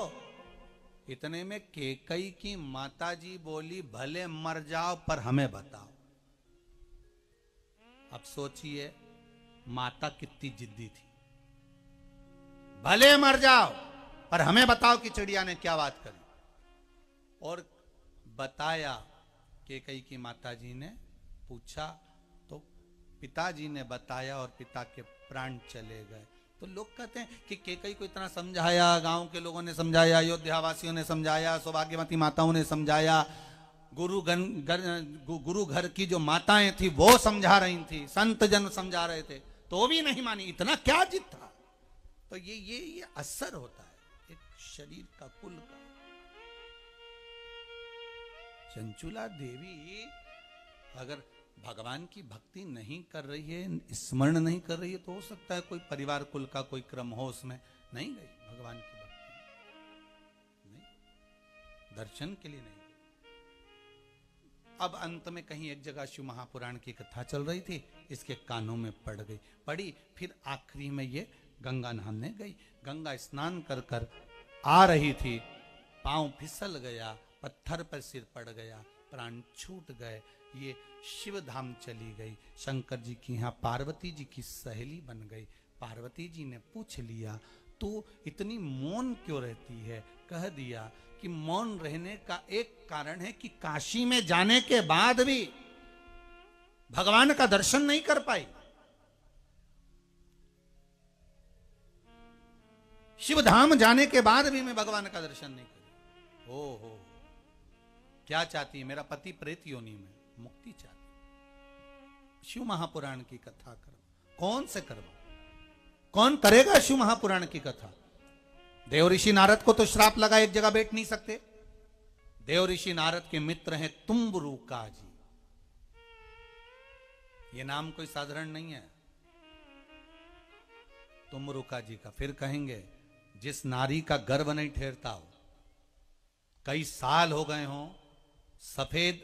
इतने में केकई की माताजी बोली, भले मर जाओ पर हमें बताओ। अब सोचिए माता कितनी जिद्दी थी, भले मर जाओ पर हमें बताओ कि चिड़िया ने क्या बात करी। और बताया, केकई की माताजी ने पूछा तो पिताजी ने बताया और पिता के प्राण चले गए। तो लोग कहते हैं कि केकई को इतना समझाया, गांव के लोगों ने समझाया, अयोध्या वासियों ने समझाया, सौभाग्यवती माताओं ने समझाया, गुरु घर की जो माताएं थी वो समझा रही थी, संत जन समझा रहे थे, तो भी नहीं मानी। इतना क्या जिद था? तो ये असर होता है एक शरीर का, कुल का। चंचुला देवी अगर भगवान की भक्ति नहीं कर रही है, स्मरण नहीं कर रही है, तो हो सकता है कोई परिवार कुल का कोई क्रम हो, उसमें नहीं गई भगवान की भक्ति, नहीं, दर्शन के लिए नहीं गई। अब अंत में कहीं एक जगह शिव महापुराण की कथा चल रही थी, इसके कानों में पड़ी, फिर आखिरी में ये गंगा नहाने गई। गंगा स्नान कर कर आ रही थी, पांव फिसल गया, पत्थर पर सिर पड़ गया, प्राण छूट गए। ये शिव धाम चली गई। शंकर जी की यहाँ पार्वती जी की सहेली बन गई। पार्वती जी ने पूछ लिया, तू इतनी मौन क्यों रहती है? कह दिया कि मौन रहने का एक कारण है कि काशी में जाने के बाद भी भगवान का दर्शन नहीं कर पाई। शिव धाम जाने के बाद भी मैं भगवान का दर्शन नहीं करी। हो क्या चाहती है? मेरा पति प्रेत योनि में मुक्ति चाहती। शिव महापुराण की कथा करो। कौन से करवा? कौन करेगा शिव महापुराण की कथा? देव ऋषि नारद को तो श्राप लगा, एक जगह बैठ नहीं सकते। देव ऋषि नारद के मित्र हैं तुम्बरुका जी। ये नाम कोई साधारण नहीं है, तुम्बरुका जी का। फिर कहेंगे जिस नारी का गर्भ नहीं ठहरता हो, कई साल हो गए हों, सफेद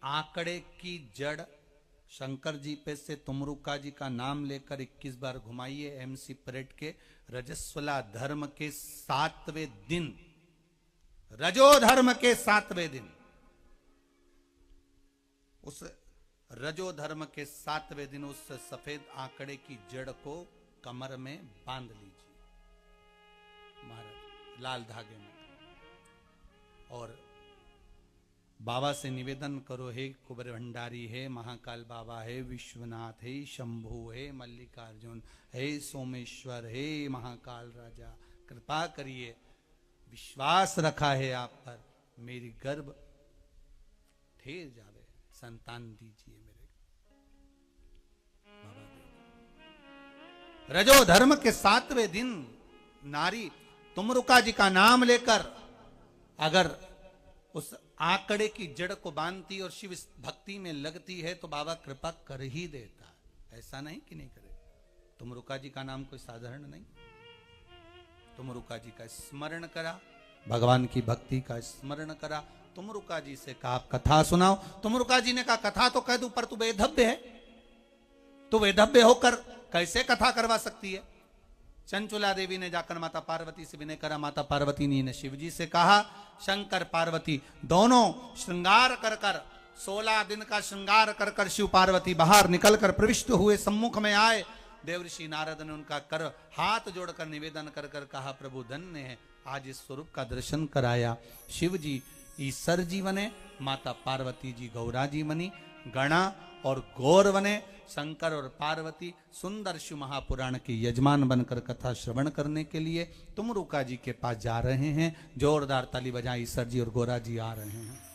आंकड़े की जड़ शंकर जी पे से तुमरुका जी का नाम लेकर 21 बार घुमाइए। एमसी परेड के रजस्वला धर्म के 7वें दिन, रजो धर्म के 7वें दिन, उस रजो धर्म के 7वें दिन उस सफेद आंकड़े की जड़ को कमर में बांध लीजिए महाराज, लाल धागे में, और बाबा से निवेदन करो, हे कुबेर भंडारी, हे महाकाल बाबा, हे विश्वनाथ, हे शंभु, हे मल्लिकार्जुन, हे सोमेश्वर, हे महाकाल राजा, कृपा करिए, विश्वास रखा है आप पर, मेरी गर्भ ठेर जावे, संतान दीजिए मेरे। बाबा रजो धर्म के 7वें दिन नारी तुमरुका जी का नाम लेकर अगर उस आंकड़े की जड़ को बांधती और शिव भक्ति में लगती है तो बाबा कृपा कर ही देता है। ऐसा नहीं कि नहीं करे। तुमरुका जी का नाम कोई साधारण नहीं। तुमरुका जी का स्मरण करा, भगवान की भक्ति का स्मरण करा, तुमरुका जी से कहा कथा सुनाओ। तुमरुका जी ने कहा कथा तो कह दूं पर तू वेधव्य है, तू वेधव्य होकर कैसे कथा करवा सकती है। चंचुला देवी ने जाकर माता पार्वती से विनय करा। माता पार्वती ने शिव जी से कहा, शंकर पार्वती दोनों श्रृंगार कर कर 16 दिन का श्रृंगार कर कर शिव पार्वती बाहर निकलकर प्रविष्ट हुए, सम्मुख में आए। देवर्षि नारद ने उनका कर हाथ जोड़कर निवेदन कर कर कहा, प्रभु धन्य है, आज इस स्वरूप का दर्शन कराया। शिव जी ईश्वर जी बने, माता पार्वती जी गौरा जी बनी, गणा और गौर बने। शंकर और पार्वती सुंदर शिव महापुराण के यजमान बनकर कथा श्रवण करने के लिए तुमरुका जी के पास जा रहे हैं। जोरदार ताली बजाएं, ईश्वर जी और गौरा जी आ रहे हैं।